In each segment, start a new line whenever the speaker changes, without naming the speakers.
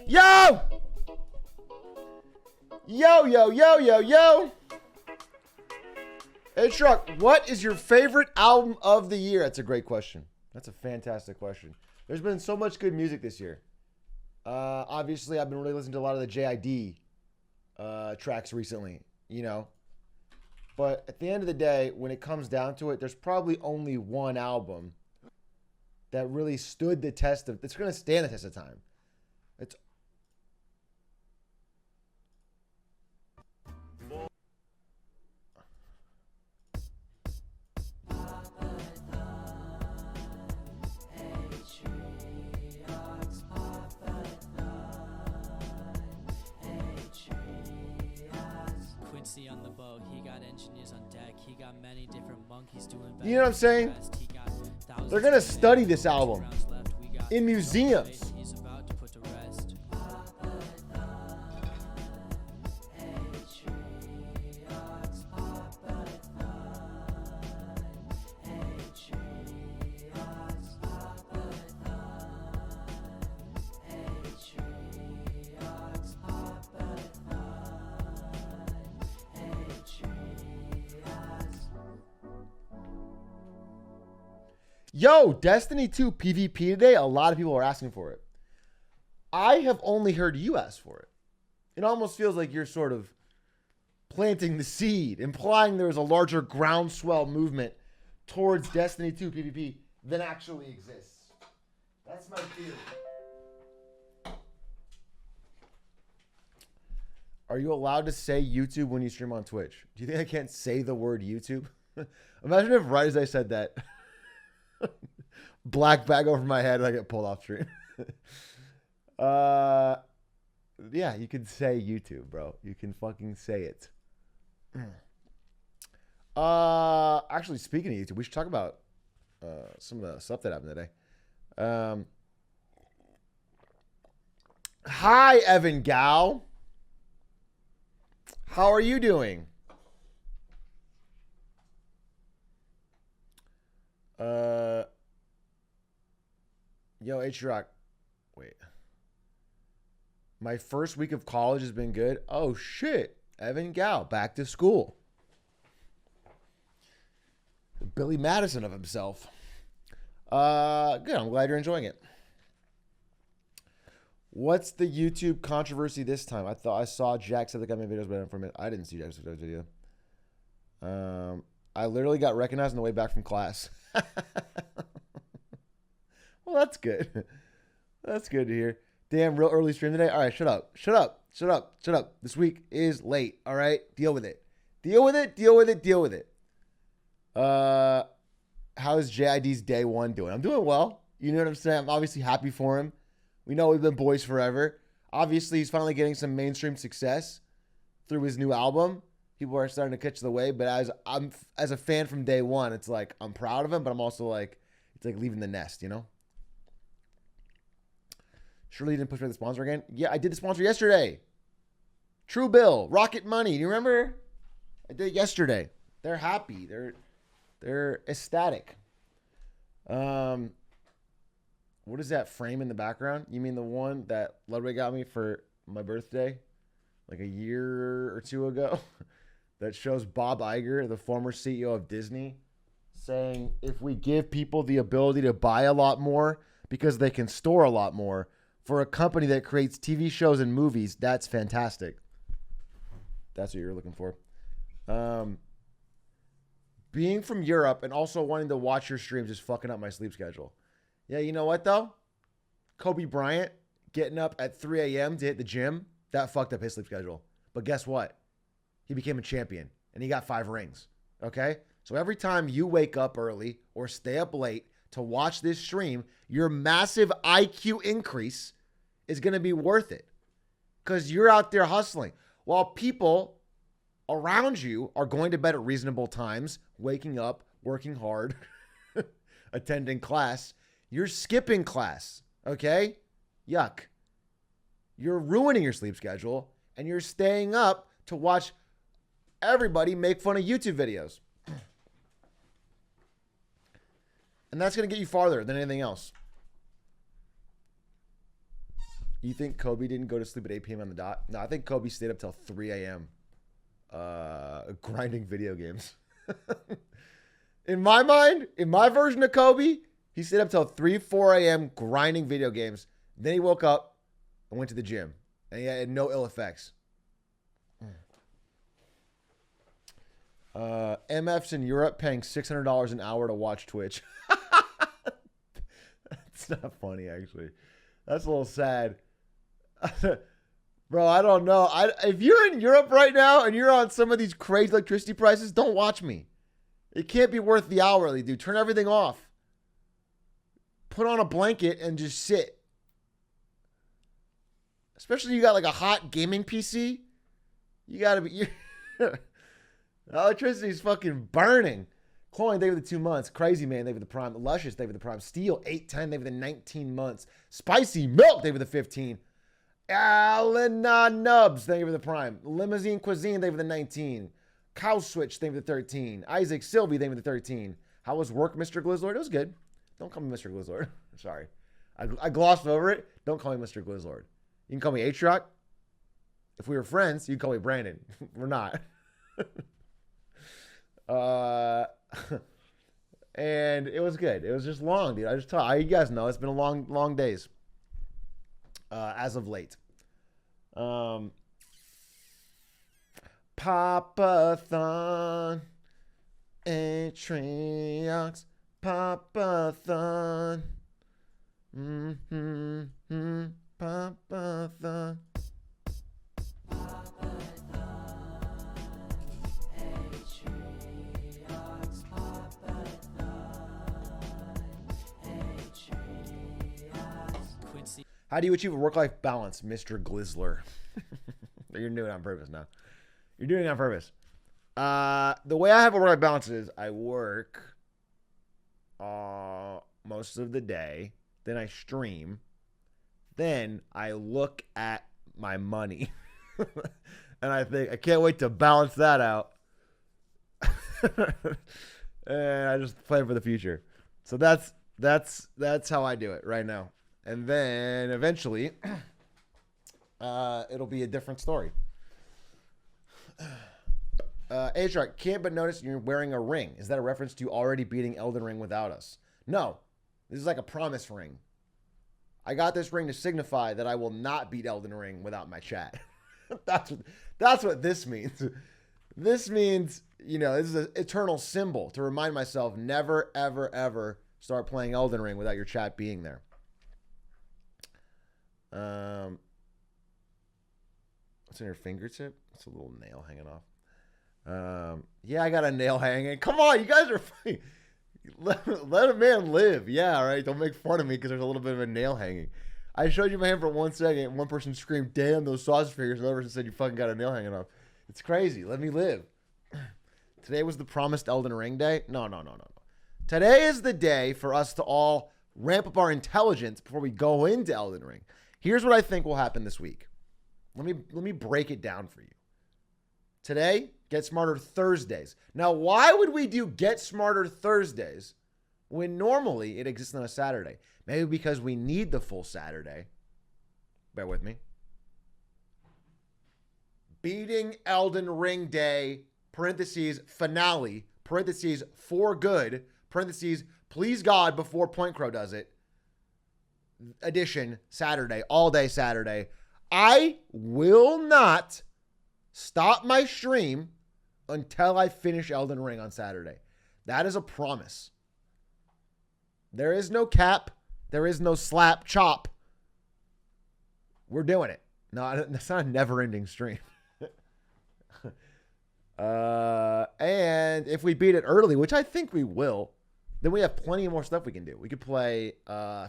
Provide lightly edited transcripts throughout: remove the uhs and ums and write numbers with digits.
Yo! Yo, yo, yo, yo, yo. Atrioc, what is your favorite album of the year? That's a great question. That's a fantastic question. There's been so much good music this year. Obviously, I've been really listening to a lot of the JID tracks recently, you know. But at the end of the day, when it comes down to it, there's probably only one album that really stood the test of, it's going to stand the test of time. It's
on the boat, he got engineers on deck, he got many different monkeys doing.
You know what I'm saying? They're gonna study this album in museums.
He's about to put to rest.
Yo, Destiny 2 PvP today, a lot of people are asking for it. I have only heard you ask for it. It almost feels like you're sort of planting the seed, implying there is a larger groundswell movement towards Destiny 2 PvP than actually exists. That's my theory. Are you allowed to say YouTube when you stream on Twitch? Do you think I can't say the word YouTube? Imagine if right as I said that, black bag over my head and I get pulled off stream. Yeah, you can say YouTube, bro. You can fucking say it. Actually, speaking of YouTube, we should talk about some of the stuff that happened today. Hi, Evan Gal. How are you doing? Yo, Atrioc. Wait. My first week of college has been good. Oh, shit. Evan Gal, back to school. Billy Madison of himself. Good. I'm glad you're enjoying it. What's the YouTube controversy this time? I thought I saw Jack said the guy made videos, but I didn't see Jack's video. I literally got recognized on the way back from class. Well, that's good. That's good to hear. Damn, real early stream today. All right, shut up. Shut up. Shut up. Shut up. This week is late. All right? Deal with it. Deal with it. Deal with it. Deal with it. How is JID's day one doing? I'm doing well. You know what I'm saying? I'm obviously happy for him. We know we've been boys forever. Obviously, he's finally getting some mainstream success through his new album. People are starting to catch the wave, but as a fan from day one, it's like I'm proud of him, but I'm also like, it's like leaving the nest, you know? Surely you didn't push for the sponsor again? Yeah, I did the sponsor yesterday. True Bill, Rocket Money. Do you remember? I did it yesterday. They're happy. They're ecstatic. What is that frame in the background? You mean the one that Ludwig got me for my birthday like a year or two ago? That shows Bob Iger, the former CEO of Disney, saying if we give people the ability to buy a lot more because they can store a lot more for a company that creates TV shows and movies, that's fantastic. That's what you're looking for. Being from Europe and also wanting to watch your streams is fucking up my sleep schedule. Yeah, you know what though? Kobe Bryant getting up at 3 a.m. to hit the gym, that fucked up his sleep schedule. But guess what? He became a champion and he got 5 rings. Okay? So every time you wake up early or stay up late to watch this stream, your massive IQ increase is going to be worth it because you're out there hustling while people around you are going to bed at reasonable times, waking up, working hard, attending class. You're skipping class. Okay? Yuck. You're ruining your sleep schedule and you're staying up to watch everybody make fun of YouTube videos. And that's going to get you farther than anything else. You think Kobe didn't go to sleep at 8 p.m. on the dot? No, I think Kobe stayed up till 3 a.m. Grinding video games. In my mind, in my version of Kobe, he stayed up till 3, 4 a.m. grinding video games. Then he woke up and went to the gym. And he had no ill effects. MFs in Europe paying $600 an hour to watch Twitch. That's not funny, actually. That's a little sad. Bro, I don't know. If you're in Europe right now and you're on some of these crazy electricity prices, don't watch me. It can't be worth the hourly, dude. Turn everything off. Put on a blanket and just sit. Especially you got like a hot gaming PC. You got to be... Electricity's fucking burning. Cloying, they were the 2 months. Crazy Man, they were the prime. Luscious, they were the prime. Steel, 810, they were the 19 months. Spicy Milk, they were the 15. Alana Nubs, they were the prime. Limousine Cuisine, they were the 19. Cow Switch, they were the 13. Isaac Sylvie, they were the 13. How was work, Mr. Glizzlord? It was good. Don't call me Mr. Glizzlord. Sorry. I glossed over it. Don't call me Mr. Glizzlord. You can call me Atrioc. If we were friends, you can call me Brandon. We're not. And it was good. It was just long, dude. You guys know it's been a long days. As of late. Papa-thon. Atriocs. Papa-thon. Papa-thon. How do you achieve a work-life balance, Mr. Glizzler? You're doing it on purpose now. You're doing it on purpose. The way I have a work-life balance is I work most of the day. Then I stream. Then I look at my money. And I think, I can't wait to balance that out. And I just plan for the future. So that's how I do it right now. And then eventually, it'll be a different story. Atrioc, can't but notice you're wearing a ring. Is that a reference to already beating Elden Ring without us? No. This is like a promise ring. I got this ring to signify that I will not beat Elden Ring without my chat. That's what this means. This means, this is an eternal symbol to remind myself never, ever, ever start playing Elden Ring without your chat being there. What's in your fingertip? It's a little nail hanging off. Yeah, I got a nail hanging. Come on, you guys are funny. Let a man live. Yeah, all right. Don't make fun of me because there's a little bit of a nail hanging. I showed you my hand for 1 second. And one person screamed, "Damn, those sausage fingers!" Another person said, "You fucking got a nail hanging off." It's crazy. Let me live. Today was the promised Elden Ring day. No. Today is the day for us to all ramp up our intelligence before we go into Elden Ring. Here's what I think will happen this week. Let me break it down for you. Today, Get Smarter Thursdays. Now, why would we do Get Smarter Thursdays when normally it exists on a Saturday? Maybe because we need the full Saturday. Bear with me. Beating Elden Ring Day, parentheses, finale, parentheses, for good, parentheses, please God before Point Crow does it. Edition, Saturday, all day Saturday. I will not stop my stream until I finish Elden Ring on Saturday. That is a promise. There is no cap. There is no slap chop. We're doing it. No, that's not a never-ending stream. And if we beat it early, which I think we will, then we have plenty more stuff we can do. We could play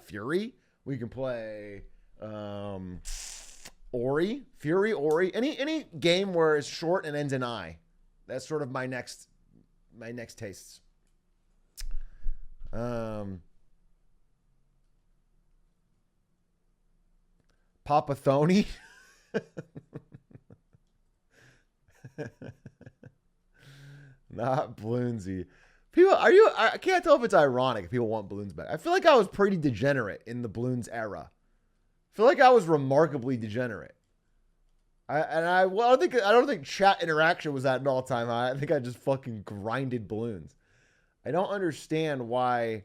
Fury. We can play Ori. Fury, Ori. Any game where it's short and ends in I. That's sort of my next tastes. Papa Thony. Not Bloonsy. People, I can't tell if it's ironic if people want balloons back. I feel like I was pretty degenerate in the balloons era. feel like I was remarkably degenerate. I don't think chat interaction was at an all-time high. I think I just fucking grinded balloons. I don't understand why.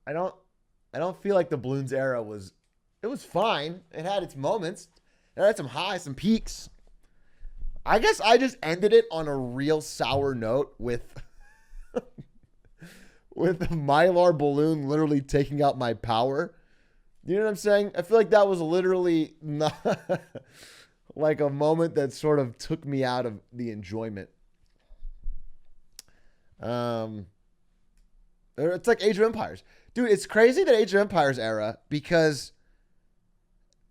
I don't feel like the balloons era was. It was fine. It had its moments. It had some highs, some peaks. I guess I just ended it on a real sour note with with the Mylar balloon literally taking out my power. You know what I'm saying? I feel like that was literally not like a moment that sort of took me out of the enjoyment. It's like Age of Empires. Dude, it's crazy that Age of Empires era because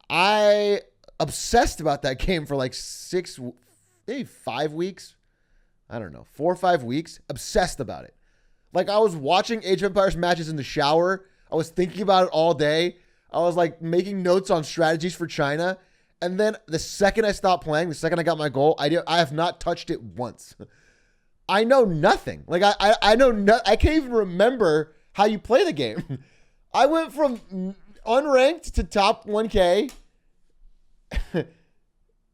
I obsessed about that game for like 5 weeks. I don't know, 4 or 5 weeks. Obsessed about it. Like I was watching Age of Empires matches in the shower. I was thinking about it all day. I was like making notes on strategies for China. And then the second I stopped playing, the second I got my goal, I have not touched it once. I know nothing. Like I know I can't even remember how you play the game. I went from unranked to top 1K.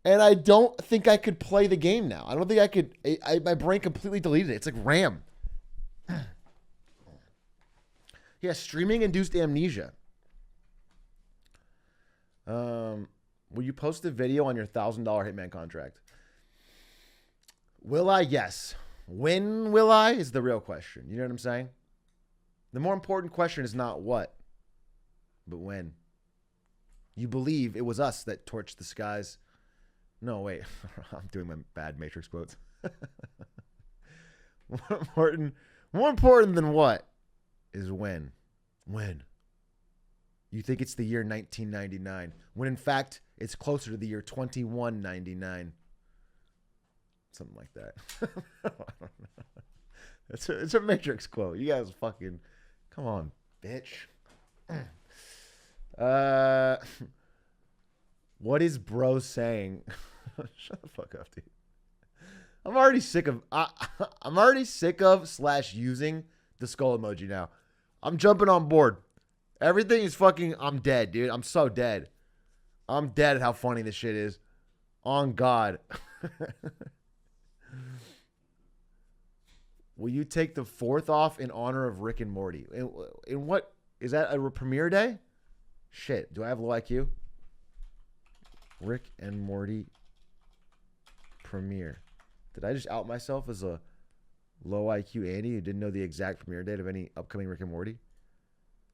And I don't think I could play the game now. I don't think I could. My brain completely deleted it. It's like RAM. Yeah, streaming induced amnesia. Will you post a video on your $1,000 Hitman contract? Will I? Yes. When will I is the real question. You know what I'm saying? The more important question is not what, but when. You believe it was us that torched the skies. No, wait. I'm doing my bad Matrix quotes. More important than what is when. When. You think it's the year 1999, when in fact it's closer to the year 2199. Something like that. I don't know. It's a Matrix quote. You guys fucking, come on, bitch. What is bro saying? Shut the fuck up, dude. I'm already sick of / using the skull emoji now. I'm jumping on board. Everything is fucking, I'm dead, dude. I'm so dead. I'm dead at how funny this shit is. On God. Will you take the 4th off in honor of Rick and Morty? In what? Is that a premiere day? Shit. Do I have low IQ? Rick and Morty premiere. Did I just out myself as a low IQ Andy who didn't know the exact premiere date of any upcoming Rick and Morty?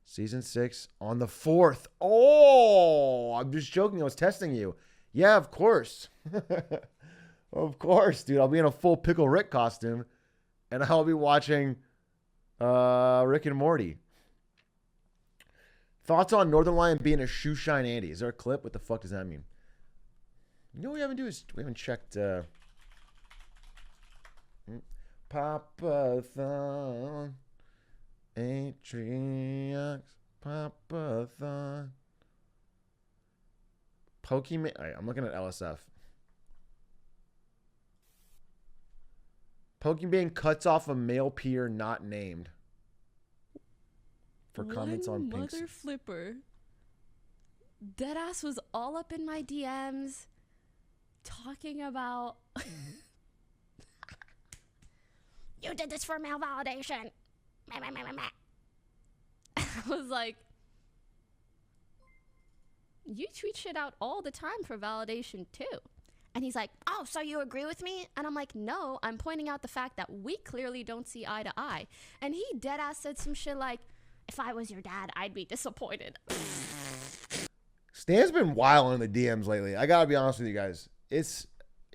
Season 6 on the 4th. Oh, I'm just joking. I was testing you. Yeah, of course. Of course, dude. I'll be in a full Pickle Rick costume and I'll be watching Rick and Morty. Thoughts on Northern Lion being a shoe shine Andy? Is there a clip? What the fuck does that mean? You know what we haven't done is we haven't checked Papa-thon, Atrioc, Papa-thon, Pokemon. All right, I'm looking at LSF. Pokemon cuts off a male peer not named for comments on Pink's.
Mother flipper. Deadass was all up in my DMs talking about you did this for male validation. I was like, you tweet shit out all the time for validation too. And he's like, oh, so you agree with me? And I'm like, no, I'm pointing out the fact that we clearly don't see eye to eye. And he deadass said some shit like, if I was your dad, I'd be disappointed.
Stan's been wild in the DMs lately. I gotta be honest with you guys. It's,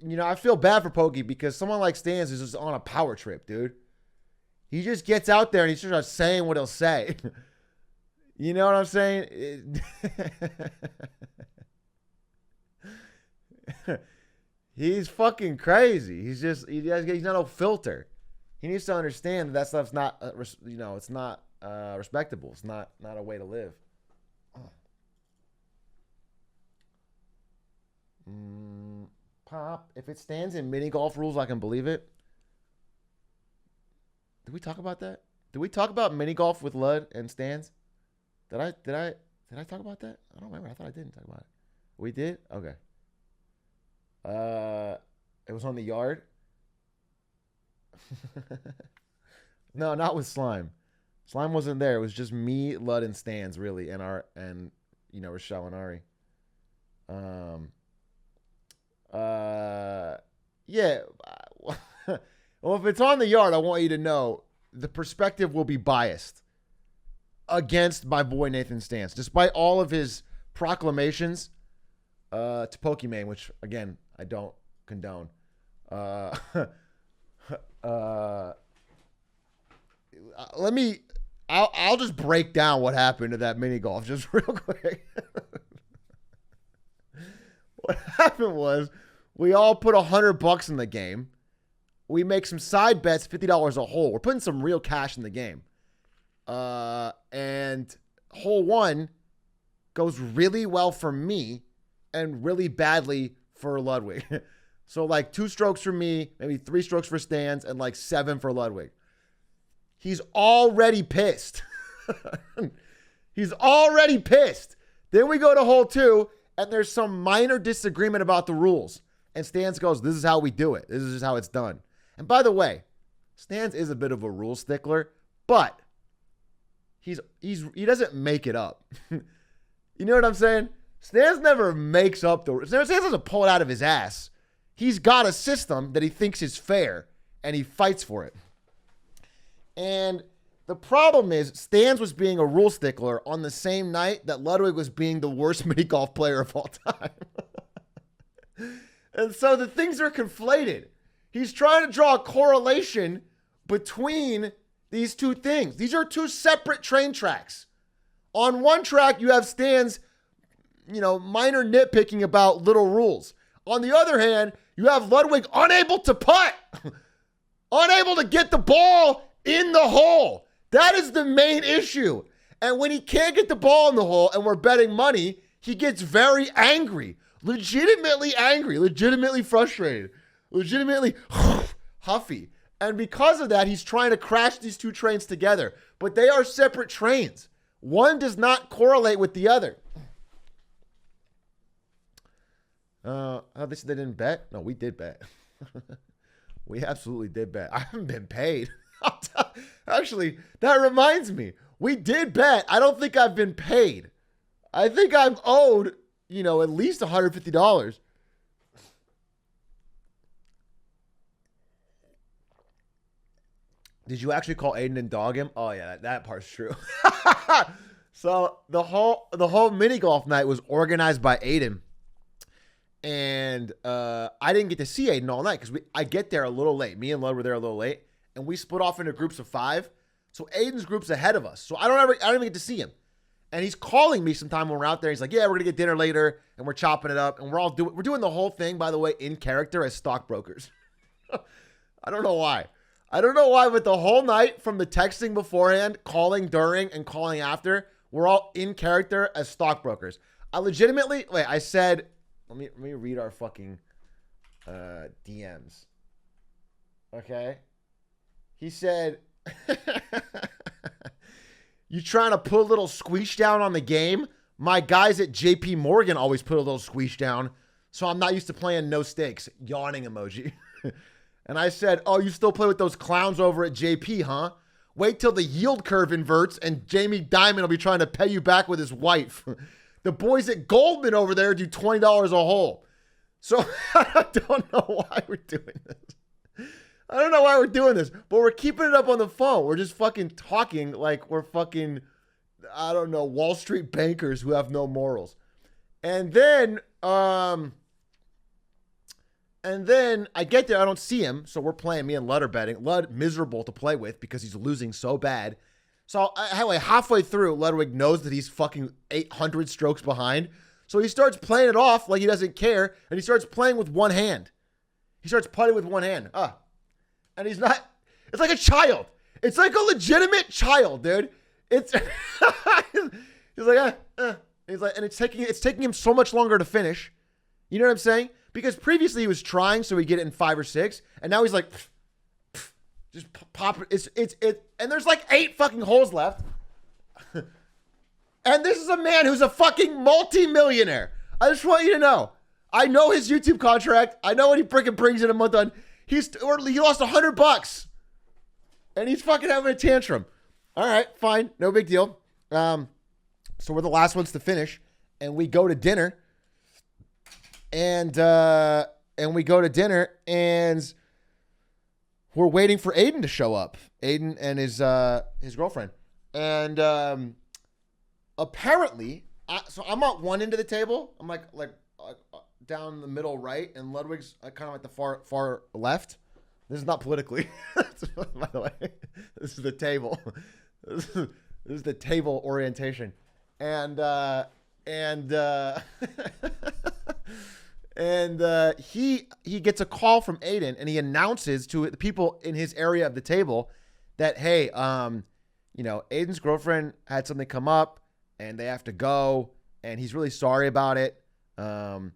you know, I feel bad for Pokey because someone like Stans is just on a power trip, dude. He just gets out there and he's just saying what he'll say. You know what I'm saying? He's fucking crazy. He's not a filter. He needs to understand that stuff's not, it's not respectable. It's not a way to live. Pop, if it stands in mini golf rules, I can believe it. Did we talk about that? Did we talk about mini golf with Lud and Stans? Did Did I talk about that? I don't remember. I thought I didn't talk about it. We did? Okay. It was on the yard. No, not with Slime. Slime wasn't there. It was just me, Lud, and Stans, really, and Rochelle and Ari. Yeah. Well, if it's on the yard, I want you to know the perspective will be biased against my boy Nathan Stans, despite all of his proclamations to Pokimane, which again I don't condone. I'll just break down what happened to that mini golf just real quick. What happened was we all put $100 in the game. We make some side bets, $50 a hole. We're putting some real cash in the game. And hole 1 goes really well for me and really badly for Ludwig. So like 2 strokes for me, maybe 3 strokes for Stans, and like 7 for Ludwig. He's already pissed. He's already pissed. Then we go to hole 2, and there's some minor disagreement about the rules. And Stans goes, this is how we do it. This is just how it's done. And by the way, Stans is a bit of a rule stickler, but he doesn't make it up. You know what I'm saying? Stans never makes up the rules. Stans doesn't pull it out of his ass. He's got a system that he thinks is fair, and he fights for it. And the problem is Stans was being a rule stickler on the same night that Ludwig was being the worst mini golf player of all time. And so the things are conflated. He's trying to draw a correlation between these two things. These are 2 separate train tracks. On one track, you have Stans, minor nitpicking about little rules. On the other hand, you have Ludwig unable to putt, unable to get the ball in the hole. That is the main issue. And when he can't get the ball in the hole and we're betting money, he gets very angry, legitimately angry, legitimately frustrated, legitimately huffy. And because of that, he's trying to crash these 2 trains together. But they are separate trains. One does not correlate with the other. They said they didn't bet? No, we did bet. We absolutely did bet. I haven't been paid. Actually, that reminds me. We did bet. I don't think I've been paid. I think I'm owed, at least $150. Did you actually call Aiden and dog him? Oh yeah, that part's true. So the whole mini golf night was organized by Aiden, and I didn't get to see Aiden all night because I get there a little late. Me and Lud were there a little late, and we split off into groups of 5. So Aiden's group's ahead of us. So I don't even get to see him. And he's calling me sometime when we're out there. He's like, yeah, we're gonna get dinner later, and we're chopping it up, and we're doing the whole thing, by the way, in character as stockbrokers. I don't know why. But the whole night, from the texting beforehand, calling during, and calling after, we're all in character as stockbrokers. I said, let me read our fucking DMs. Okay? He said, you trying to put a little squeeze down on the game? My guys at JP Morgan always put a little squeeze down, so I'm not used to playing no stakes. Yawning emoji. And I said, oh, you still play with those clowns over at JP, huh? Wait till the yield curve inverts and Jamie Dimon will be trying to pay you back with his wife. The boys at Goldman over there do $20 a hole. So I don't know why we're doing this. But we're keeping it up on the phone. We're just fucking talking like we're fucking, I don't know, Wall Street bankers who have no morals. And then I get there, I don't see him, so we're playing, me and Lud are betting. Lud, miserable to play with because he's losing so bad. So anyway, halfway through, Ludwig knows that he's fucking 800 strokes behind. So he starts playing it off like he doesn't care, and he starts playing with one hand. He starts putting with one hand. And he's not, it's like a child. It's like a legitimate child, dude. It's, he's like, he's like, and it's taking him so much longer to finish. You know what I'm saying? Because previously he was trying so he'd get it in 5 or 6, and now he's like, just pop it. And there's like 8 fucking holes left. And this is a man who's a fucking multi-millionaire. I just want you to know. I know his YouTube contract. I know what he freaking brings in a month on. He lost $100. And he's fucking having a tantrum. All right, fine. No big deal. So we're the last ones to finish. And we go to dinner. And we go to dinner. And we're waiting for Aiden to show up. Aiden and his girlfriend. And apparently, so I'm at one end of the table. I'm like down the middle right. And Ludwig's kind of at the far left. This is not politically, by the way. This is the table. This is the table orientation, and he gets a call from Aiden, and he announces to the people in his area of the table that, hey, Aiden's girlfriend had something come up, and they have to go, and he's really sorry about it. Don't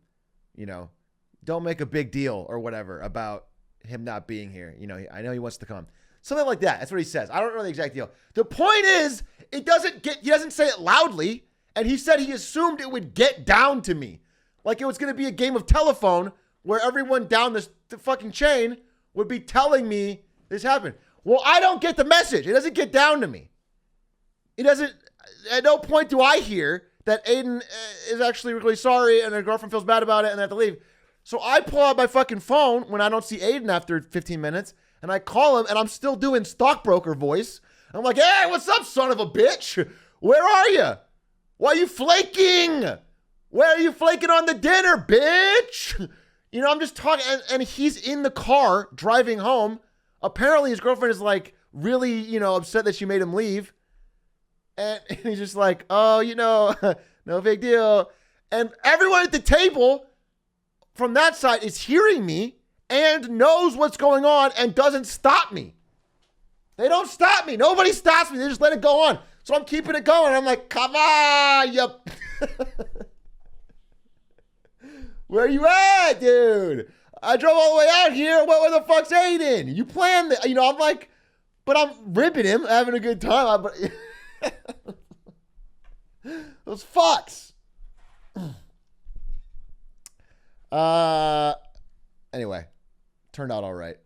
make a big deal or whatever about him not being here. I know he wants to come. Something like that. That's what he says. I don't know the exact deal. The point is, he doesn't say it loudly, and he said he assumed it would get down to me. Like it was going to be a game of telephone where everyone down the fucking chain would be telling me this happened. Well, I don't get the message. It doesn't get down to me. It doesn't, at no point do I hear that Aiden is actually really sorry and her girlfriend feels bad about it and they have to leave. So I pull out my fucking phone when I don't see Aiden after 15 minutes, and I call him, and I'm still doing stockbroker voice. I'm like, hey, what's up, son of a bitch? Where are you? Why are you flaking? Where are you flaking on the dinner, bitch? I'm just talking, and he's in the car driving home. Apparently, his girlfriend is like really, upset that she made him leave. And he's just like, oh, no big deal. And everyone at the table from that side is hearing me and knows what's going on and doesn't stop me. They don't stop me. Nobody stops me. They just let it go on. So I'm keeping it going. I'm like, come on, you. Where are you at, dude? I drove all the way out here. Where the fuck's Aiden? You planned it. I'm like, but I'm ripping him, having a good time. Those fucks. Anyway, turned out all right.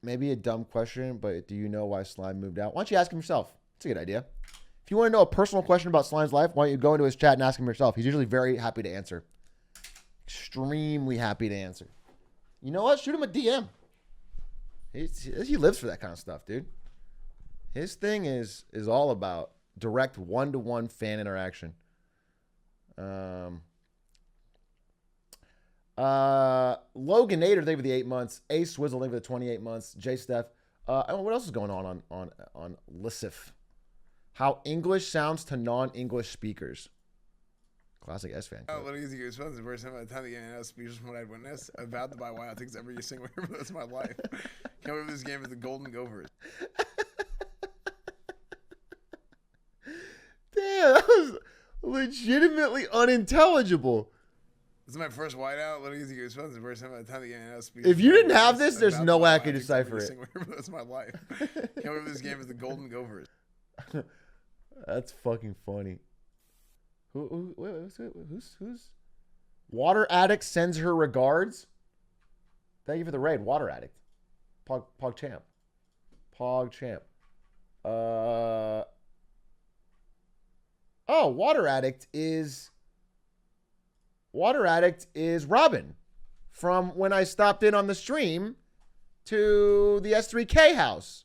Maybe a dumb question, but do you know why Slime moved out? Why don't you ask him yourself? It's a good idea. If you want to know a personal question about Slime's life, why don't you go into his chat and ask him yourself? He's usually very happy to answer. Extremely happy to answer. You know what? Shoot him a DM. He lives for that kind of stuff, dude. His thing is all about direct one-to-one fan interaction. Logan Nader, thank you for the 8 months. A Swizzle, thank you for the 28 months. J Steph. What else is going on Lissif? How English sounds to non-English speakers. Classic S fan.
What is he? It's the first time I the game and I was speechless from what I'd witnessed. I vowed to buy Wild Things every single year for the rest of my life. Can't wait for this game with the Golden Gophers.
Damn, that was legitimately unintelligible.
This is my first whiteout. What is he? It's the first time I the game and I was speechless.
If you didn't have this, there's no way I could decipher it.
For the rest of my life. Can't wait for this game with the Golden Gophers.
That's fucking funny. Who's Water Addict sends her regards. Thank you for the raid, Water Addict. PogChamp. Water Addict is Robin from when I stopped in on the stream to the S3K house.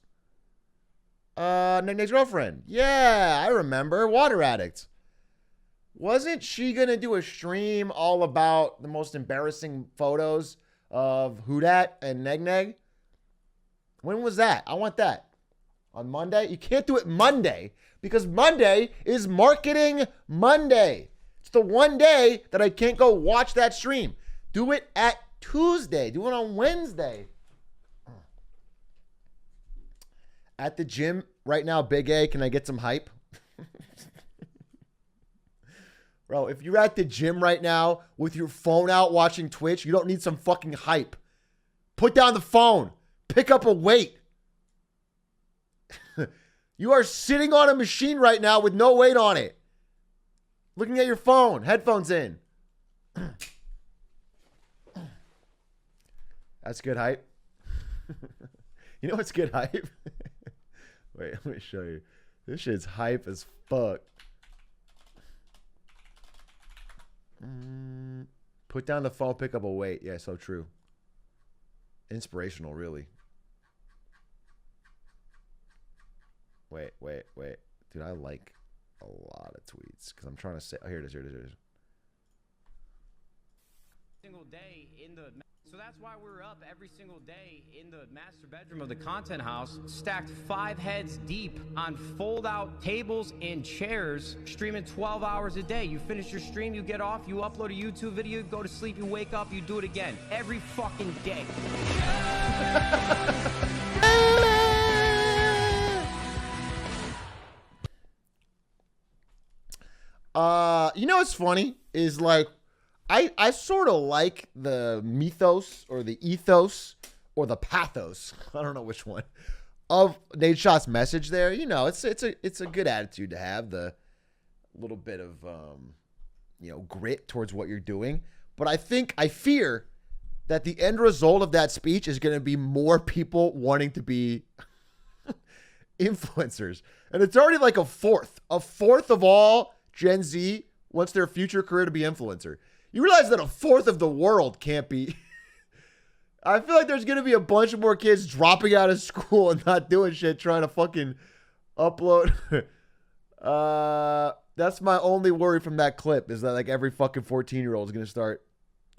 Nick's girlfriend. Yeah, I remember. Water Addict. Wasn't she going to do a stream all about the most embarrassing photos of Houdat and Neg? When was that? I want that. On Monday? You can't do it Monday because Monday is Marketing Monday. It's the one day that I can't go watch that stream. Do it at Tuesday. Do it on Wednesday. At the gym right now, Big A, can I get some hype? Bro, if you're at the gym right now with your phone out watching Twitch, you don't need some fucking hype. Put down the phone. pick up a weight. You are sitting on a machine right now with no weight on it. Looking at your phone, headphones in. That's good hype. You know what's good hype? Wait, let me show you. This shit's hype as fuck. Put down the phone, pick up a weight. Yeah, so true. Inspirational, really. Wait. Dude, I like a lot of tweets because I'm trying to say. Oh, here it is.
Single day in the. So that's why we're up every single day in the master bedroom of the content house, stacked 5 heads deep on fold-out tables and chairs, streaming 12 hours a day. You finish your stream, you get off, you upload a YouTube video, you go to sleep, you wake up, you do it again. Every fucking day.
You know what's funny is like I sort of like the mythos or the ethos or the pathos. I don't know which one of Nate Shot's message there. You know, it's a good attitude to have, the little bit of grit towards what you're doing. But I fear that the end result of that speech is going to be more people wanting to be influencers. And it's already like a fourth of all Gen Z wants their future career to be influencer. You realize that a fourth of the world can't be. I feel like there's going to be a bunch of more kids dropping out of school and not doing shit, trying to fucking upload. That's my only worry from that clip, is that like every fucking 14-year-old is going to start.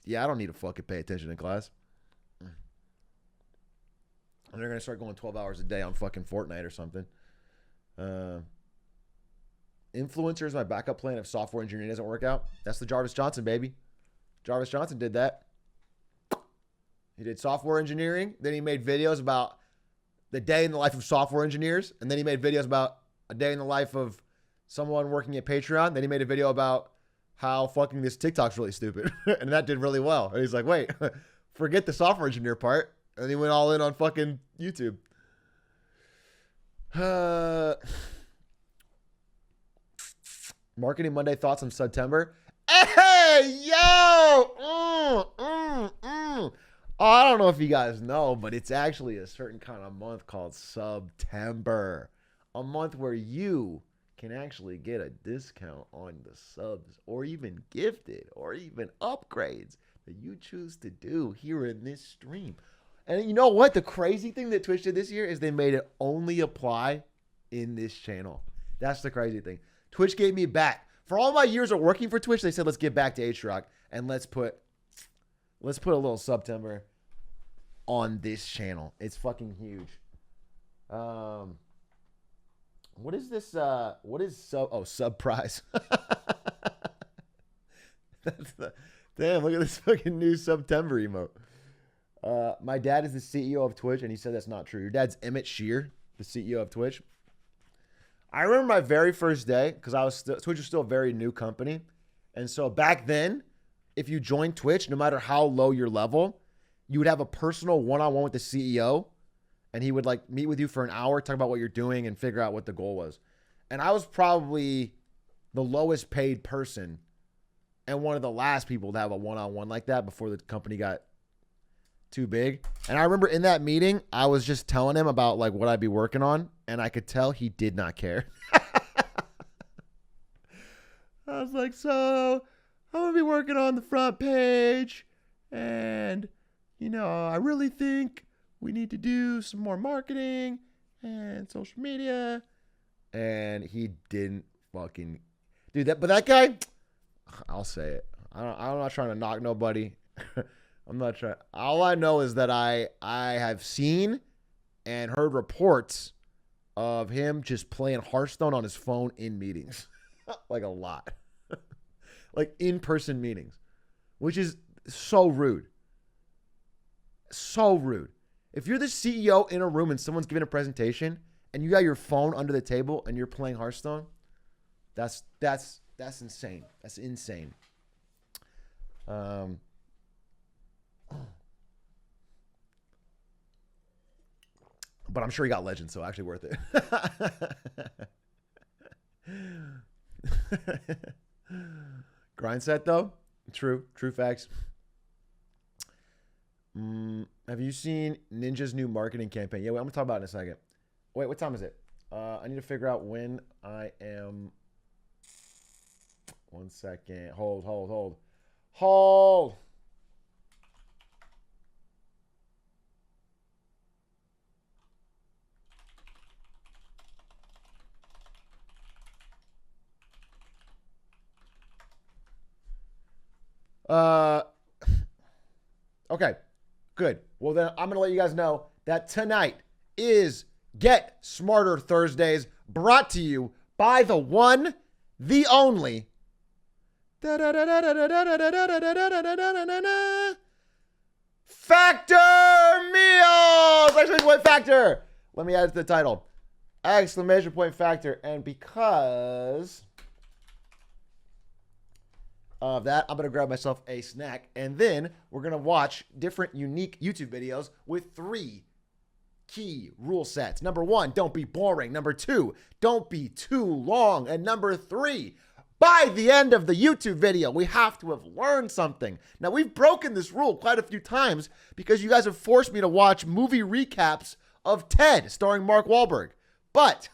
Yeah, I don't need to fucking pay attention in class. And they're going to start going 12 hours a day on fucking Fortnite or something. Influencer is my backup plan if software engineering doesn't work out. That's the Jarvis Johnson, baby. Jarvis Johnson did that. He did software engineering. Then he made videos about the day in the life of software engineers. And then he made videos about a day in the life of someone working at Patreon. Then he made a video about how fucking this TikTok's really stupid. And that did really well. And he's like, wait, forget the software engineer part. And he went all in on fucking YouTube. Marketing Monday thoughts on September. Hey, yo! Oh, I don't know if you guys know, but it's actually a certain kind of month called September. A month where you can actually get a discount on the subs, or even gifted, or even upgrades that you choose to do here in this stream. And you know what? The crazy thing that Twitch did this year is they made it only apply in this channel. That's the crazy thing. Twitch gave me back. For all my years of working for Twitch, they said, let's give back to Atrioc and let's put a little September on this channel. It's fucking huge. What is this? What is sub prize? Damn, look at this fucking new September emote. My dad is the CEO of Twitch, and he said that's not true. Your dad's Emmett Shear, the CEO of Twitch. I remember my very first day, because Twitch was still a very new company. And so back then, if you joined Twitch, no matter how low your level, you would have a personal one-on-one with the CEO. And he would like meet with you for an hour, talk about what you're doing, and figure out what the goal was. And I was probably the lowest paid person and one of the last people to have a one-on-one like that before the company got too big. And I remember in that meeting, I was just telling him about like what I'd be working on, and I could tell he did not care. I was like, so I'm gonna be working on the front page, and I really think we need to do some more marketing and social media. And he didn't fucking do that. But that guy, I'll say it. I'm not trying to knock nobody. I'm not trying. All I know is that I have seen and heard reports of him just playing Hearthstone on his phone in meetings. Like a lot. Like in-person meetings. Which is so rude. So rude. If you're the CEO in a room and someone's giving a presentation and you got your phone under the table and you're playing Hearthstone, that's insane. That's insane. But I'm sure he got Legends, so actually worth it. Grind set, though? True facts. Have you seen Ninja's new marketing campaign? Yeah, wait, I'm going to talk about it in a second. Wait, what time is it? I need to figure out when I am. 1 second. Hold. Okay, good. Well, then I'm going to let you guys know that tonight is Get Smarter Thursdays, brought to you by the one, the only Factor Meals! Exclamation point Factor! Let me add it to the title. Exclamation point Factor. And because of that, I'm going to grab myself a snack. And then we're going to watch different unique YouTube videos with 3 key rule sets. Number 1, don't be boring. Number 2, don't be too long. And number 3, by the end of the YouTube video, we have to have learned something. Now, we've broken this rule quite a few times because you guys have forced me to watch movie recaps of Ted starring Mark Wahlberg. But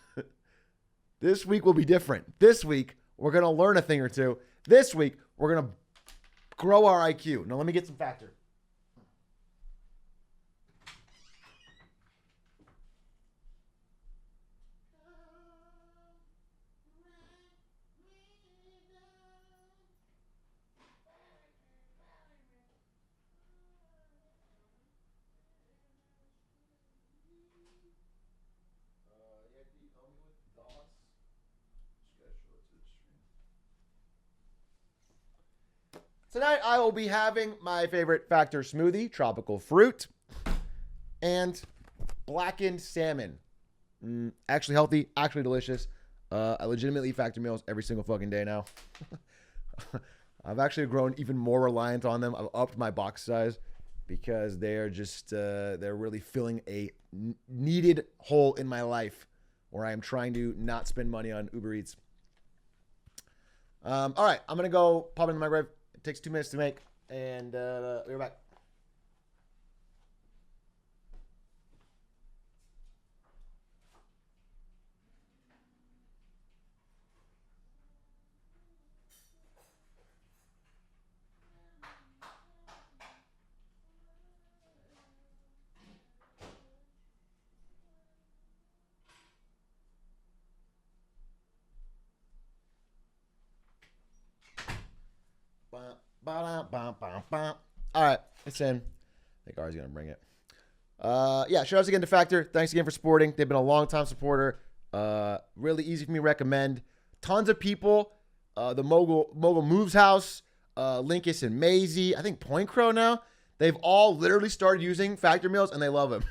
this week will be different. This week, we're going to learn a thing or two. This week, we're going to grow our IQ. Now, let me get some Factor. Tonight, I will be having my favorite Factor smoothie, tropical fruit, and blackened salmon. Actually healthy, actually delicious. I legitimately eat Factor meals every single fucking day now. I've actually grown even more reliant on them. I've upped my box size because they are just, they're really filling a needed hole in my life where I am trying to not spend money on Uber Eats. All right, I'm going to go pop in the microwave. It takes 2 minutes to make, and we're back. All right, it's in. I think Ari's gonna bring it. Yeah, shout outs again to Factor. Thanks again for supporting. They've been a long time supporter. Really easy for me to recommend. Tons of people. The Mogul Moves House, Linkus and Maisie. I think Point Crow now. They've all literally started using Factor meals and they love them.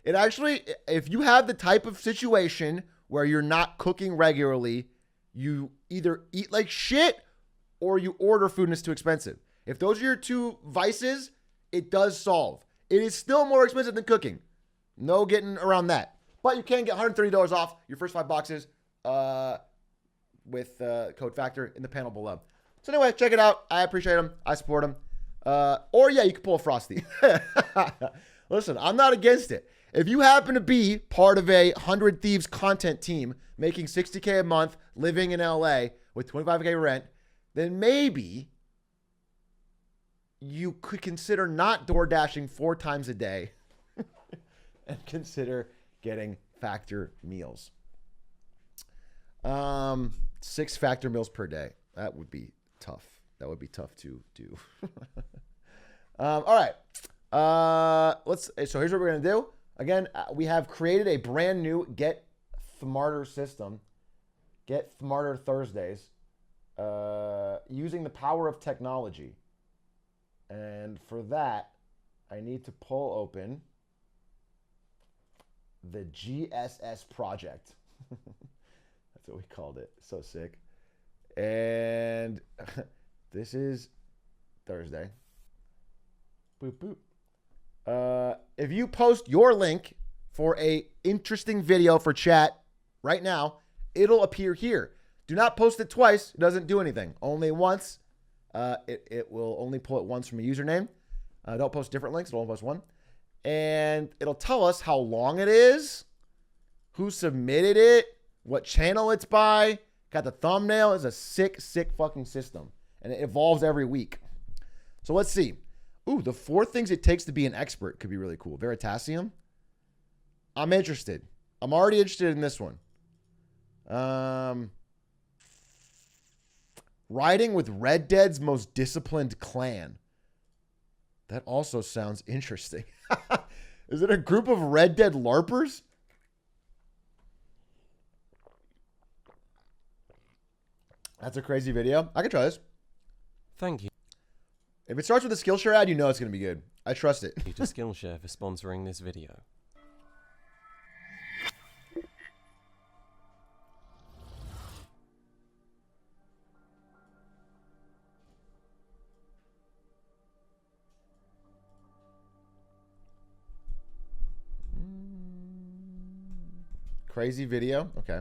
It actually, if you have the type of situation where you're not cooking regularly, you either eat like shit or you order food and it's too expensive. If those are your 2 vices, it does solve. It is still more expensive than cooking. No getting around that. But you can get $130 off your first 5 boxes with code Factor in the panel below. So anyway, check it out. I appreciate them. I support them. Or yeah, you can pull a Frosty. Listen, I'm not against it. If you happen to be part of a 100 Thieves content team making $60K a month, living in LA with $25K rent, then maybe you could consider not door dashing 4 times a day and consider getting Factor meals. 6 Factor meals per day. That would be tough. That would be tough to do. All right. So here's what we're going to do. Again, we have created a brand new Get Smarter system. Get Smarter Thursdays. Using the power of technology. And for that, I need to pull open the GSS project. That's what we called it. So sick. And this is Thursday. Boop, boop. If you post your link for a interesting video for chat right now, it'll appear here. Do not post it twice. It doesn't do anything. Only once. It will only pull it once from a username. Don't post different links. It'll only post one. And it'll tell us how long it is, who submitted it, what channel it's by. Got the thumbnail. It's a sick, sick fucking system. And it evolves every week. So let's see. Ooh, the 4 things it takes to be an expert could be really cool. Veritasium. I'm interested. I'm already interested in this one. Riding with Red Dead's most disciplined clan. That also sounds interesting. Is it a group of Red Dead LARPers? That's a crazy video. I can try this.
Thank you
If it starts with a Skillshare ad, you know it's going to be good. I trust it.
to Skillshare for sponsoring this video.
Crazy video. Okay.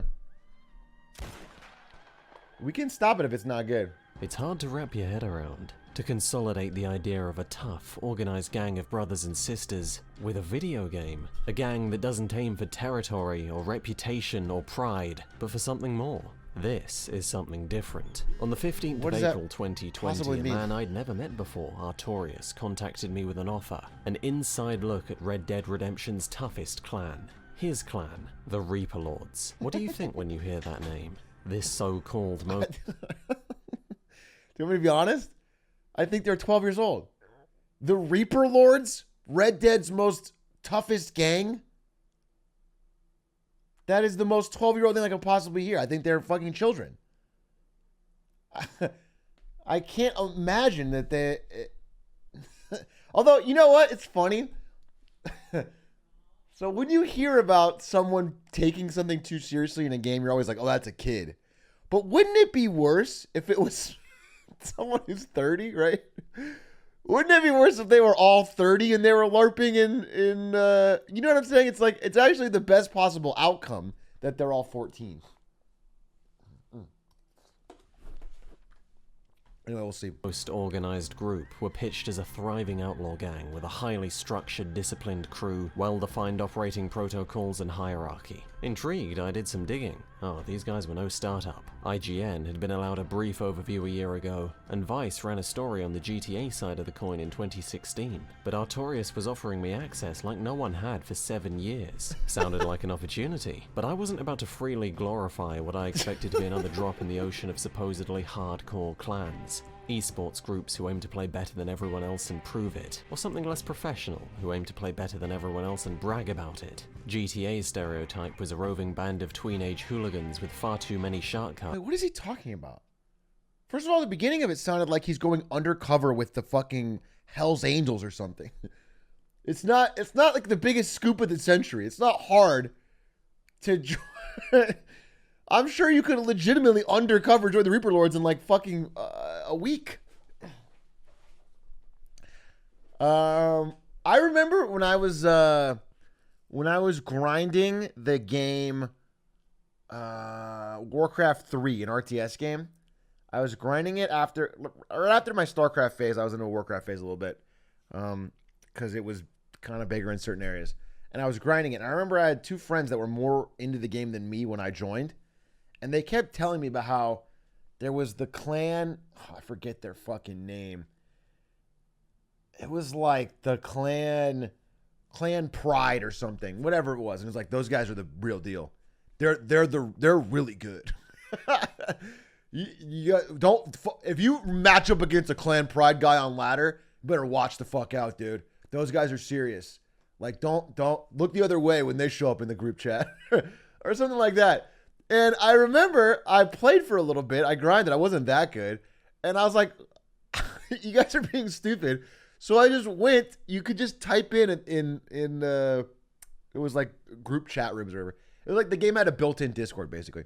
We can stop it if it's not good.
It's hard to wrap your head around. To consolidate the idea of a tough, organized gang of brothers and sisters with a video game. A gang that doesn't aim for territory or reputation or pride, but for something more. This is something different. On the 15th
What
of
does that
April 2020,
possibly
a
mean?
man I'd never met before, Artorius, contacted me with an offer. An inside look at Red Dead Redemption's toughest clan. His clan, the Reaper Lords. What do you think when you hear that name? This so-called
Do you want me to be honest? I think they're 12 years old. The Reaper Lords, Red Dead's most toughest gang. That is the most 12-year-old thing I could possibly hear. I think they're fucking children. I can't imagine that they... Although, you know what? It's funny. So when you hear about someone taking something too seriously in a game, you're always like, oh, that's a kid. But wouldn't it be worse if it was someone who's 30, right? Wouldn't it be worse if they were all 30 and they were LARPing in you know what I'm saying? It's like, it's actually the best possible outcome that they're all 14. Anyway, we'll see.
Most organized group were pitched as a thriving outlaw gang with a highly structured, disciplined crew, well-defined operating protocols and hierarchy. Intrigued, I did some digging. Oh, these guys were no startup. IGN had been allowed a brief overview a year ago, and Vice ran a story on the GTA side of the coin in 2016. But Artorius was offering me access like no one had for 7 years. Sounded like an opportunity, but I wasn't about to freely glorify what I expected to be another drop in the ocean of supposedly hardcore clans. Esports groups who aim to play better than everyone else and prove it, or something less professional who aim to play better than everyone else and brag about it. GTA's stereotype was a roving band of tween-age hooligans with far too many shark cards.
Wait, what is he talking about? First of all, the beginning of it sounded like he's going undercover with the fucking Hell's Angels or something. It's not like the biggest scoop of the century. It's not hard to join. I'm sure you could legitimately undercover join the Reaper Lords in like fucking a week. I remember when I was grinding the game Warcraft 3, an RTS game. I was grinding it right after my StarCraft phase. I was into a Warcraft phase a little bit because it was kind of bigger in certain areas. And I was grinding it. And I remember I had 2 friends that were more into the game than me when I joined. And they kept telling me about how there was the clan. Oh, I forget their fucking name. It was like the clan Pride or something, whatever it was. And it was like, those guys are the real deal. They're really good. If you match up against a clan Pride guy on ladder, you better watch the fuck out, dude. Those guys are serious. Like, don't look the other way when they show up in the group chat or something like that. And I remember I played for a little bit. I grinded. I wasn't that good. And I was like, you guys are being stupid. So I just went. You could just type in it was like group chat rooms or whatever. It was like the game had a built-in Discord, basically.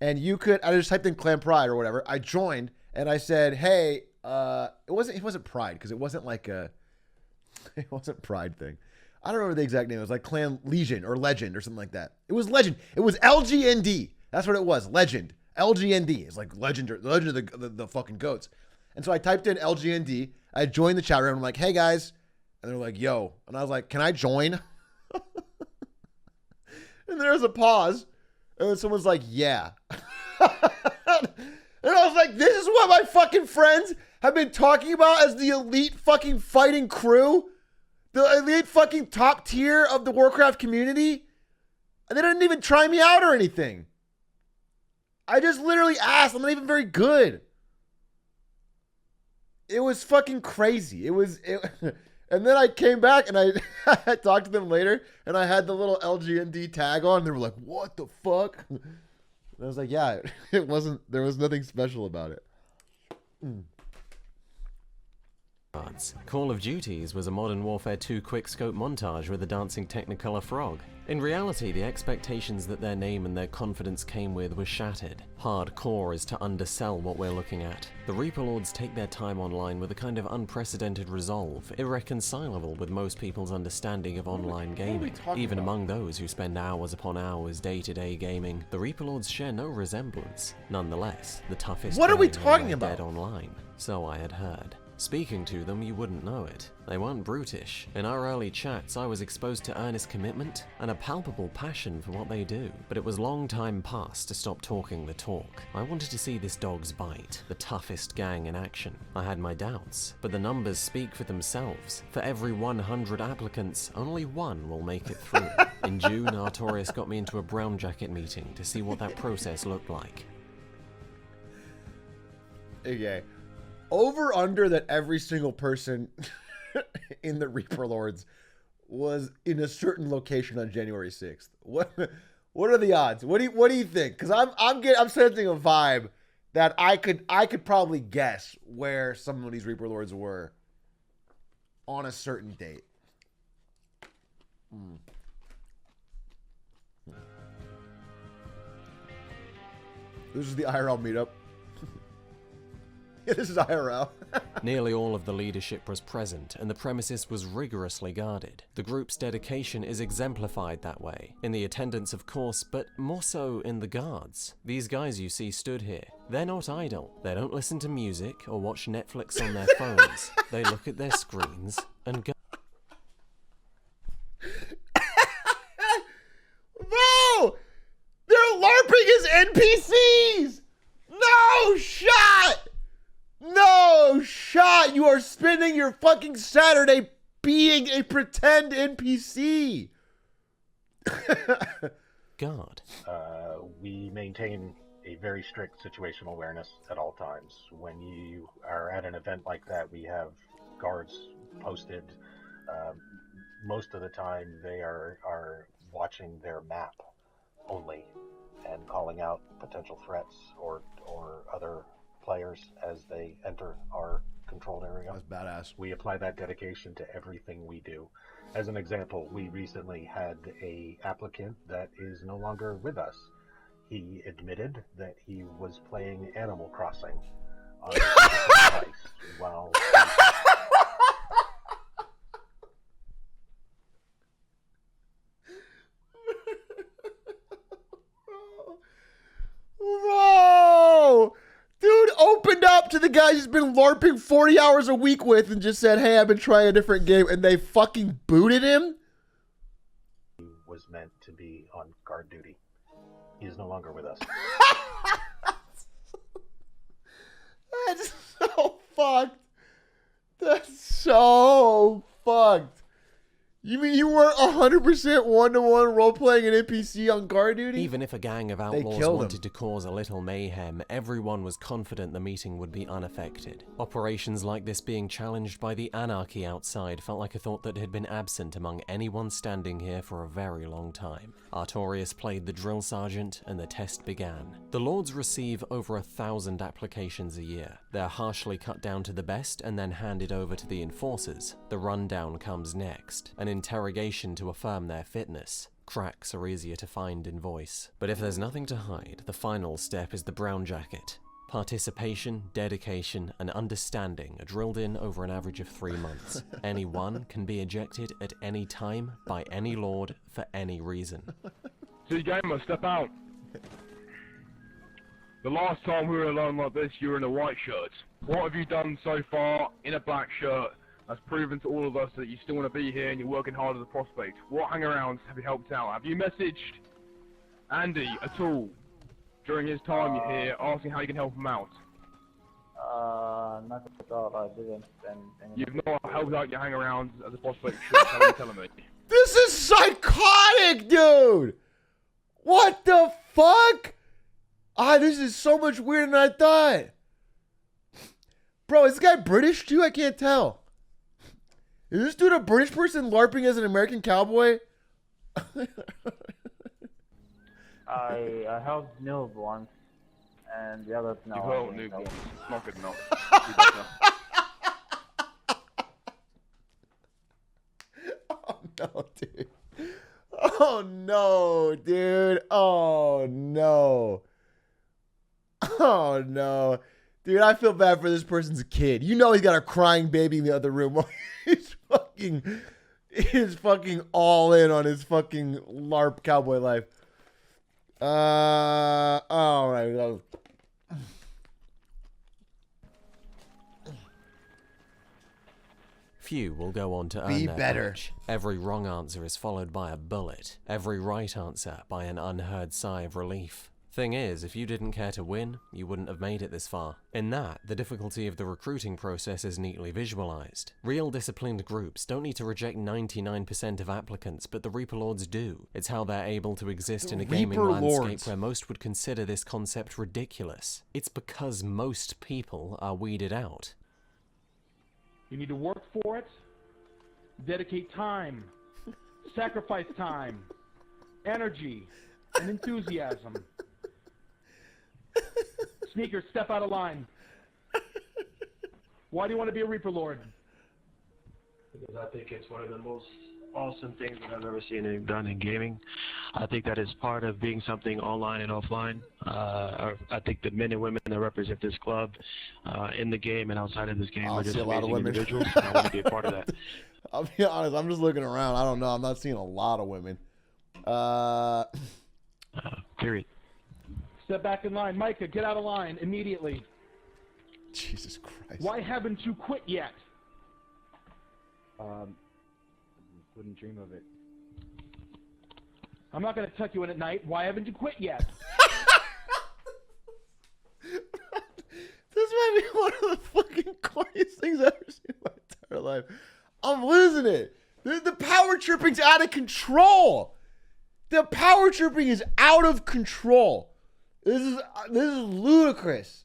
And I just typed in Clan Pride or whatever. I joined and I said, hey, it wasn't Pride because it wasn't like it wasn't Pride thing. I don't remember the exact name. It was like Clan Legion or Legend or something like that. It was Legend. It was LGND. That's what it was. Legend. LGND. It's like Legend of the fucking goats. And so I typed in LGND. I joined the chat room. I'm like, hey guys. And they're like, yo. And I was like, can I join? And there was a pause. And then someone's like, yeah. And I was like, this is what my fucking friends have been talking about as the elite fucking fighting crew? The elite fucking top tier of the Warcraft community? And they didn't even try me out or anything. I just literally asked. I'm not even very good. It was fucking crazy. And then I came back and I talked to them later and I had the little LGND tag on. And they were like, what the fuck? And I was like, yeah, there was nothing special about it.
Call of Duty's was a Modern Warfare 2 quickscope montage with a dancing Technicolor frog. In reality, the expectations that their name and their confidence came with were shattered. Hardcore is to undersell what we're looking at. The Reaper Lords take their time online with a kind of unprecedented resolve, irreconcilable with most people's understanding of online gaming. Even among those who spend hours upon hours day-to-day gaming, the Reaper Lords share no resemblance. Nonetheless, the toughest
What are we
gang
talking
are
about?
dead online. So I had heard. Speaking to them, you wouldn't know it. They weren't brutish. In our early chats, I was exposed to earnest commitment and a palpable passion for what they do. But it was long time past to stop talking the talk. I wanted to see this dog's bite, the toughest gang in action. I had my doubts, but the numbers speak for themselves. For every 100 applicants, only one will make it through. In June, Artorias got me into a brown jacket meeting to see what that process looked like.
Okay. Over under that every single person in the Reaper Lords was in a certain location on January 6th. What are the odds? What do you think? Because I'm sensing a vibe that I could probably guess where some of these Reaper Lords were on a certain date. This is the IRL meetup. Yeah, this is IRL.
Nearly all of the leadership was present, and the premises was rigorously guarded. The group's dedication is exemplified that way, in the attendance of course, but more so in the guards. These guys you see stood here, they're not idle. They don't listen to music or watch Netflix on their phones. They look at their screens and go.
No! They're LARPing as NPCs! No shot! No shot! You are spending your fucking Saturday being a pretend NPC!
Guard.
We maintain a very strict situational awareness at all times. When you are at an event like that, we have guards posted. Most of the time, they are watching their map only and calling out potential threats or other players as they enter our controlled area.
That's badass.
We apply that dedication to everything we do. As an example, we recently had a applicant that is no longer with us. He admitted that he was playing Animal Crossing on his device while
Bro! Dude opened up to the guys he's been LARPing 40 hours a week with and just said, hey, I've been trying a different game, and they fucking booted him?
he was meant to be on guard duty. He is no longer with us.
That's so fucked. That's so fucked. You mean you weren't 100% one-to-one role-playing an NPC on guard duty?
Even if a gang of outlaws
killed
wanted
him.
to cause a little mayhem, everyone was confident the meeting would be unaffected. Operations like this being challenged by the anarchy outside felt like a thought that had been absent among anyone standing here for a very long time. Artorias played the drill sergeant and the test began. The Lords receive over 1,000 applications a year. They're harshly cut down to the best and then handed over to the enforcers. The rundown comes next, an interrogation to affirm their fitness. Cracks are easier to find in voice. But if there's nothing to hide, the final step is the brown jacket. Participation, dedication, and understanding are drilled in over an average of 3 months. Anyone can be ejected at any time by any lord for any reason.
See, gamer, step out. The last time we were alone like this, you were in a white shirt. What have you done so far in a black shirt that's proven to all of us that you still want to be here and you're working hard as a prospect? What hangarounds have you helped out? Have you messaged Andy at all during his time you're here, asking how you can help him out?
Not at all. I didn't.
You've not helped out your hangarounds as a prospect. How are you telling me?
This is psychotic, dude! What the fuck? This is so much weirder than I thought. Bro, is this guy British too? I can't tell. Is this dude a British person LARPing as an American cowboy?
I helped Noob once, and the others no.
You've helped Noob once. Not good enough.
Oh no, dude. Oh no, dude. Oh no. Oh no. Dude, I feel bad for this person's kid. You know he's got a crying baby in the other room. He's fucking all in on his fucking LARP cowboy life. All right.
Few will go on to earn their badge. Every wrong answer is followed by a bullet. Every right answer by an unheard sigh of relief. Thing is, if you didn't care to win, you wouldn't have made it this far. In that, the difficulty of the recruiting process is neatly visualized. Real disciplined groups don't need to reject 99% of applicants, but the Reaper Lords do. It's how they're able to exist in a gaming landscape where most would consider this concept ridiculous. It's because most people are weeded out.
You need to work for it, dedicate time, sacrifice time, energy, and enthusiasm. Sneakers, step out of line. Why do you want to be a Reaper Lord?
Because I think it's one of the most awesome things that I've ever seen and done in gaming. I think that is part of being something online and offline. I think the men and women that represent this club in the game and outside of this game are just amazing individuals, and I want to be a part of that.
I'll be honest, I'm just looking around. I don't know. I'm not seeing a lot of women.
Period.
Step back in line. Micah, get out of line immediately.
Jesus Christ.
Why haven't you quit yet?
Wouldn't dream of it.
I'm not going to tuck you in at night. Why haven't you quit yet?
This might be one of the fucking quietest things I've ever seen in my entire life. I'm losing it. The power tripping's out of control. The power tripping is out of control. This is ludicrous.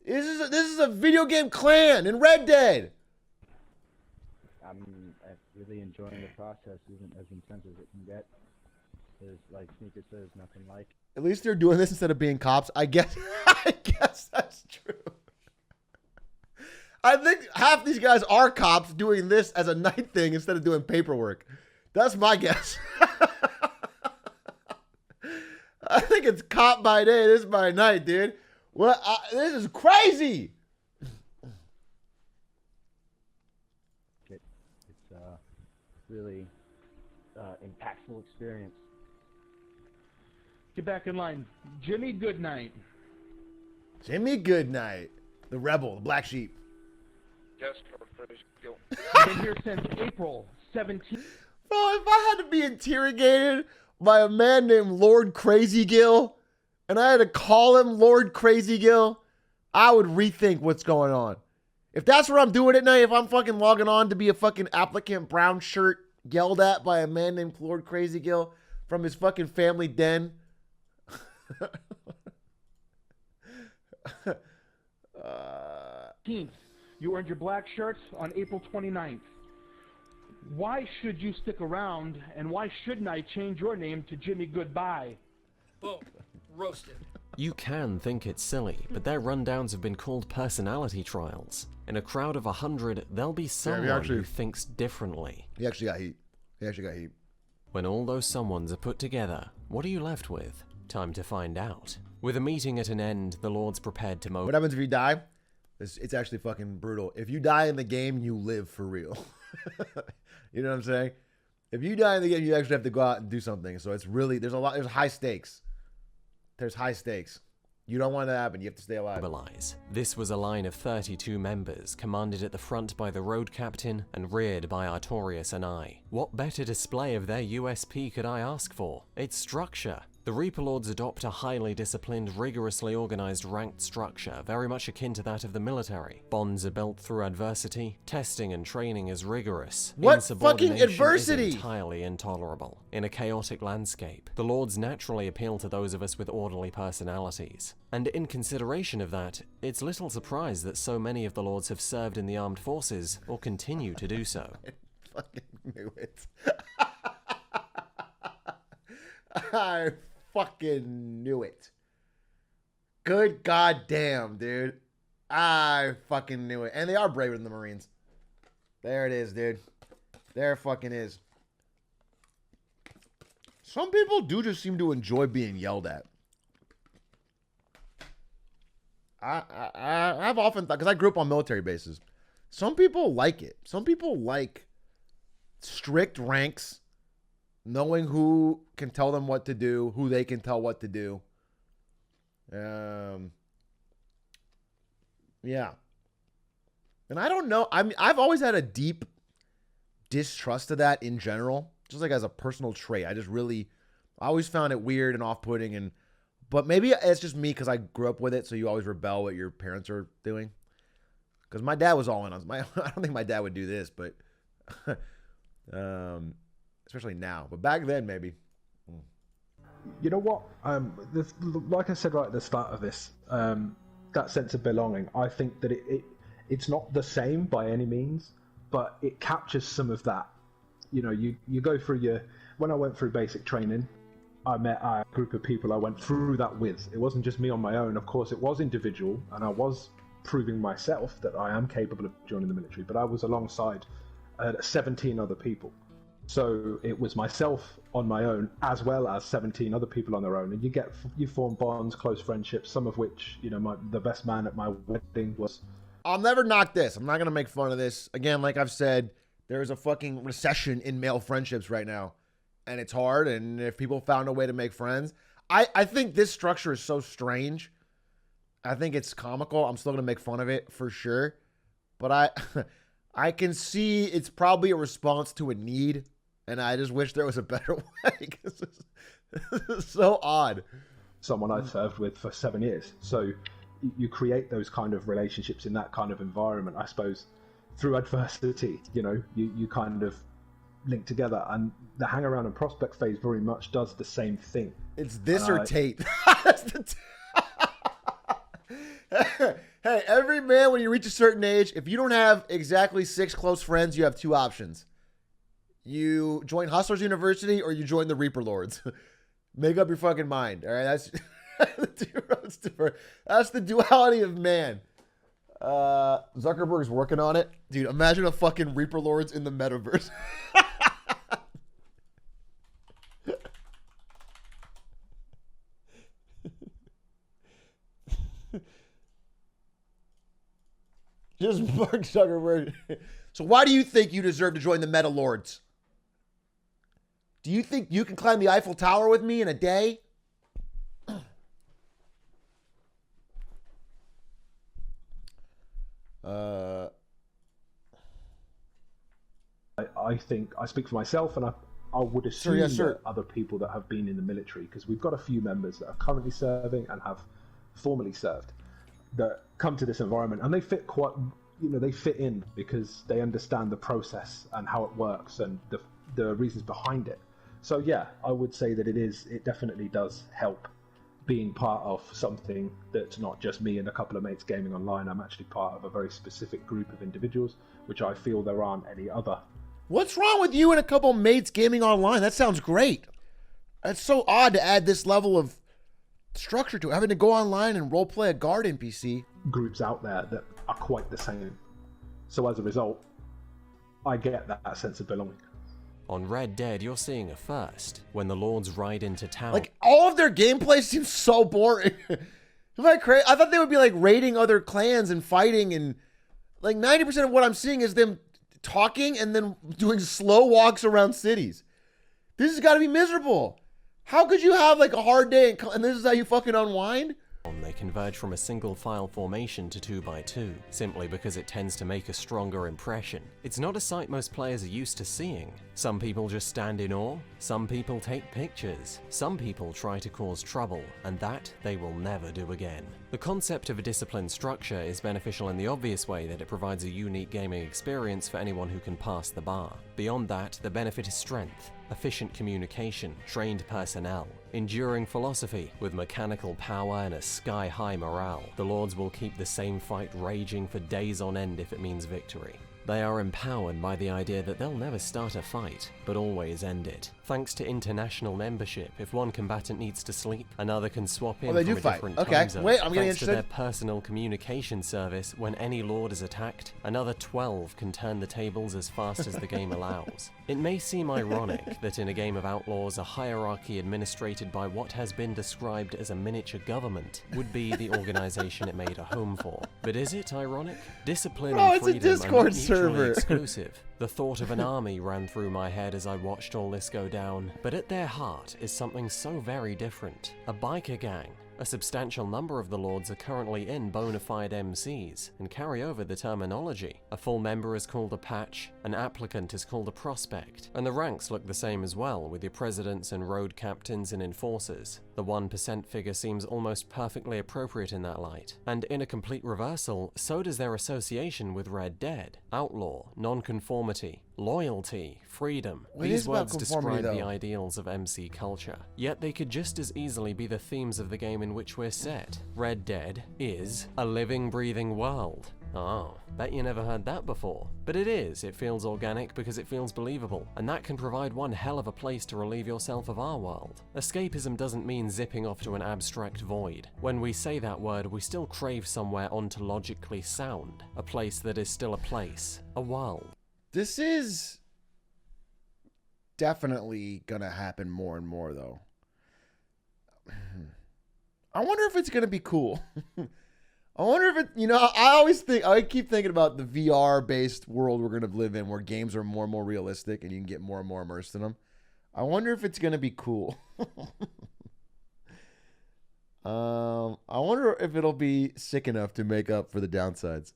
This is a video game clan in Red Dead.
I'm really enjoying the process. Isn't as intense as it can get. There's, like Sneaker says, nothing like.
At least they're doing this instead of being cops. I guess that's true. I think half these guys are cops doing this as a night thing instead of doing paperwork. That's my guess. I think it's cop by day, this by night, dude. What? This is crazy.
It's really impactful experience.
Get back in line. Jimmy Goodnight.
Jimmy Goodnight. The rebel, the black sheep.
Yes, I've been here since April 17th.
Bro, if I had to be interrogated by a man named Lord Crazy Gill, and I had to call him Lord Crazy Gill, I would rethink what's going on. If that's what I'm doing at night, if I'm fucking logging on to be a fucking applicant brown shirt yelled at by a man named Lord Crazy Gill from his fucking family den.
You earned your black shirts on April 29th. Why should you stick around, and why shouldn't I change your name to Jimmy Goodbye?
Boom. Roasted.
You can think it's silly, but their rundowns have been called personality trials. In a crowd of 100, there'll be someone who thinks differently.
He actually got heat.
When all those someones are put together, what are you left with? Time to find out. With a meeting at an end, the Lords prepared to
What happens if you die? It's actually fucking brutal. If you die in the game, you live for real. You know what I'm saying? If you die in the game, you actually have to go out and do something. So it's really, there's high stakes. There's high stakes. You don't want that to happen. You have to stay alive.
mobilize. This was a line of 32 members, commanded at the front by the road captain and reared by Artorius and I. What better display of their USP could I ask for? Its structure. The Reaper Lords adopt a highly disciplined, rigorously organized ranked structure, very much akin to that of the military. Bonds are built through adversity, testing and training is rigorous.
What fucking adversity?
Is entirely intolerable. In a chaotic landscape, the Lords naturally appeal to those of us with orderly personalities. And in consideration of that, it's little surprise that so many of the Lords have served in the armed forces, or continue to do so.
I fucking knew it. I fucking knew it. Good goddamn, dude. I fucking knew it. And they are braver than the Marines. There it is, dude. There it fucking is. Some people do just seem to enjoy being yelled at. I've often thought, because I grew up on military bases, some people like it. Some people like strict ranks, knowing who can tell them what to do, who they can tell what to do. Yeah. And I don't know. I've always had a deep distrust of that in general, just like as a personal trait. I always found it weird and off-putting, but maybe it's just me because I grew up with it, so you always rebel what your parents are doing. Because my dad was all in on I don't think my dad would do this, but especially now. But back then, maybe.
You know what? Like I said right at the start of this, that sense of belonging, I think that it's not the same by any means, but it captures some of that. You know, you go through when I went through basic training, I met a group of people I went through that with. It wasn't just me on my own. Of course, it was individual, and I was proving myself that I am capable of joining the military, but I was alongside 17 other people. So it was myself on my own, as well as 17 other people on their own, and you form bonds, close friendships. Some of which, you know, the best man at my wedding was.
I'll never knock this. I'm not gonna make fun of this. Again, like I've said, there's a fucking recession in male friendships right now, and it's hard. And if people found a way to make friends, I think this structure is so strange. I think it's comical. I'm still gonna make fun of it for sure, but I can see it's probably a response to a need. And I just wish there was a better way. This is so odd.
Someone I served with for 7 years. So you create those kind of relationships in that kind of environment, I suppose, through adversity. You know, you kind of link together. And the hang around and prospect phase very much does the same thing.
It's this or Tate. Hey, every man, when you reach a certain age, if you don't have exactly 6 close friends, you have 2 options. You join Hustlers University or you join the Reaper Lords. Make up your fucking mind. All right, that's that's the duality of man. Zuckerberg's working on it, dude. Imagine a fucking Reaper Lords in the metaverse. Just Mark Zuckerberg. So why do you think you deserve to join the Meta Lords? Do you think you can climb the Eiffel Tower with me in a day?
I think I speak for myself, and I would assume that other people that have been in the military, because we've got a few members that are currently serving and have formerly served, that come to this environment, and they fit they fit in because they understand the process and how it works and the reasons behind it. So yeah, I would say that it definitely does help being part of something that's not just me and a couple of mates gaming online. I'm actually part of a very specific group of individuals, which I feel there aren't any other.
What's wrong with you and a couple of mates gaming online? That sounds great. That's so odd to add this level of structure to it, having to go online and roleplay a guard NPC.
Groups out there that are quite the same. So as a result, I get that sense of belonging.
On Red Dead, you're seeing a first, when the Lords ride into town.
Like, all of their gameplay seems so boring. Am I crazy? I thought they would be like raiding other clans and fighting, and like 90% of what I'm seeing is them talking and then doing slow walks around cities. This has got to be miserable. How could you have like a hard day and this is how you fucking unwind?
They converge from a single file formation to 2x2, simply because it tends to make a stronger impression. It's not a sight most players are used to seeing. Some people just stand in awe, some people take pictures, some people try to cause trouble, and that they will never do again. The concept of a disciplined structure is beneficial in the obvious way that it provides a unique gaming experience for anyone who can pass the bar. Beyond that, the benefit is strength, efficient communication, trained personnel, enduring philosophy, with mechanical power and a sky-high morale. The Lords will keep the same fight raging for days on end if it means victory. They are empowered by the idea that they'll never start a fight, but always end it. Thanks to international membership, if one combatant needs to sleep, another can swap in
they
from
do
a
fight.
different
Okay,
time zone.
wait, I'm getting
Thanks to
interested.
their personal communication service, when any Lord is attacked, another 12 can turn the tables as fast as the game allows. It may seem ironic that in a game of Outlaws, a hierarchy administrated by what has been described as a miniature government would be the organization it made a home for. But is it ironic? Discipline
Bro,
and
it's a
freedom are
Discord
not mutually
server.
exclusive. The thought of an army ran through my head as I watched all this go down, but at their heart is something so very different. A biker gang. A substantial number of the Lords are currently in bona fide MCs, and carry over the terminology. A full member is called a patch, an applicant is called a prospect, and the ranks look the same as well, with your presidents and road captains and enforcers. The 1% figure seems almost perfectly appropriate in that light. And in a complete reversal, so does their association with Red Dead. Outlaw, non-conformity, loyalty, freedom.
What
These
is about
words
conformity,
describe the
though?
ideals of MC culture. Yet they could just as easily be the themes of the game in which we're set. Red Dead is a living, breathing world. Oh, bet you never heard that before. But it is. It feels organic because it feels believable, and that can provide one hell of a place to relieve yourself of our world. Escapism doesn't mean zipping off to an abstract void. When we say that word, we still crave somewhere ontologically sound, a place that is still a place, a world.
This is definitely gonna happen more and more, though. I wonder if it's gonna be cool. I wonder if it, I keep thinking about the VR-based world we're gonna live in, where games are more and more realistic and you can get more and more immersed in them. I wonder if it's gonna be cool. I wonder if it'll be sick enough to make up for the downsides.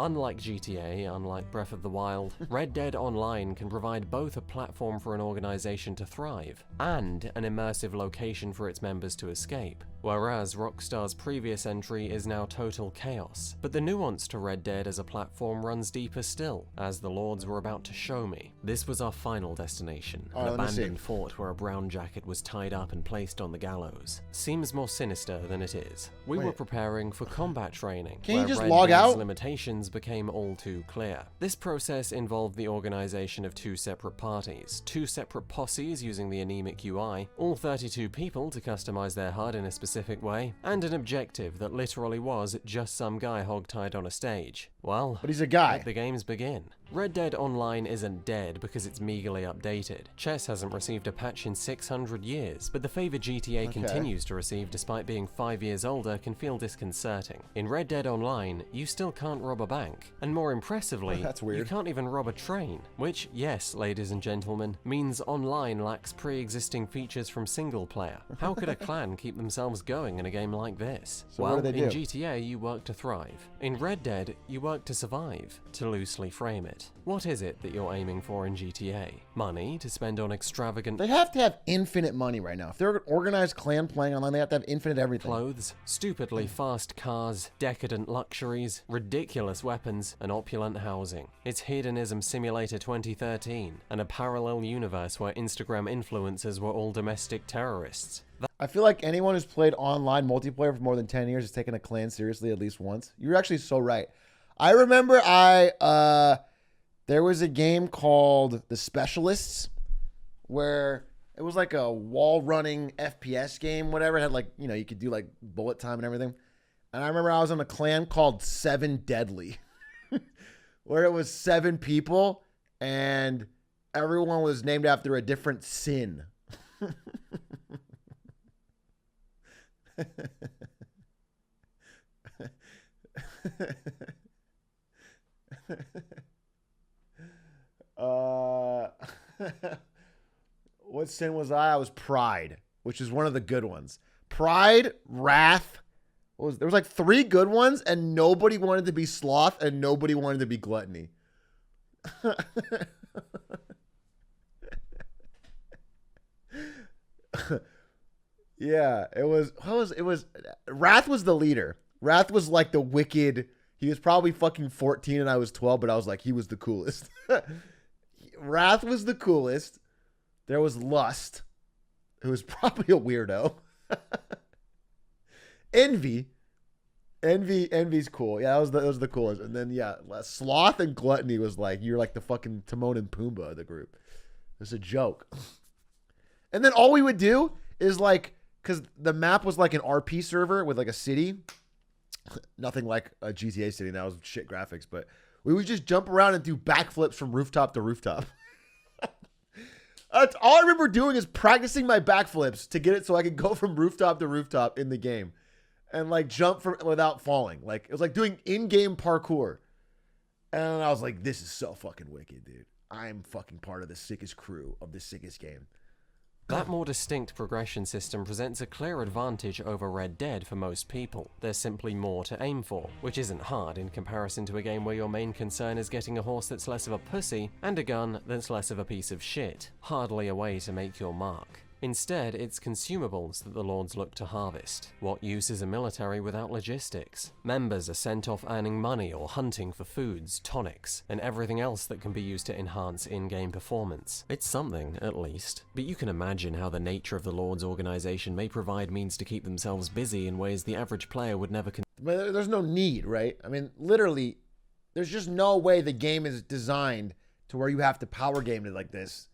Unlike GTA, unlike Breath of the Wild, Red Dead Online can provide both a platform for an organization to thrive and an immersive location for its members to escape. Whereas Rockstar's previous entry is now total chaos. But the nuance to Red Dead as a platform runs deeper still, as the Lords were about to show me. This was our final destination, an abandoned fort where a brown jacket was tied up and placed on the gallows. Seems more sinister than it is. We were preparing for combat training,
Can you
where
just
Red
log
Dead's
out?
limitations became all too clear. This process involved the organization of two separate parties, two separate posses using the anemic UI, all 32 people to customize their HUD in a specific way, and an objective that literally was just some guy hogtied on a stage. Well,
but he's a guy.
Let the games begin. Red Dead Online isn't dead because it's meagerly updated. Chess hasn't received a patch in 600 years, but the favor GTA continues to receive despite being 5 years older can feel disconcerting. In Red Dead Online, you still can't rob a bank, and more impressively,
That's weird.
you can't even rob a train, which, yes, ladies and gentlemen, means Online lacks pre-existing features from single player. How could a clan keep themselves going in a game like this?
So
well,
what do they
in
do?
GTA, you work to thrive. In Red Dead, you work to survive, to loosely frame it. What is it that you're aiming for in GTA? Money to spend on extravagant...
They have to have infinite money right now. If they're an organized clan playing online, they have to have infinite everything.
Clothes, stupidly fast cars, decadent luxuries, ridiculous weapons, and opulent housing. It's Hedonism Simulator 2013, and a parallel universe where Instagram influencers were all domestic terrorists.
I feel like anyone who's played online multiplayer for more than 10 years has taken a clan seriously at least once. You're actually so right. I remember there was a game called The Specialists where it was like a wall running FPS game, whatever. It had like, you could do like bullet time and everything. And I remember I was on a clan called Seven Deadly. where it was 7 people and everyone was named after a different sin. What sin was I? I was pride, which is one of the good ones. Pride, wrath. There was like 3 good ones, and nobody wanted to be sloth, and nobody wanted to be gluttony. Yeah, it was. Wrath was the leader. Wrath was like the wicked. He was probably fucking 14 and I was 12, but I was like, he was the coolest. Wrath was the coolest. There was Lust, who was probably a weirdo. Envy's cool. Yeah, that was the coolest. And then yeah, Sloth and Gluttony was like, you're like the fucking Timon and Pumbaa of the group. It's a joke. And then all we would do is like, because the map was like an RP server with like a city. Nothing like a GTA city. That was shit graphics, but we would just jump around and do backflips from rooftop to rooftop. That's all I remember doing is practicing my backflips to get it so I could go from rooftop to rooftop in the game and like jump from without falling. Like it was like doing in-game parkour. And I was like, this is so fucking wicked, dude. I'm fucking part of the sickest crew of the sickest game.
That more distinct progression system presents a clear advantage over Red Dead for most people. There's simply more to aim for, which isn't hard in comparison to a game where your main concern is getting a horse that's less of a pussy and a gun that's less of a piece of shit. Hardly a way to make your mark. Instead, it's consumables that the Lords look to harvest. What use is a military without logistics? Members are sent off earning money or hunting for foods, tonics, and everything else that can be used to enhance in-game performance. It's something, at least. But you can imagine how the nature of the Lords organization may provide means to keep themselves busy in ways the average player would never
But there's no need, right? I mean, literally, there's just no way the game is designed to where you have to power game it like this.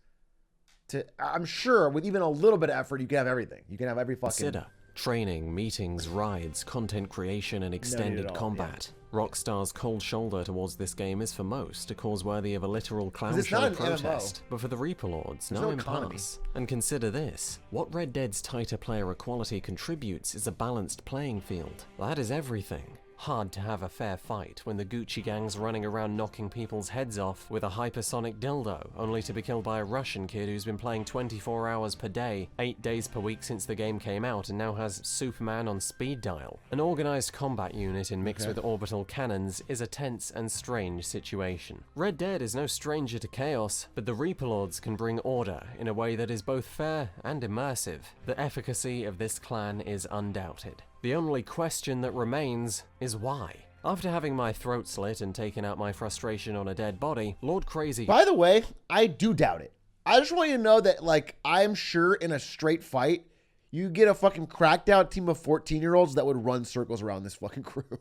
I'm sure with even a little bit of effort, you can have everything. You can have every fucking...
consider. Training, meetings, rides, content creation, and extended combat. Yeah. Rockstar's cold shoulder towards this game is for most a cause worthy of a literal clown-show protest. But for the Reaper Lords, no impasse. And consider this. What Red Dead's tighter player equality contributes is a balanced playing field. That is everything. Hard to have a fair fight when the Gucci gang's running around knocking people's heads off with a hypersonic dildo, only to be killed by a Russian kid who's been playing 24 hours per day, 8 days per week since the game came out and now has Superman on speed dial. An organized combat unit in mix with orbital cannons is a tense and strange situation. Red Dead is no stranger to chaos, but the Reaper Lords can bring order in a way that is both fair and immersive. The efficacy of this clan is undoubted. The only question that remains is why. After having my throat slit and taking out my frustration on a dead body, Lord Crazy...
By the way, I do doubt it. I just want you to know that, like, I'm sure in a straight fight, you get a fucking cracked out team of 14-year-olds that would run circles around this fucking crew.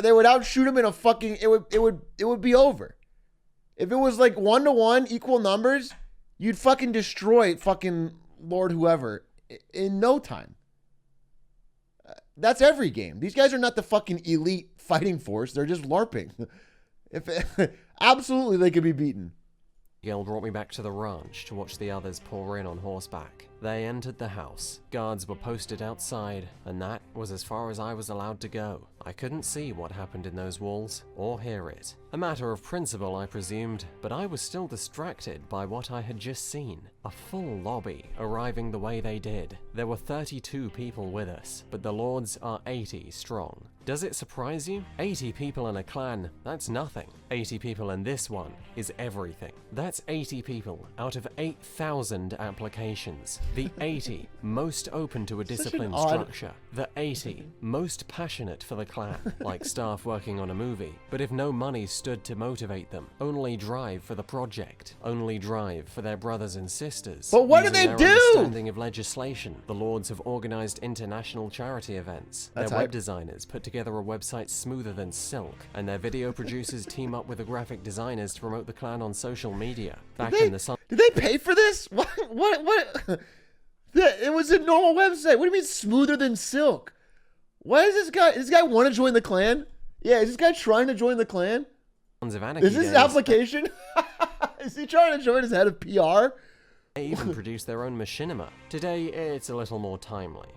They would outshoot him in a fucking... It would be over. If it was like 1-to-1, equal numbers, you'd fucking destroy fucking Lord whoever in no time. That's every game. These guys are not the fucking elite fighting force. They're just LARPing. Absolutely, they could be beaten.
Gil brought me back to the ranch to watch the others pour in on horseback. They entered the house. Guards were posted outside, and that was as far as I was allowed to go. I couldn't see what happened in those walls, or hear it. A matter of principle, I presumed, but I was still distracted by what I had just seen. A full lobby, arriving the way they did. There were 32 people with us, but the Lords are 80 strong. Does it surprise you? 80 people in a clan, that's nothing. 80 people in this one is everything. That's 80 people out of 8,000 applications. The 80 most open to a disciplined structure. The 80 most passionate for the clan, like staff working on a movie. But if no money stood to motivate them, only drive for the project, only drive for their brothers and sisters.
But what do they do?
Understanding of legislation. The Lords have organized international charity events. Their web designers put together a website smoother than silk, and their video producers team up with the graphic designers to promote the clan on social media. Back in the sun.
Did they pay for this? What? It was a normal website. What do you mean smoother than silk? Why does this guy want to join the clan? Yeah, is this guy trying to join the clan?
Of Anarchy
Is this his
days,
application? Is he trying to join as head of PR?
they even produced their own machinima. Today, it's a little more timely.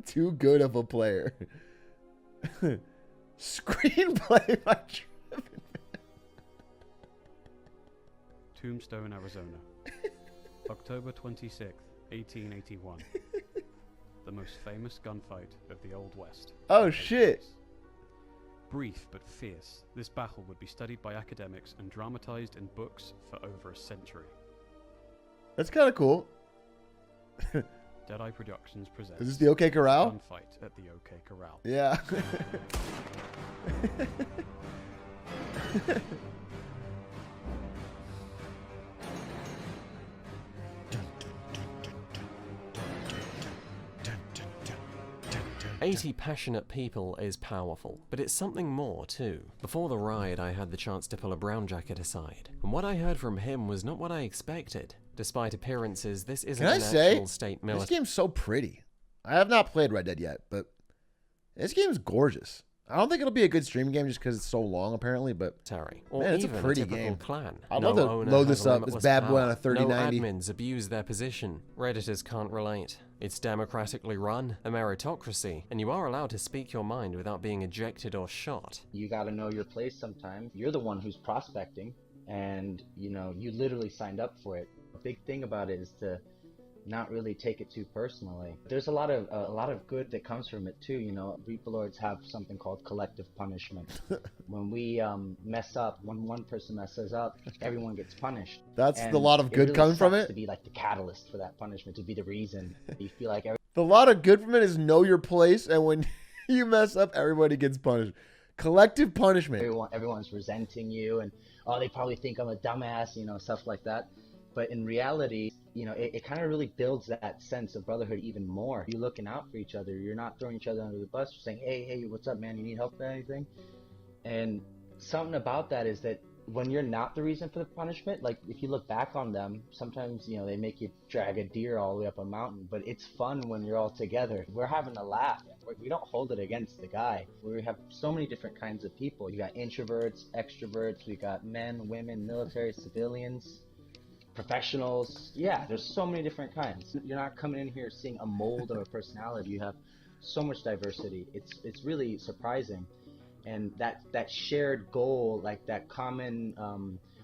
Too good of a player. Screenplay by Trevin.
Tombstone, Arizona. October 26th, 1881. The most famous gunfight of the Old West.
Oh shit.
Brief but fierce, this battle would be studied by academics and dramatized in books for over a century.
That's kind of cool.
Deadeye Productions presents.
Is this the OK Corral?
Gunfight at the OK Corral.
Yeah.
"80 passionate people is powerful, but it's something more too. Before the ride, I had the chance to pull a brown jacket aside, and what I heard from him was not what I expected. Despite appearances, this isn't
Can I
an
say,
actual state
this
military.
game's so pretty. I have not played Red Dead yet, but this game's gorgeous. I don't think it'll be a good stream game just because it's so long, apparently, but
Or
man, it's a
even
pretty
typical
game.
clan.
I'd
No
love to
owner
load
has
this up, this
limitless
bad boy
power.
on a 3090.
No admins abuse their position. Redditors can't relate. It's democratically run, a meritocracy, and you are allowed to speak your mind without being ejected or shot.
You got to know your place sometimes. You're the one who's prospecting, and you know, you literally signed up for it. A big thing about it is to not really take it too personally. There's a lot of good that comes from it too. You know, Reaper Lords have something called collective punishment. When we mess up, when one person messes up, everyone gets punished.
That's
And
the lot of
it
good
really
coming from
sucks
it.
to be like the catalyst for that punishment, to be the reason. You feel like
The lot of good from it is know your place, and when you mess up, everybody gets punished. Collective punishment.
everyone's resenting you, and oh, they probably think I'm a dumbass, you know, stuff like that. But in reality, you know, it kind of really builds that sense of brotherhood even more. You're looking out for each other. You're not throwing each other under the bus. You're saying, hey, what's up, man? You need help with anything? And something about that is that when you're not the reason for the punishment, like if you look back on them, sometimes, you know, they make you drag a deer all the way up a mountain, but it's fun when you're all together. We're having a laugh. We don't hold it against the guy. We have so many different kinds of people. You got introverts, extroverts, we got men, women, military, civilians, professionals. Yeah, there's so many different kinds. You're not coming in here seeing a mold of a personality. You have so much diversity. It's really surprising. And that shared goal, like that common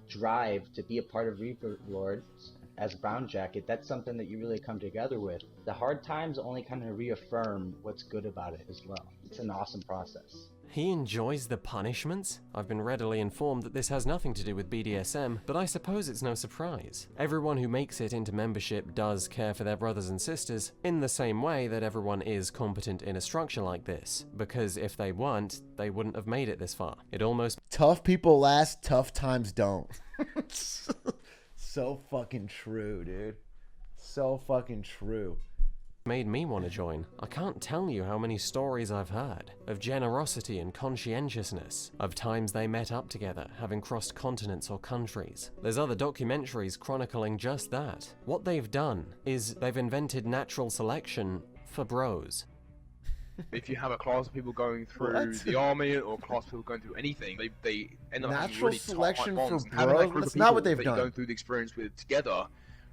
drive to be a part of Reaper Lords as a Brown Jacket, that's something that you really come together with. The hard times only kind of reaffirm what's good about it as well. It's an awesome process.
He enjoys the punishments? I've been readily informed that this has nothing to do with BDSM, but I suppose it's no surprise. Everyone who makes it into membership does care for their brothers and sisters, in the same way that everyone is competent in a structure like this, because if they weren't, they wouldn't have made it this far. It almost—
Tough people last, tough times don't. So fucking true, dude. So fucking true.
Made me want to join. I can't tell you how many stories I've heard of generosity and conscientiousness, of times they met up together, having crossed continents or countries. There's other documentaries chronicling just that. What they've done is they've invented natural selection for bros.
If you have a class of people going through the army or a class of people going through anything, they end up having
Natural
really
selection
tight bonds.
for
And having that
bros?
group
That's
of
not
people
what they've
that
done.
You're going through the experience with together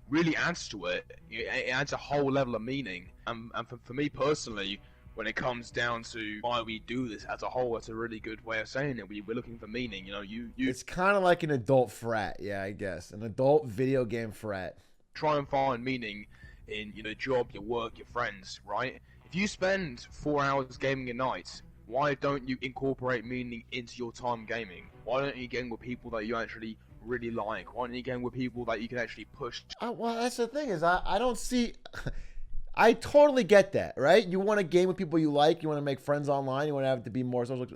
really adds to it. It adds a whole level of meaning. And for me personally, when it comes down to why we do this as a whole, it's a really good way of saying it. We're looking for meaning. You know, you
It's kind of like an adult frat, yeah, I guess. An adult video game frat.
try and find meaning in your job, your work, your friends, right? If you spend 4 hours gaming a night, why don't you incorporate meaning into your time gaming? Why don't you game with people that you actually really like? Why don't you game with people that you can actually push?
Well, that's the thing is I don't see... I totally get that, right? You want to game with people you like. You want to make friends online. You want to have to be more social.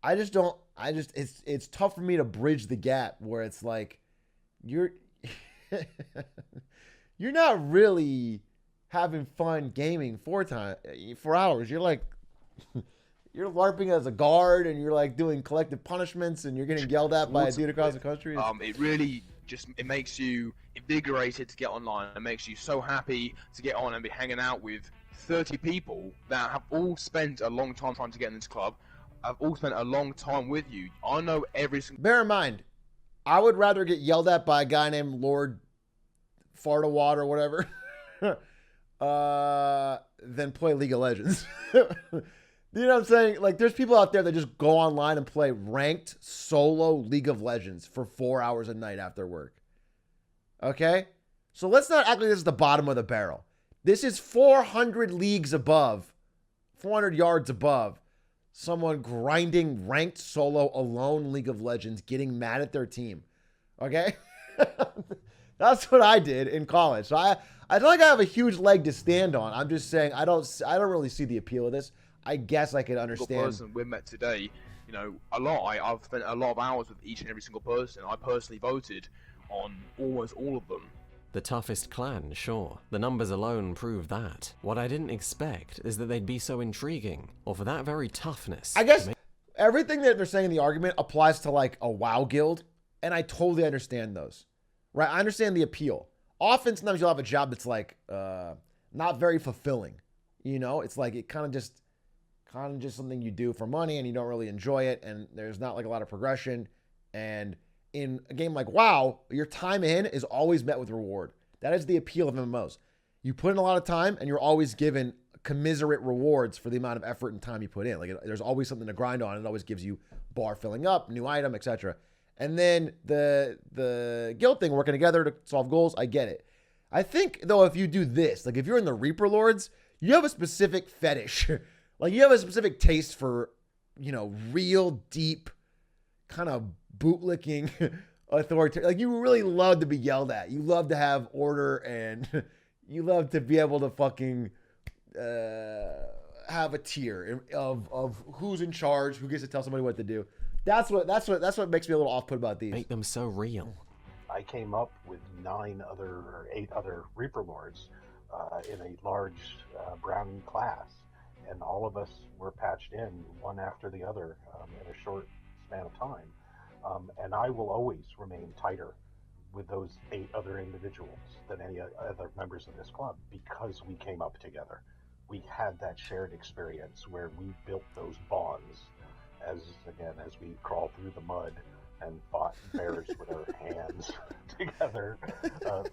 I just don't... It's tough for me to bridge the gap where it's like you're you're not really having fun gaming 4 hours. You're like You're LARPing as a guard, and you're like doing collective punishments, and you're getting yelled at by a dude across the country.
It really it makes you invigorated to get online. It makes you so happy to get on and be hanging out with 30 people that have all spent a long time trying to get in this club. Have all spent a long time with you. I know every single.
Bear in mind, I would rather get yelled at by a guy named Lord Fartawad or whatever than play League of Legends. You know what I'm saying? Like, there's people out there that just go online and play ranked solo League of Legends for 4 hours a night after work. Okay? So let's not act like this is the bottom of the barrel. This is 400 leagues above, 400 yards above, someone grinding ranked solo alone League of Legends, getting mad at their team. Okay? That's what I did in college. So I don't like I have a huge leg to stand on. I'm just saying I don't really see the appeal of this. I guess I could understand.
Person we met today, you know, a lot. I've spent a lot of hours with each and every single person. I personally voted on almost all of them.
The toughest clan, sure. The numbers alone prove that. What I didn't expect is that they'd be so intriguing, or for that very toughness.
I guess everything that they're saying in the argument applies to like a WoW guild, and I totally understand those. Right? I understand the appeal. Often, sometimes you'll have a job that's like not very fulfilling. You know, it's like it kind of just something you do for money, and you don't really enjoy it, and there's not like a lot of progression. And in a game like WoW, your time in is always met with reward. That is the appeal of MMOs. You put in a lot of time, and you're always given commiserate rewards for the amount of effort and time you put in. Like there's always something to grind on. It always gives you bar filling up, new item, etc. And then the guild thing, working together to solve goals, I get it. I think, though, if you do this, like if you're in the Reaper Lords, you have a specific fetish. Like you have a specific taste for, you know, real deep kind of bootlicking authority. Like you really love to be yelled at. You love to have order, and you love to be able to fucking have a tier of who's in charge, who gets to tell somebody what to do. That's what makes me a little off-put about these.
Make them so real.
I came up with 8 other Reaper Lords in a large Browning class, and all of us were patched in one after the other in a short span of time. And I will always remain tighter with those 8 other individuals than any other members of this club because we came up together. We had that shared experience where we built those bonds as we crawled through the mud and fought bears with our hands together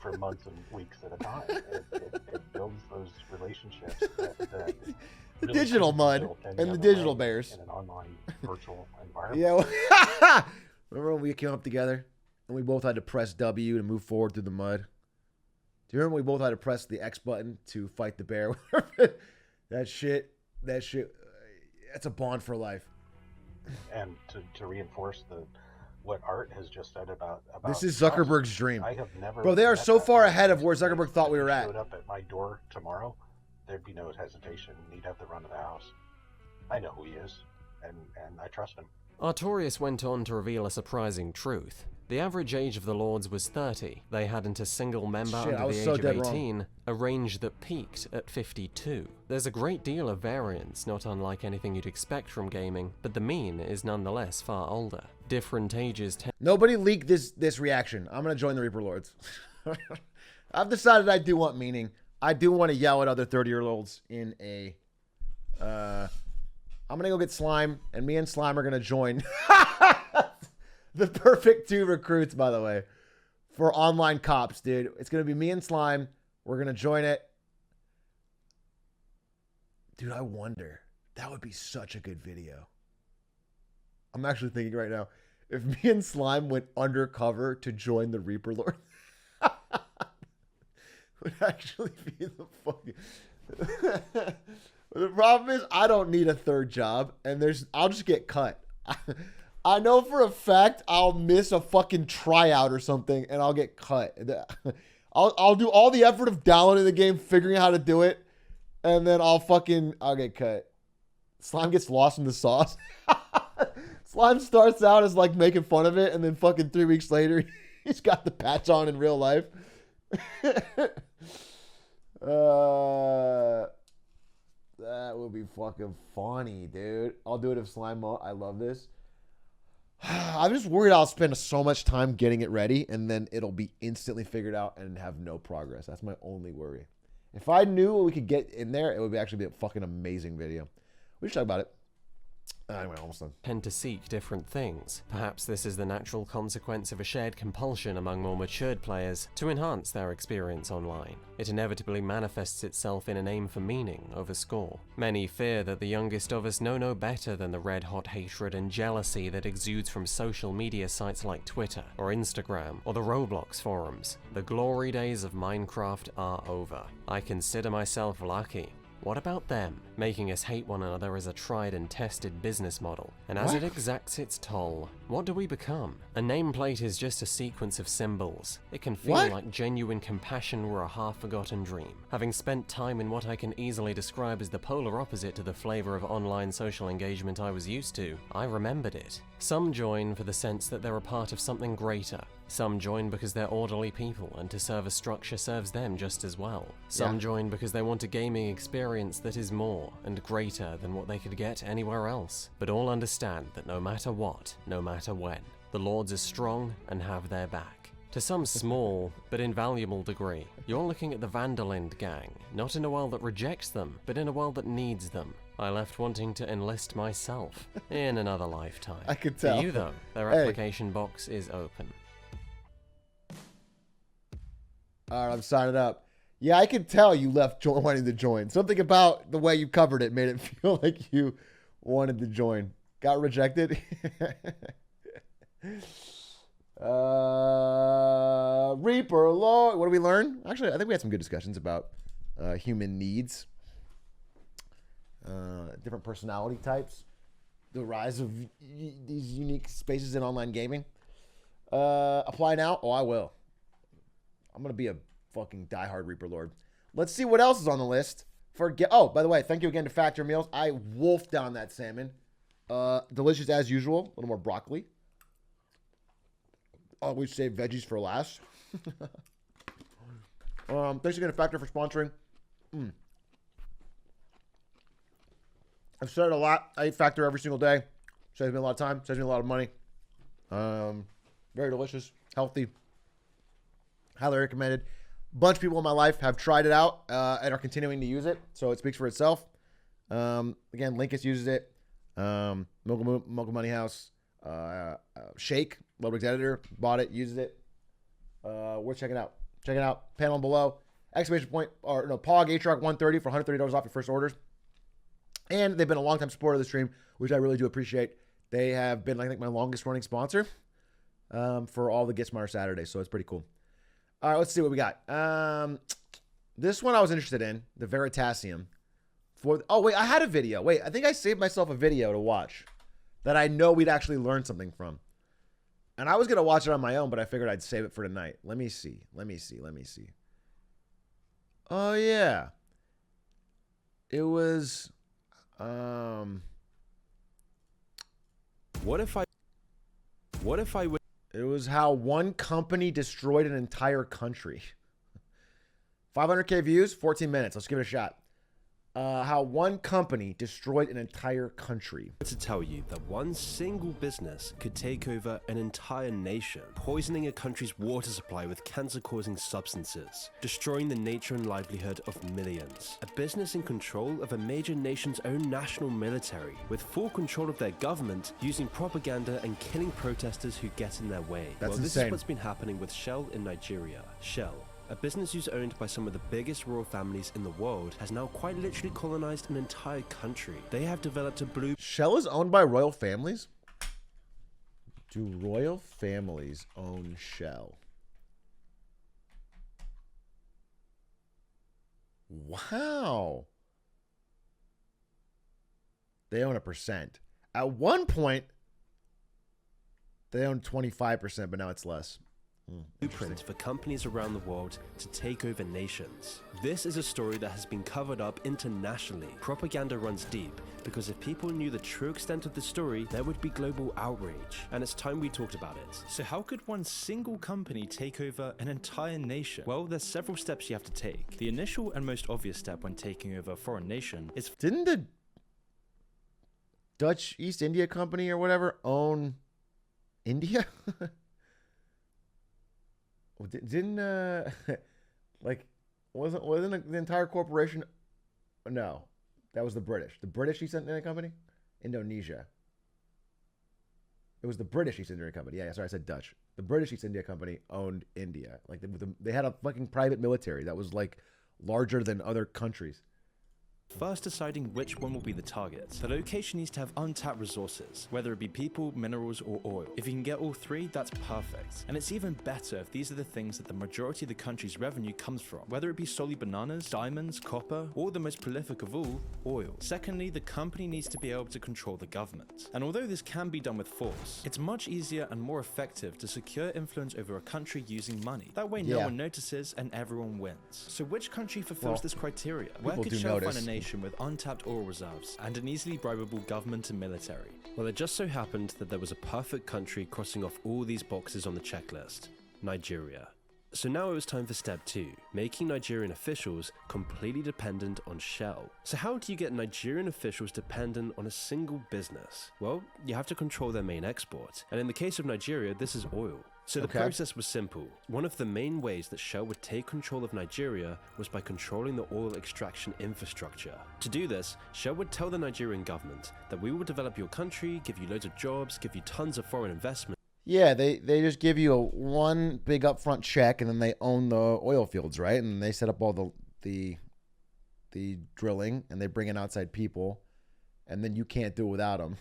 for months and weeks at a time. It builds those relationships that really
digital mud and the digital bears
in an online virtual environment.
Yeah. Remember when we came up together and we both had to press W to move forward through the mud? Do you remember when we both had to press the X button to fight the bear? That shit, that's a bond for life.
And to reinforce what Art has just said about
this is Zuckerberg's dream.
I have never.
Bro, they are so far ahead of where Zuckerberg thought we were at.
Showed up at my door tomorrow, there'd be no hesitation. He'd have the run of the house. I know who he is, and I trust him.
Artorius went on to reveal a surprising truth. The average age of the Lords was 30. They hadn't a single member under the age of 18, a range that peaked at 52. There's a great deal of variance, not unlike anything you'd expect from gaming, but the mean is nonetheless far older. Different ages
Nobody leaked this reaction. I'm going to join the Reaper Lords. I've decided I do want meaning. I do want to yell at other 30-year-olds in a... I'm going to go get Slime, and me and Slime are going to join... The perfect 2 recruits, by the way, for online cops, dude. It's going to be me and Slime. We're going to join it. Dude, I wonder. That would be such a good video. I'm actually thinking right now, if me and Slime went undercover to join the Reaper Lord, would actually be the fucking... The problem is, I don't need a third job, and I'll just get cut. I know for a fact I'll miss a fucking tryout or something, and I'll get cut. I'll do all the effort of downloading the game, figuring out how to do it, and then I'll get cut. Slime gets lost in the sauce. Slime starts out as like making fun of it, and then fucking 3 weeks later, he's got the patch on in real life. That would be fucking funny, dude. I'll do it if slime mode. I love this. I'm just worried I'll spend so much time getting it ready and then it'll be instantly figured out and have no progress. That's my only worry. If I knew what we could get in there, it would actually be a fucking amazing video. We should talk about it. Anyway, almost done.
Tend to seek different things. Perhaps this is the natural consequence of a shared compulsion among more matured players to enhance their experience online. It inevitably manifests itself in an aim for meaning over score. Many fear that the youngest of us know no better than the red-hot hatred and jealousy that exudes from social media sites like Twitter or Instagram or the Roblox forums. The glory days of Minecraft are over. I consider myself lucky. What about them? Making us hate one another is a tried and tested business model, and as it exacts its toll, what do we become? A nameplate is just a sequence of symbols. It can feel like genuine compassion were a half-forgotten dream. Having spent time in what I can easily describe as the polar opposite to the flavor of online social engagement I was used to, I remembered it. Some join for the sense that they're a part of something greater. Some join because they're orderly people and to serve a structure serves them just as well. Some join because they want a gaming experience that is more and greater than what they could get anywhere else. But all understand that no matter what, no matter when, the Lords are strong and have their back. To some small but invaluable degree, you're looking at the Vandalind gang, not in a world that rejects them, but in a world that needs them. I left wanting to enlist myself in another lifetime.
I could tell.
For you though, their application box is open.
All right, I'm signing up. Yeah, I could tell you left wanting to join. Something about the way you covered it made it feel like you wanted to join. Got rejected. Reaper Lord. What did we learn? Actually, I think we had some good discussions about human needs, different personality types, the rise of these unique spaces in online gaming. Apply now? Oh, I will. I'm going to be a fucking diehard Reaper Lord. Let's see what else is on the list. Oh, by the way, thank you again to Factor Meals. I wolfed down that salmon. Delicious as usual. A little more broccoli. Always save veggies for last. Thanks again to Factor for sponsoring. I've said it a lot. I eat Factor every single day. Saves me a lot of time. Saves me a lot of money. Very delicious. Healthy. Highly recommended. Bunch of people in my life have tried it out and are continuing to use it, so it speaks for itself. Again, Linkus uses it. Mogul Money House. Shake, Lobix Editor, bought it, uses it. We're checking it out. Check it out. Panel below. Exclamation point, or no, POG Atrioc 130 for $130 off your first orders. And they've been a long-time supporter of the stream, which I really do appreciate. They have been, I think, my longest-running sponsor for all the Get Smarter Saturdays, so it's pretty cool. All right, let's see what we got. This one I was interested in, the Veritasium. Oh, wait, I had a video. Wait, I think I saved myself a video to watch that I know we'd actually learn something from. And I was going to watch it on my own, but I figured I'd save it for tonight. Let me see. Oh, yeah. It was... What if I would... It was how one company destroyed an entire country. 500K views, 14 minutes. Let's give it a shot. How one company destroyed an entire country.
To tell you that one single business could take over an entire nation, poisoning a country's water supply with cancer-causing substances, destroying the nature and livelihood of millions. A business in control of a major nation's own national military, with full control of their government, using propaganda and killing protesters who get in their way.
That's
This
insane.
is what's been happening with Shell in Nigeria. Shell, a business who's owned by some of the biggest royal families in the world, has now quite literally colonized an entire country. They have developed a blue...
Shell is owned by royal families? Do royal families own Shell? Wow. They own 1%. At one point, they owned 25%, but now it's less.
blueprint for companies around the world to take over nations. This is a story that has been covered up internationally. Propaganda runs deep, because if people knew the true extent of the story, there would be global outrage, and it's time we talked about it.
So how could one single company take over an entire nation? Well, there's several steps you have to take. The initial and most obvious step when taking over a foreign nation is...
Didn't the Dutch East India Company or whatever own India? Didn't like wasn't the entire corporation? No, that was the British. The British East India Company, Indonesia. It was the British East India Company. Yeah, sorry, I said Dutch. The British East India Company owned India. Like they had a fucking private military that was like larger than other countries.
First, deciding which one will be the target. The location needs to have untapped resources, whether it be people, minerals, or oil. If you can get all three, that's perfect. And it's even better if these are the things that the majority of the country's revenue comes from, whether it be solely bananas, diamonds, copper, or the most prolific of all, oil. Secondly, the company needs to be able to control the government. And although this can be done with force, it's much easier and more effective to secure influence over a country using money. That way no one notices and everyone wins. So which country fulfills this criteria? Where could Shell find a nation with untapped oil reserves and an easily bribable government and military?
Well, it just so happened that there was a perfect country crossing off all these boxes on the checklist: Nigeria. So now it was time for step 2, making Nigerian officials completely dependent on Shell. So how do you get Nigerian officials dependent on a single business? Well, you have to control their main export, and in the case of Nigeria, this is oil. So the process was simple. One of the main ways that Shell would take control of Nigeria was by controlling the oil extraction infrastructure. To do this, Shell would tell the Nigerian government that we will develop your country, give you loads of jobs, give you tons of foreign investment.
Yeah, they just give you one big upfront check, and then they own the oil fields, right? And they set up all the drilling, and they bring in outside people, and then you can't do it without them.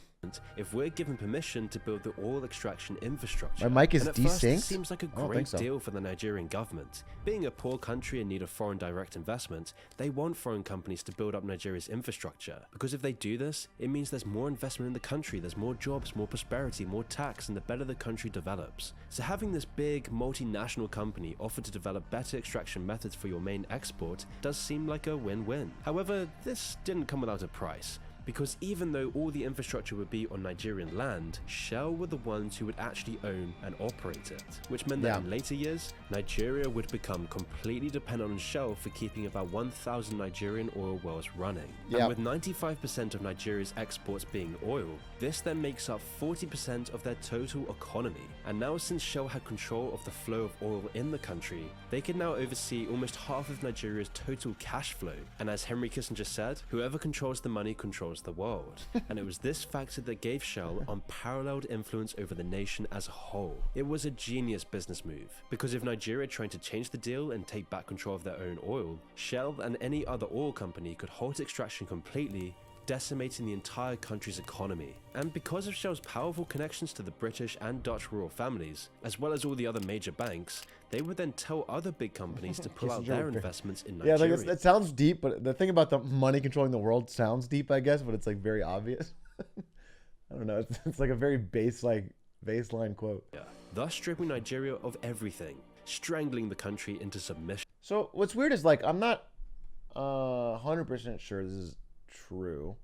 If we're given permission to build the oil extraction infrastructure.
My mic is
and at first
desynced?
it seems like a great deal for the Nigerian government. Being a poor country in need of foreign direct investment, they want foreign companies to build up Nigeria's infrastructure. Because if they do this, it means there's more investment in the country, there's more jobs, more prosperity, more tax, and the better the country develops. So having this big multinational company offer to develop better extraction methods for your main export does seem like a win-win. However, this didn't come without a price. Because even though all the infrastructure would be on Nigerian land, Shell were the ones who would actually own and operate it, which meant that in later years, Nigeria would become completely dependent on Shell for keeping about 1,000 Nigerian oil wells running. And with 95% of Nigeria's exports being oil, this then makes up 40% of their total economy. And now since Shell had control of the flow of oil in the country, they could now oversee almost half of Nigeria's total cash flow. And as Henry Kissinger said, whoever controls the money controls the world. And it was this factor that gave Shell unparalleled influence over the nation as a whole. It was a genius business move, because if Nigeria tried to change the deal and take back control of their own oil, Shell and any other oil company could halt extraction completely, decimating the entire country's economy. And because of Shell's powerful connections to the British and Dutch royal families, as well as all the other major banks, they would then tell other big companies to pull out their investments in Nigeria.
Yeah, like that sounds deep, but the thing about the money controlling the world sounds deep, I guess, but it's like very obvious. I don't know. It's like a very baseline quote.
Yeah. Thus stripping Nigeria of everything, strangling the country into submission.
So what's weird is like I'm not 100% sure this is true,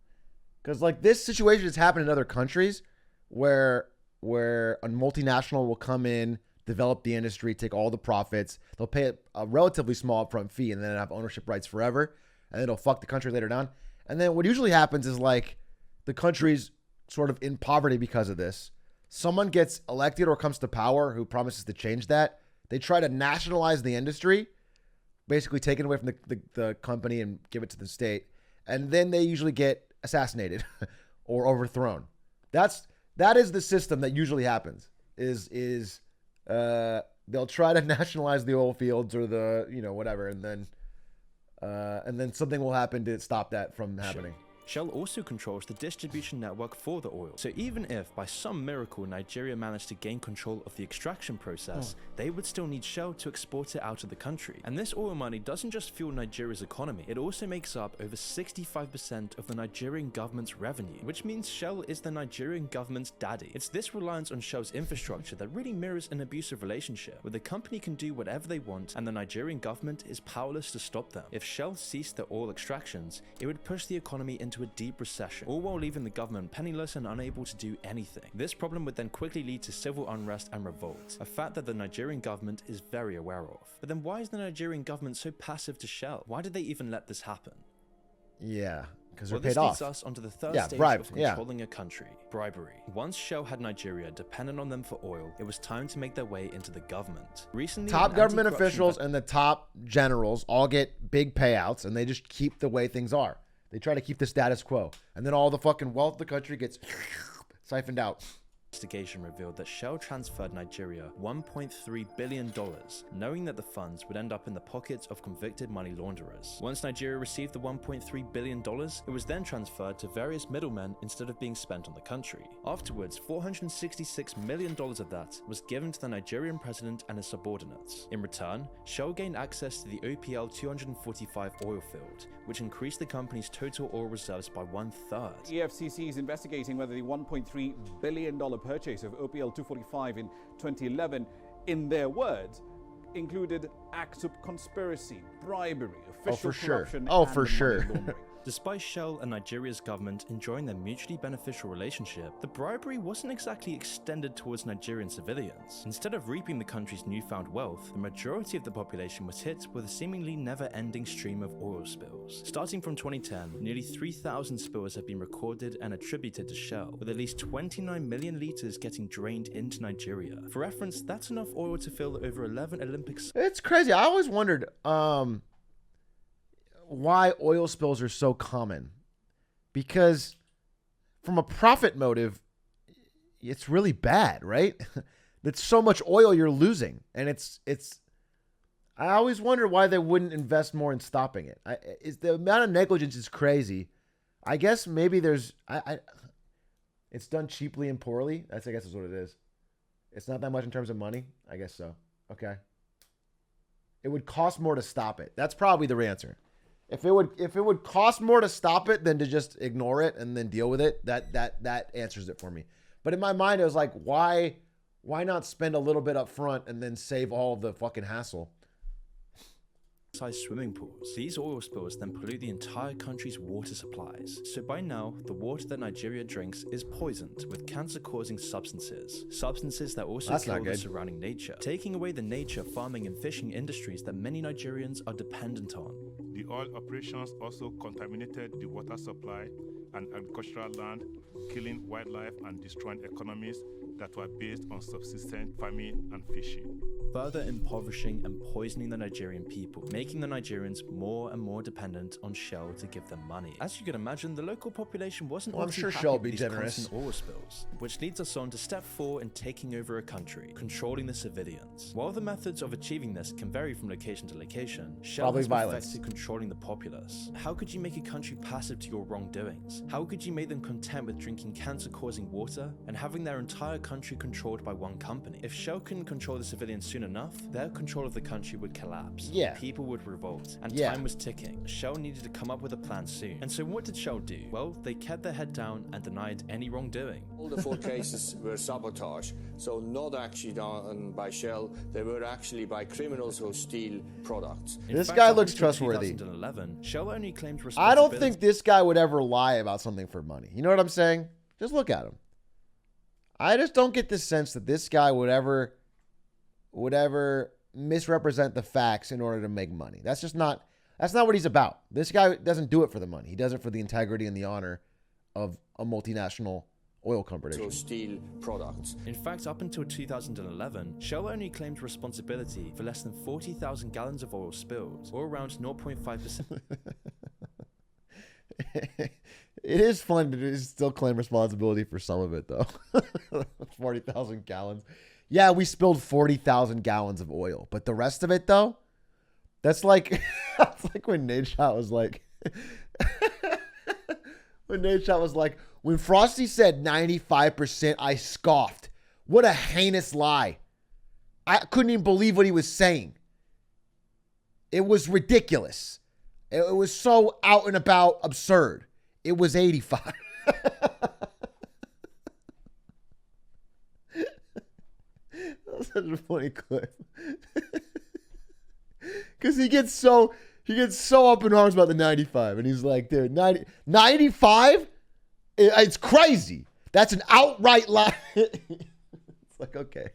because like this situation has happened in other countries where a multinational will come in, develop the industry, take all the profits, they'll pay a relatively small upfront fee, and then have ownership rights forever, and then it'll fuck the country later down. And then what usually happens is like the country's sort of in poverty because of this. Someone gets elected or comes to power who promises to change that. They try to nationalize the industry, basically take it away from the company and give it to the state. And then they usually get assassinated or overthrown. That is the system that usually happens. They'll try to nationalize the oil fields or the whatever, and then something will happen to stop that from happening.
Shell also controls the distribution network for the oil. So even if, by some miracle, Nigeria managed to gain control of the extraction process, they would still need Shell to export it out of the country. And this oil money doesn't just fuel Nigeria's economy, it also makes up over 65% of the Nigerian government's revenue, which means Shell is the Nigerian government's daddy. It's this reliance on Shell's infrastructure that really mirrors an abusive relationship, where the company can do whatever they want and the Nigerian government is powerless to stop them. If Shell ceased their oil extractions, it would push the economy into a deep recession, all while leaving the government penniless and unable to do anything. This problem would then quickly lead to civil unrest and revolt, a fact that the Nigerian government is very aware of. But then why is the Nigerian government so passive to Shell? Why did they even let this happen?
Yeah, because they're
Well,
paid
this
off.
leads us onto the third
Yeah,
stage
bribe,
of
yeah.
controlling a country, bribery. Once Shell had Nigeria dependent on them for oil, it was time to make their way into the government. Recently,
Top
an
government
anti-corruption
officials and the top generals all get big payouts, and they just keep the way things are. They try to keep the status quo, and then all the fucking wealth of the country gets siphoned out.
investigation revealed that Shell transferred Nigeria $1.3 billion, knowing that the funds would end up in the pockets of convicted money launderers. Once Nigeria received the $1.3 billion, it was then transferred to various middlemen instead of being spent on the country. Afterwards, $466 million of that was given to the Nigerian president and his subordinates. In return, Shell gained access to the OPL 245 oil field, which increased the company's total oil reserves by 1/3.
EFCC is investigating whether the $1.3 billion purchase of OPL 245 in 2011, in their words, included acts of conspiracy, bribery, official corruption, and
for
money
sure.
laundering.
Despite Shell and Nigeria's government enjoying their mutually beneficial relationship, the bribery wasn't exactly extended towards Nigerian civilians. Instead of reaping the country's newfound wealth, the majority of the population was hit with a seemingly never-ending stream of oil spills. Starting from 2010, nearly 3,000 spills have been recorded and attributed to Shell, with at least 29 million litres getting drained into Nigeria. For reference, that's enough oil to fill over 11 Olympics.
It's crazy. I always wondered why oil spills are so common. Because from a profit motive, it's really bad, right? It's so much oil you're losing. And it's I always wonder why they wouldn't invest more in stopping it. Is the amount of negligence is crazy. I guess maybe there's it's done cheaply and poorly. I guess is what it is. It's not that much in terms of money. I guess so. Okay. It would cost more to stop it. That's probably the answer. If it would cost more to stop it than to just ignore it and then deal with it, that answers it for me. But in my mind, it was like, why not spend a little bit up front and then save all the fucking hassle?
Size swimming pools. These oil spills then pollute the entire country's water supplies. So by now, the water that Nigeria drinks is poisoned with cancer-causing substances. Substances that also kill the surrounding nature, taking away the nature, farming and fishing industries that many Nigerians are dependent on.
The oil operations also contaminated the water supply and agricultural land, killing wildlife and destroying economies that were based on subsistence farming and fishing.
Further impoverishing and poisoning the Nigerian people, making the Nigerians more and more dependent on Shell to give them money. As you can imagine, the local population wasn't
Well, I'm
all too
sure
happy
Shell
with
be
these
generous.
constant oil spills, which leads us on to step 4 in taking over a country, controlling the civilians. While the methods of achieving this can vary from location to location, Shell
Probably
has
violence.
perfected controlling the populace. How could you make a country passive to your wrongdoings? How could you make them content with drinking cancer-causing water and having their entire country controlled by one company? If Shell couldn't control the civilians soon enough, their control of the country would collapse.
Yeah.
People would revolt, and
Yeah.
time was ticking. Shell needed to come up with a plan soon. And so what did Shell do? Well, they kept their head down and denied any wrongdoing.
All the 4 cases were sabotage, so not actually done by Shell, they were actually by criminals who steal products.
This guy looks trustworthy.
2011, Shell only claimed
I
responsibility.
don't think this guy would ever lie about something for money. You know what I'm saying? Just look at him. I just don't get the sense that this guy would ever misrepresent the facts in order to make money. That's not what he's about. This guy doesn't do it for the money. He does it for the integrity and the honor of a multinational oil company.
To steal products.
In fact, up until 2011, Shell only claimed responsibility for less than 40,000 gallons of oil spilled, or around 0.5%.
It is fun to still claim responsibility for some of it, though. 40,000 gallons. Yeah, we spilled 40,000 gallons of oil, but the rest of it, though, that's like that's like when Nate Shot was like, When Nate Shot was like, when Frosty said 95%, I scoffed. What a heinous lie. I couldn't even believe what he was saying. It was ridiculous. It was so out and about absurd. It was 85. That was such a funny clip. Because he gets so up in arms about the 95. And he's like, dude, 95? It's crazy. That's an outright lie. It's like, okay.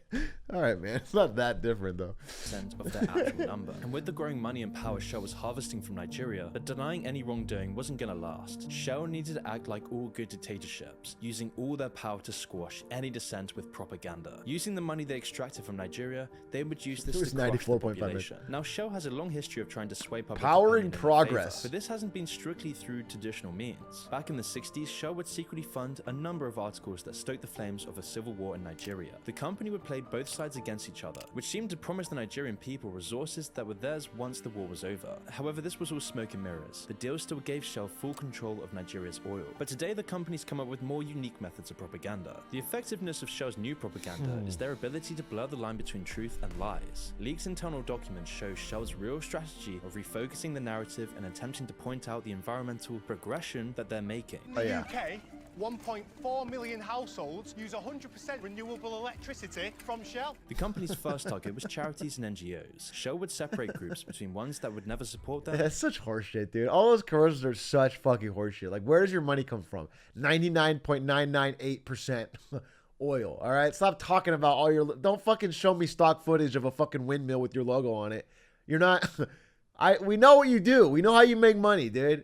All right, man. It's not that different, though.
Of their actual number. And with the growing money and power Shell was harvesting from Nigeria, but denying any wrongdoing wasn't gonna last. Shell needed to act like all good dictatorships, using all their power to squash any dissent with propaganda. Using the money they extracted from Nigeria, they would use this to crush the population. Now, Shell has a long history of trying to sway public
power
opinion
in
their
progress.
favor, but this hasn't been strictly through traditional means. Back in the 60s, Shell would secretly fund a number of articles that stoked the flames of a civil war in Nigeria. The company would play both sides against each other, which seemed to promise the Nigerian people resources that were theirs once the war was over. However, this was all smoke and mirrors. The deal still gave Shell full control of Nigeria's oil. But today, the company's come up with more unique methods of propaganda. The effectiveness of Shell's new propaganda is their ability to blur the line between truth and lies. Leaked internal documents show Shell's real strategy of refocusing the narrative and attempting to point out the environmental progression that they're making.
In the UK, 1.4 million households use 100% renewable electricity from Shell.
The company's first target was charities and NGOs. Shell would separate groups between ones that would never support them.
That's such horseshit, dude. All those commercials are such fucking horseshit. Like, where does your money come from? 99.998% oil. All right, stop talking about all your. Don't fucking show me stock footage of a fucking windmill with your logo on it. You're not. We know what you do. We know how you make money, dude.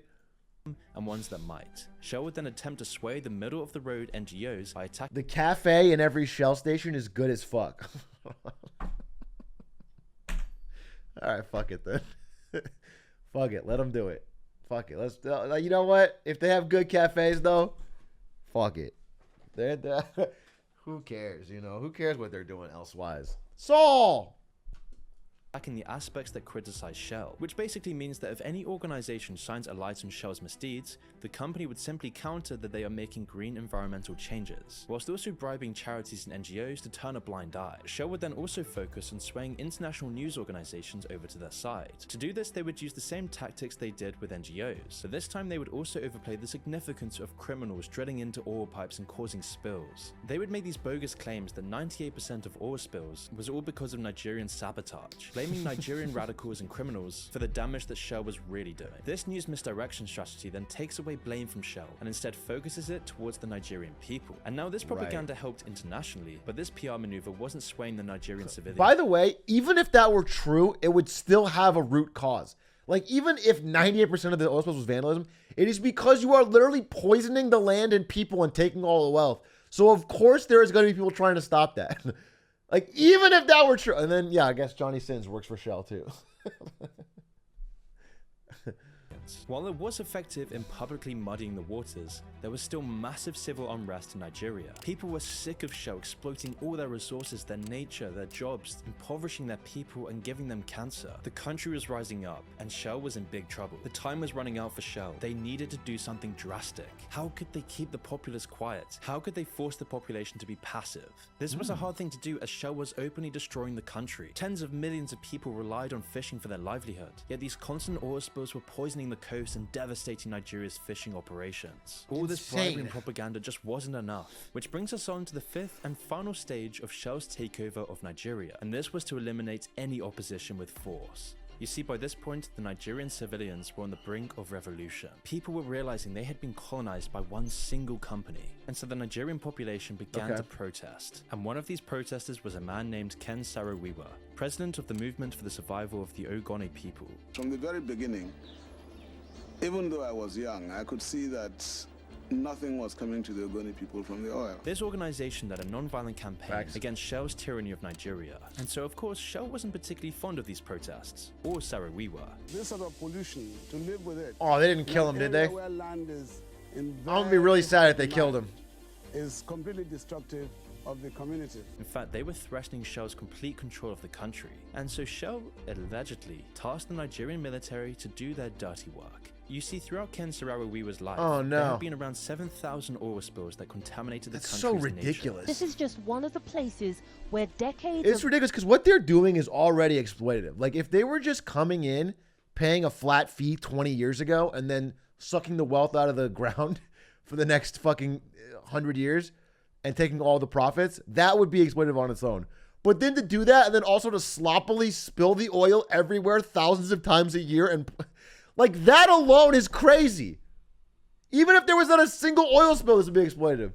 And ones that might. Shell would then attempt to sway the middle of the road NGOs by attacking.
The cafe in every Shell station is good as fuck. All right, fuck it then. Fuck it, let them do it. Fuck it. Let's. You know what? If they have good cafes though, fuck it. Who cares? You know, who cares what they're doing elsewise? Saul.
In the aspects that criticize Shell, which basically means that if any organization shines a light on Shell's misdeeds, the company would simply counter that they are making green environmental changes, whilst also bribing charities and NGOs to turn a blind eye. Shell would then also focus on swaying international news organizations over to their side. To do this, they would use the same tactics they did with NGOs, but this time they would also overplay the significance of criminals drilling into oil pipes and causing spills. They would make these bogus claims that 98% of oil spills was all because of Nigerian sabotage, blaming Nigerian radicals and criminals for the damage that Shell was really doing. This news misdirection strategy then takes away blame from Shell and instead focuses it towards the Nigerian people. And now this propaganda helped internationally, but this PR maneuver wasn't swaying the Nigerian civilians.
By the way, even if that were true, it would still have a root cause. Like, even if 98% of the oil spills was vandalism, it is because you are literally poisoning the land and people and taking all the wealth. So of course there is going to be people trying to stop that. Like, even if that were true. And then, yeah, I guess Johnny Sins works for Shell, too.
While it was effective in publicly muddying the waters, there was still massive civil unrest in Nigeria. People were sick of Shell exploiting all their resources, their nature, their jobs, impoverishing their people and giving them cancer. The country was rising up, and Shell was in big trouble. The time was running out for Shell. They needed to do something drastic. How could they keep the populace quiet? How could they force the population to be passive? This was a hard thing to do, as Shell was openly destroying the country. Tens of millions of people relied on fishing for their livelihood, yet these constant oil spills were poisoning the coast and devastating Nigeria's fishing operations. All this bribery and propaganda just wasn't enough, which brings us on to the fifth and final stage of Shell's takeover of Nigeria, and this was to eliminate any opposition with force. You see, by this point, the Nigerian civilians were on the brink of revolution. People were realizing they had been colonized by one single company, and so the Nigerian population began to protest. And one of these protesters was a man named Ken Saro-Wiwa, president of the Movement for the Survival of the Ogoni people.
From the very beginning, even though I was young, I could see that nothing was coming to the Ogoni people from the oil.
This organization led a non-violent campaign against Shell's tyranny of Nigeria, and so of course Shell wasn't particularly fond of these protests, or Saro-Wiwa.
This sort of pollution, to live with it.
Oh, they didn't kill him, did they?
Where land is in
I'm gonna be really sad if they killed him.
Is completely destructive of the community.
In fact, they were threatening Shell's complete control of the country, and so Shell allegedly tasked the Nigerian military to do their dirty work. You see, throughout Ken Saro-Wiwa's life,
Oh, no.
there have been around 7,000 oil spills that contaminated the
That's
country's
so ridiculous.
This is just one of the places where decades
It's
of
ridiculous because what they're doing is already exploitative. Like, if they were just coming in, paying a flat fee 20 years ago, and then sucking the wealth out of the ground for the next fucking 100 years and taking all the profits, that would be exploitative on its own. But then to do that and then also to sloppily spill the oil everywhere thousands of times a year, and like, that alone is crazy. Even if there was not a single oil spill, this would be exploitative.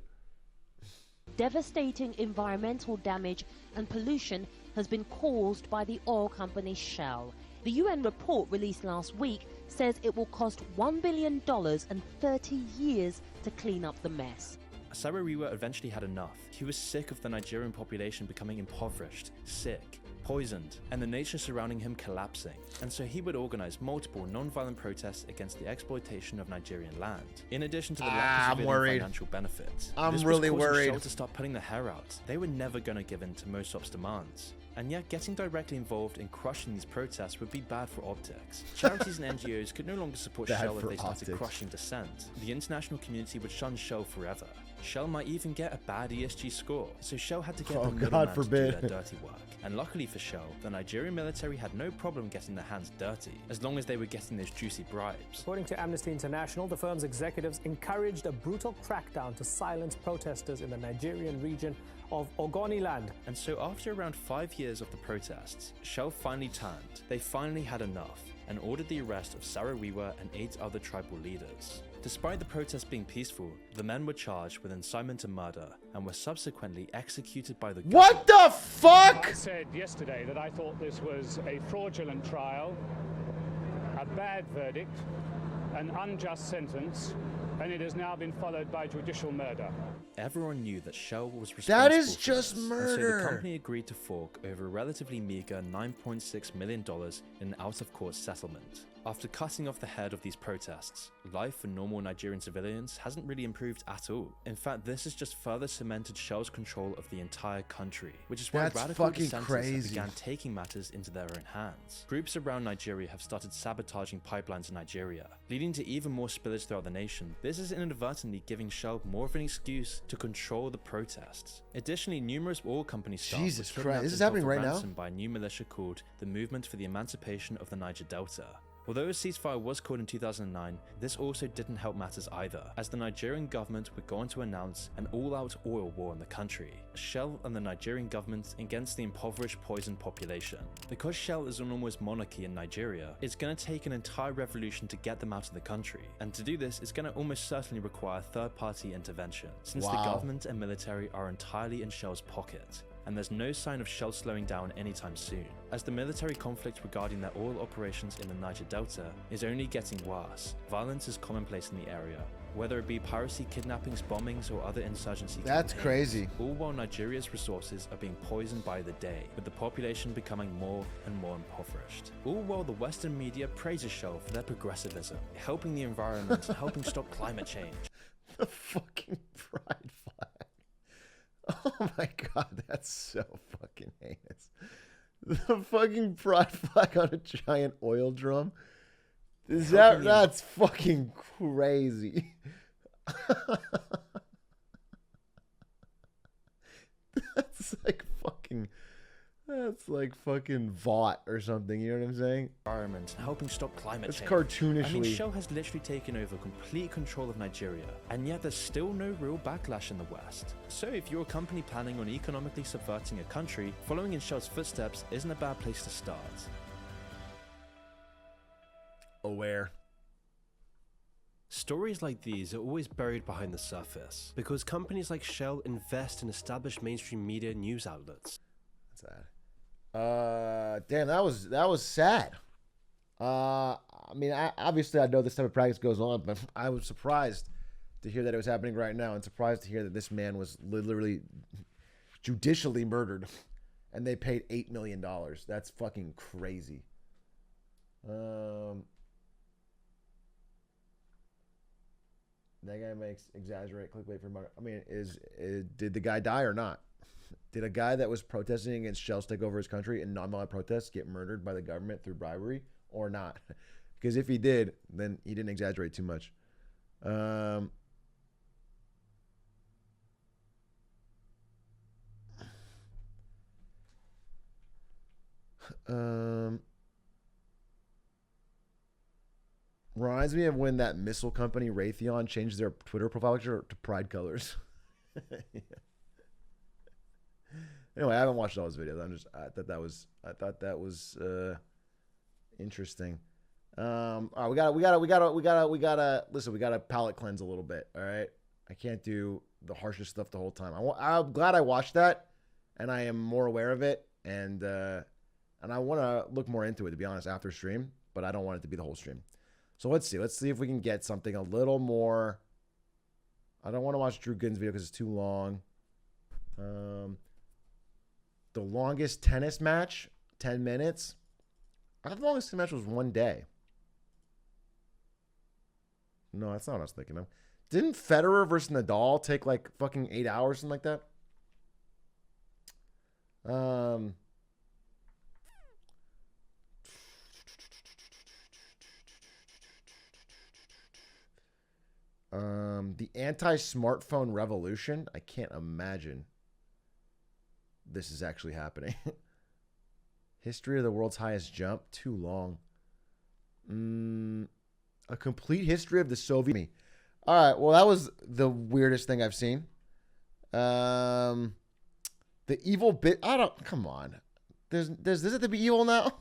devastating environmental damage and pollution has been caused by the oil company Shell. The UN report released last week says it will cost $1 billion and 30 years to clean up the mess.
Saro-Wiwa eventually had enough. He was sick of the Nigerian population becoming impoverished, sick, poisoned, and the nature surrounding him collapsing. And so he would organize multiple non-violent protests against the exploitation of Nigerian land. In addition to the lack of civilian financial benefits,
I'm
this
really
was causing
worried.
Shell to start putting their hair out. They were never going to give in to Mossop's demands. And yet, getting directly involved in crushing these protests would be bad for optics. Charities and NGOs could no longer support
Bad
Shell if
for
they started
optics.
crushing dissent. The international community would shun Shell forever. Shell might even get a bad ESG score, so Shell had to get
Oh,
the
God
middleman to do
forbid.
their dirty work. And luckily for Shell, the Nigerian military had no problem getting their hands dirty, as long as they were getting those juicy bribes.
According to Amnesty International, the firm's executives encouraged a brutal crackdown to silence protesters in the Nigerian region of Ogoniland.
And so after around 5 years of the protests, Shell finally turned. They finally had enough and ordered the arrest of Saro-Wiwa and 8 other tribal leaders. Despite the protests being peaceful, the men were charged with incitement to murder and were subsequently executed by the
What the fuck?
I said yesterday that I thought this was a fraudulent trial, a bad verdict, an unjust sentence, and it has now been followed by judicial murder.
Everyone knew that Shell was responsible.
That is
for
just
this,
murder.
And so the company agreed to fork over a relatively meager $9.6 million in an out-of-court settlement. After cutting off the head of these protests, life for normal Nigerian civilians hasn't really improved at all. In fact, this has just further cemented Shell's control of the entire country, which is why
That's
radical
fucking
dissenters
crazy.
began taking matters into their own hands. Groups around Nigeria have started sabotaging pipelines in Nigeria, leading to even more spillage throughout the nation. This is inadvertently giving Shell more of an excuse to control the protests. Additionally, numerous oil company staff
Jesus
were
Christ,
kidnapped
this is
and held
happening
for
right now?
ransom by a new militia called the Movement for the Emancipation of the Niger Delta. Although a ceasefire was called in 2009, this also didn't help matters either, as the Nigerian government were going to announce an all-out oil war in the country. Shell and the Nigerian government against the impoverished, poisoned population. Because Shell is an almost monarchy in Nigeria, it's going to take an entire revolution to get them out of the country. And to do this, it's going to almost certainly require third-party intervention, since the
Wow.
government and military are entirely in Shell's pocket. And there's no sign of Shell slowing down anytime soon, as the military conflict regarding their oil operations in the Niger Delta is only getting worse. Violence is commonplace in the area, whether it be piracy, kidnappings, bombings, or other insurgency
That's
campaigns,
crazy.
all while Nigeria's resources are being poisoned by the day, with the population becoming more and more impoverished. All while the Western media praises Shell for their progressivism, helping the environment, helping stop climate change.
The fucking pride flag. Oh my god, that's so fucking heinous. The fucking pride flag on a giant oil drum. That's fucking crazy. That's like fucking Vought or something, you know what I'm saying?
Environment, helping stop climate
It's
change.
cartoonishly.
I mean, Shell has literally taken over complete control of Nigeria, and yet there's still no real backlash in the West. So if you're a company planning on economically subverting a country, following in Shell's footsteps isn't a bad place to start.
Aware.
Stories like these are always buried behind the surface because companies like Shell invest in established mainstream media news outlets.
What's that? Damn, that was sad. I mean, obviously I know this type of practice goes on, but I was surprised to hear that it was happening right now, and surprised to hear that this man was literally judicially murdered, and they paid $8 million. That's fucking crazy. That guy makes exaggerate clickbait for market. I mean, did the guy die or not? Did a guy that was protesting against Shell's take over his country in nonviolent protests get murdered by the government through bribery or not? Because if he did, then he didn't exaggerate too much. Reminds me of when that missile company Raytheon changed their Twitter profile picture to pride colors. Yeah. Anyway, I haven't watched all his videos. I thought that was interesting. All right, we gotta listen. We gotta palate cleanse a little bit. All right, I can't do the harshest stuff the whole time. I'm glad I watched that, and I am more aware of it, and I want to look more into it, to be honest, after stream. But I don't want it to be the whole stream. So let's see. Let's see if we can get something a little more. I don't want to watch Drew Gooden's video because it's too long. The longest tennis match, 10 minutes. I thought the longest match was 1 day. No, that's not what I was thinking of. Didn't Federer versus Nadal take like fucking 8 hours, something like that? The anti-smartphone revolution. I can't imagine this is actually happening. History of the world's highest jump. Too long. A complete history of the Soviet Army. All right. Well, that was the weirdest thing I've seen. The evil bit. I don't. Come on. Does this have to be evil now?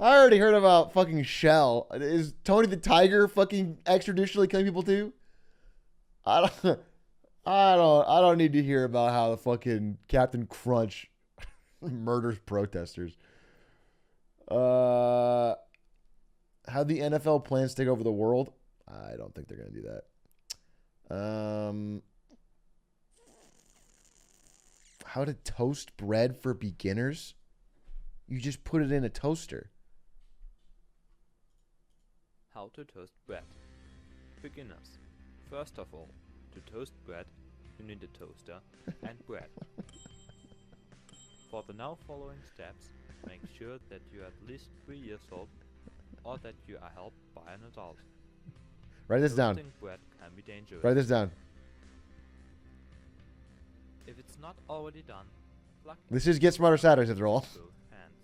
I already heard about fucking Shell. Is Tony the Tiger fucking extraditionally killing people too? I don't need to hear about how the fucking Captain Crunch murders protesters. How the NFL plans to take over the world? I don't think they're gonna do that. How to toast bread for beginners? You just put it in a toaster.
How to toast bread. Beginners. First of all, to toast bread, you need a toaster and bread. For the now following steps, make sure that you are at least 3 years old or that you are helped by an adult.
Write this down.
Toasting bread can be dangerous.
Write this down.
If it's not already done, plug
This is Get Smarter Saturdays after all.
both hands.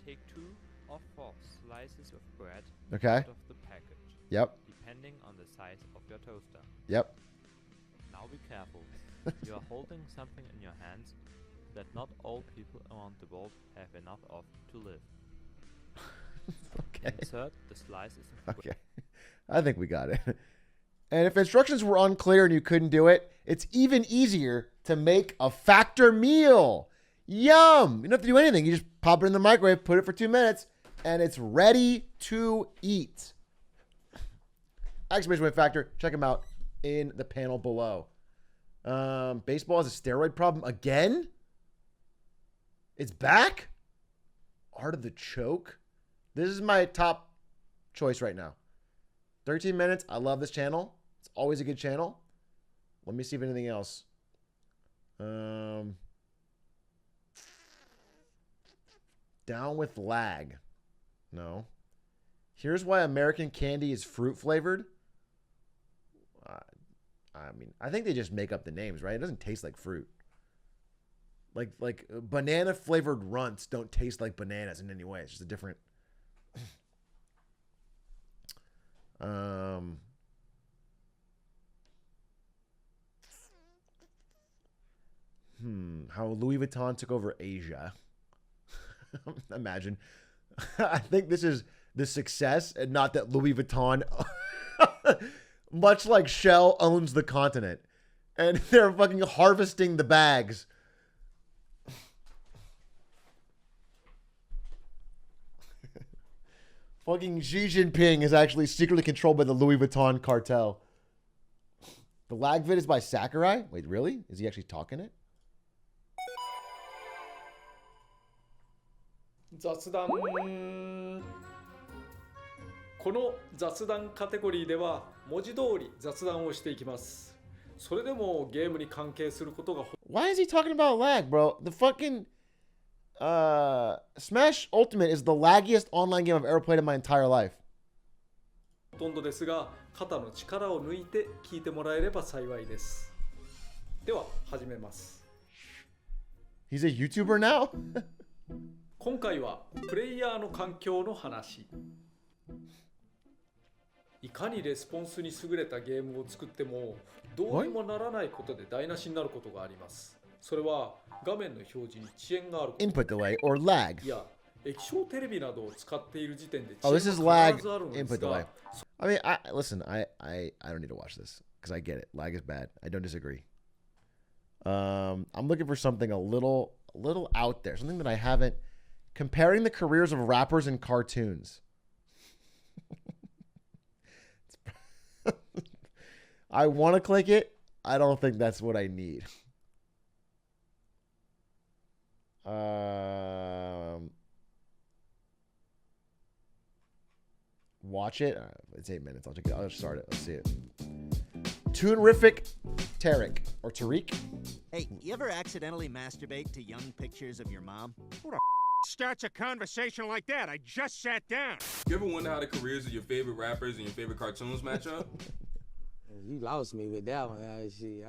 Take 2 or 4 slices of bread
Okay.
out of the package.
Yep.
Depending on the size of your toaster.
Yep.
Now be careful. You are holding something in your hands that not all people around the world have enough of to live.
Okay.
Insert the slices of bread.
Okay. I think we got it. And if instructions were unclear and you couldn't do it, it's even easier to make a factor meal. Yum! You don't have to do anything. You just pop it in the microwave, put it for 2 minutes, and it's ready to eat. Exclamation point factor. Check them out in the panel below. Baseball has a steroid problem again? It's back? Art of the Choke? This is my top choice right now. 13 minutes. I love this channel. It's always a good channel. Let me see if anything else. Down with lag. No. Here's why American candy is fruit flavored. I mean, I think they just make up the names, right? It doesn't taste like fruit. Like banana flavored runts don't taste like bananas in any way. It's just a different. How Louis Vuitton took over Asia. Imagine. I think this is the success, and not that Louis Vuitton, much like Shell, owns the continent. And they're fucking harvesting the bags. Fucking Xi Jinping is actually secretly controlled by the Louis Vuitton cartel. The lag vid is by Sakurai? Wait, really? Is he actually talking it?
雑談この雑談カテゴリーでは文字通り雑談をしていきます。それでもゲームに関係することが
Why is he talking about lag, bro? The fucking Smash Ultimate is the laggiest online game I've ever played in my entire life.
ほとんどですが、肩の力を抜いて聞いてもらえれば幸いです。では始めます。
He's a YouTuber now?
今回はプレイヤーの環境の話。いかにレスポンスに優れたゲームを作ってもどうにもならないことで台無しになることがあります。それは画面の表示に遅延があること。
Input delay or lag.
いや、液晶テレビなどを使っている時点で
Oh, this is lag
必ずあるので
input
すが。
delay. I mean, listen, I don't need to watch this because I get it. Lag is bad. I don't disagree. I'm looking for something a little out there, something that I haven't. Comparing the careers of rappers and cartoons. I want to click it. I don't think that's what I need. Watch it. It's 8 minutes. I'll check it. I'll just start it. Let's see it. Toonrific Tarek or Tariq.
Hey, you ever accidentally masturbate to young pictures of your mom?
Who the starts a conversation like that? I just sat down.
You ever wonder how the careers of your favorite rappers and your favorite cartoons match up?
You lost me with that one. Shit,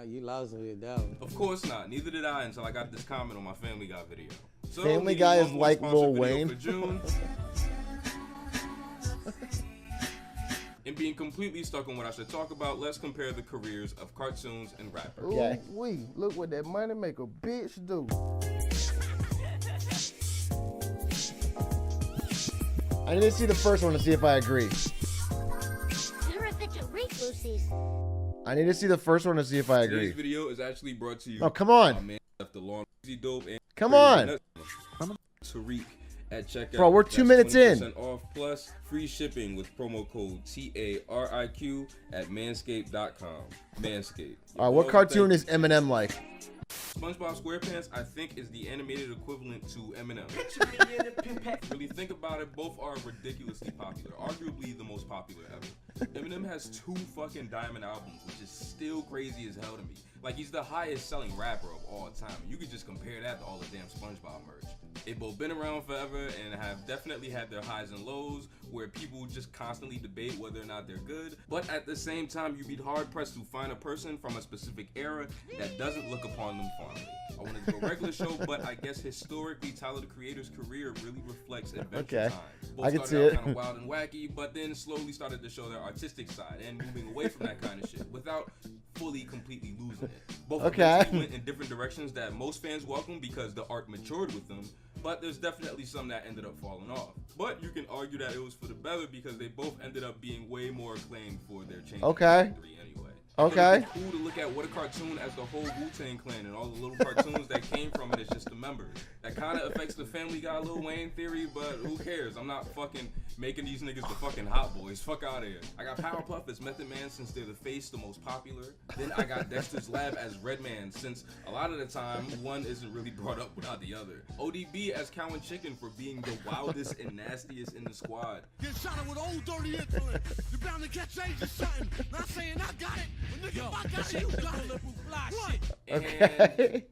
you lost me with that one.
Of course not. Neither did I until I got this comment on my Family Guy video. So
Family Guy is like Lil Wayne.
For June. And being completely stuck on what I should talk about, let's compare the careers of cartoons and rappers.
Okay. Ooh, look what that money make a bitch do.
I need to see the first one to see if I agree. I need to see the first one to see if I agree.
Today's video is actually brought to you.
Oh, come on.
By man left the lawn, dope and
come on.
Tariq at checkout.
Bro, we're 2 minutes in.
Off plus free shipping with promo code TARIQ at manscaped.com. Manscaped.
All right, what cartoon is Eminem like?
SpongeBob SquarePants, I think, is the animated equivalent to Eminem. Really think about it, both are ridiculously popular, arguably the most popular ever. Eminem has 2 fucking diamond albums, which is still crazy as hell to me. Like, he's the highest selling rapper of all time. You could just compare that to all the damn SpongeBob merch. They've both been around forever and have definitely had their highs and lows where people just constantly debate whether or not they're good. But at the same time, you'd be hard pressed to find a person from a specific era that doesn't look upon them fondly. I wanted to go regular show, but I guess historically Tyler the Creator's career really reflects adventure time. Both
I can see
started
it.
out kind of wild and wacky, but then slowly started to show their artistic side and moving away from that kind of shit without fully, completely losing it. Both eventually went in different directions that most fans welcome because the art matured with them, but there's definitely some that ended up falling off. But you can argue that it was for the better because they both ended up being way more acclaimed for their changes.
Okay.
Anyway.
Okay.
It's cool to look at what a cartoon as the whole Wu-Tang Clan and all the little cartoons that came from it as just the members. That kind of affects the Family Guy Lil Wayne theory, but who cares? I'm not fucking making these niggas the fucking hot boys. Fuck out of here. I got Powerpuff as Method Man since they're the face, the most popular. Then I got Dexter's Lab as Redman since a lot of the time one isn't really brought up without the other. ODB as Cow and Chicken for being the wildest and nastiest in the squad.
Get shot with old dirty influence. You're bound to catch age or something. Not saying I got it, but nigga, if I got it, you got it. What?
Okay.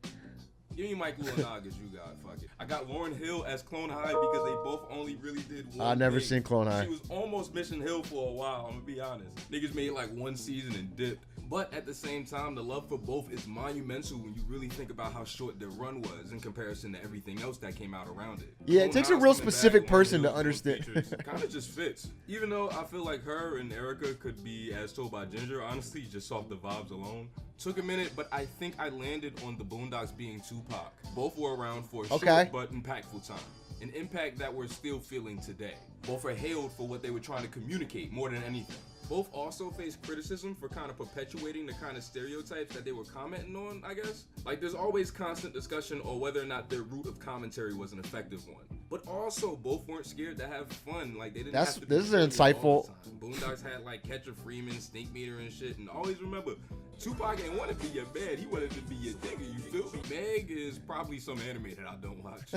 Give me Mike Luanaga as you got. Fuck it. I got Lauryn Hill as Clone High because they both only really did one
I've never
thing.
seen Clone High.
She was almost Mission Hill for a while, I'm gonna be honest. Niggas made like one season and dipped. But at the same time, the love for both is monumental when you really think about how short their run was in comparison to everything else that came out around it.
Yeah, it
Clone
takes a
High's
real
coming
specific
back,
person
Lauryn
to
Hill's
understand.
Kind of just fits. Even though I feel like her and Erica could be as told by Ginger, honestly, just off the vibes alone. Took a minute, but I think I landed on the Boondocks being Tupac. Both were around for a short but impactful time. An impact that we're still feeling today. Both are hailed for what they were trying to communicate more than anything. Both also face criticism for kind of perpetuating the kind of stereotypes that they were commenting on, I guess. Like, there's always constant discussion on whether or not their route of commentary was an effective one. But also, both weren't scared to have fun. Like, they didn't have to be
this is an
serious all
insightful.
the time. Boondocks had, like, Catcher Freeman, Snake Meter and shit. And always remember, Tupac ain't want to be your man. He wanted to be your nigga, you feel me? Meg is probably some anime that I don't watch.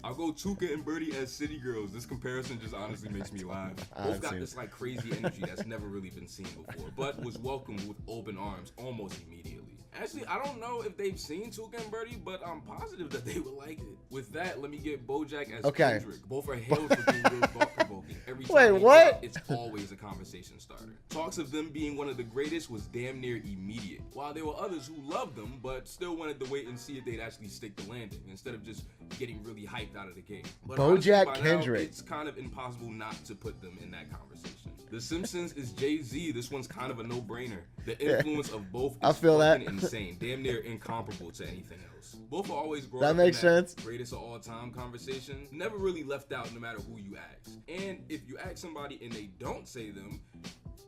I'll go Tuka and Birdie as City Girls. This comparison just honestly makes me laugh. Both got this like crazy energy that's never really been seen before, but was welcomed with open arms almost immediately. Actually, I don't know if they've seen Tuka and Birdie, but I'm positive that they would like it. With that, let me get Bojack as Kendrick. Both are hailed for being real thought-provoking. Every time they drop, it's always a conversation starter. Talks of them being one of the greatest was damn near immediate, while there were others who loved them, but still wanted to wait and see if they'd actually stick the landing, instead of just getting really hyped out of the game. But
Bojack
honestly,
Kendrick.
Now, it's kind of impossible not to put them in that conversation. The Simpsons is Jay-Z. This one's kind of a no-brainer. The influence of both is fucking insane, damn near incomparable to anything else. Both are always brought up in that greatest of all time conversation. Never really left out no matter who you ask. And if you ask somebody and they don't say them,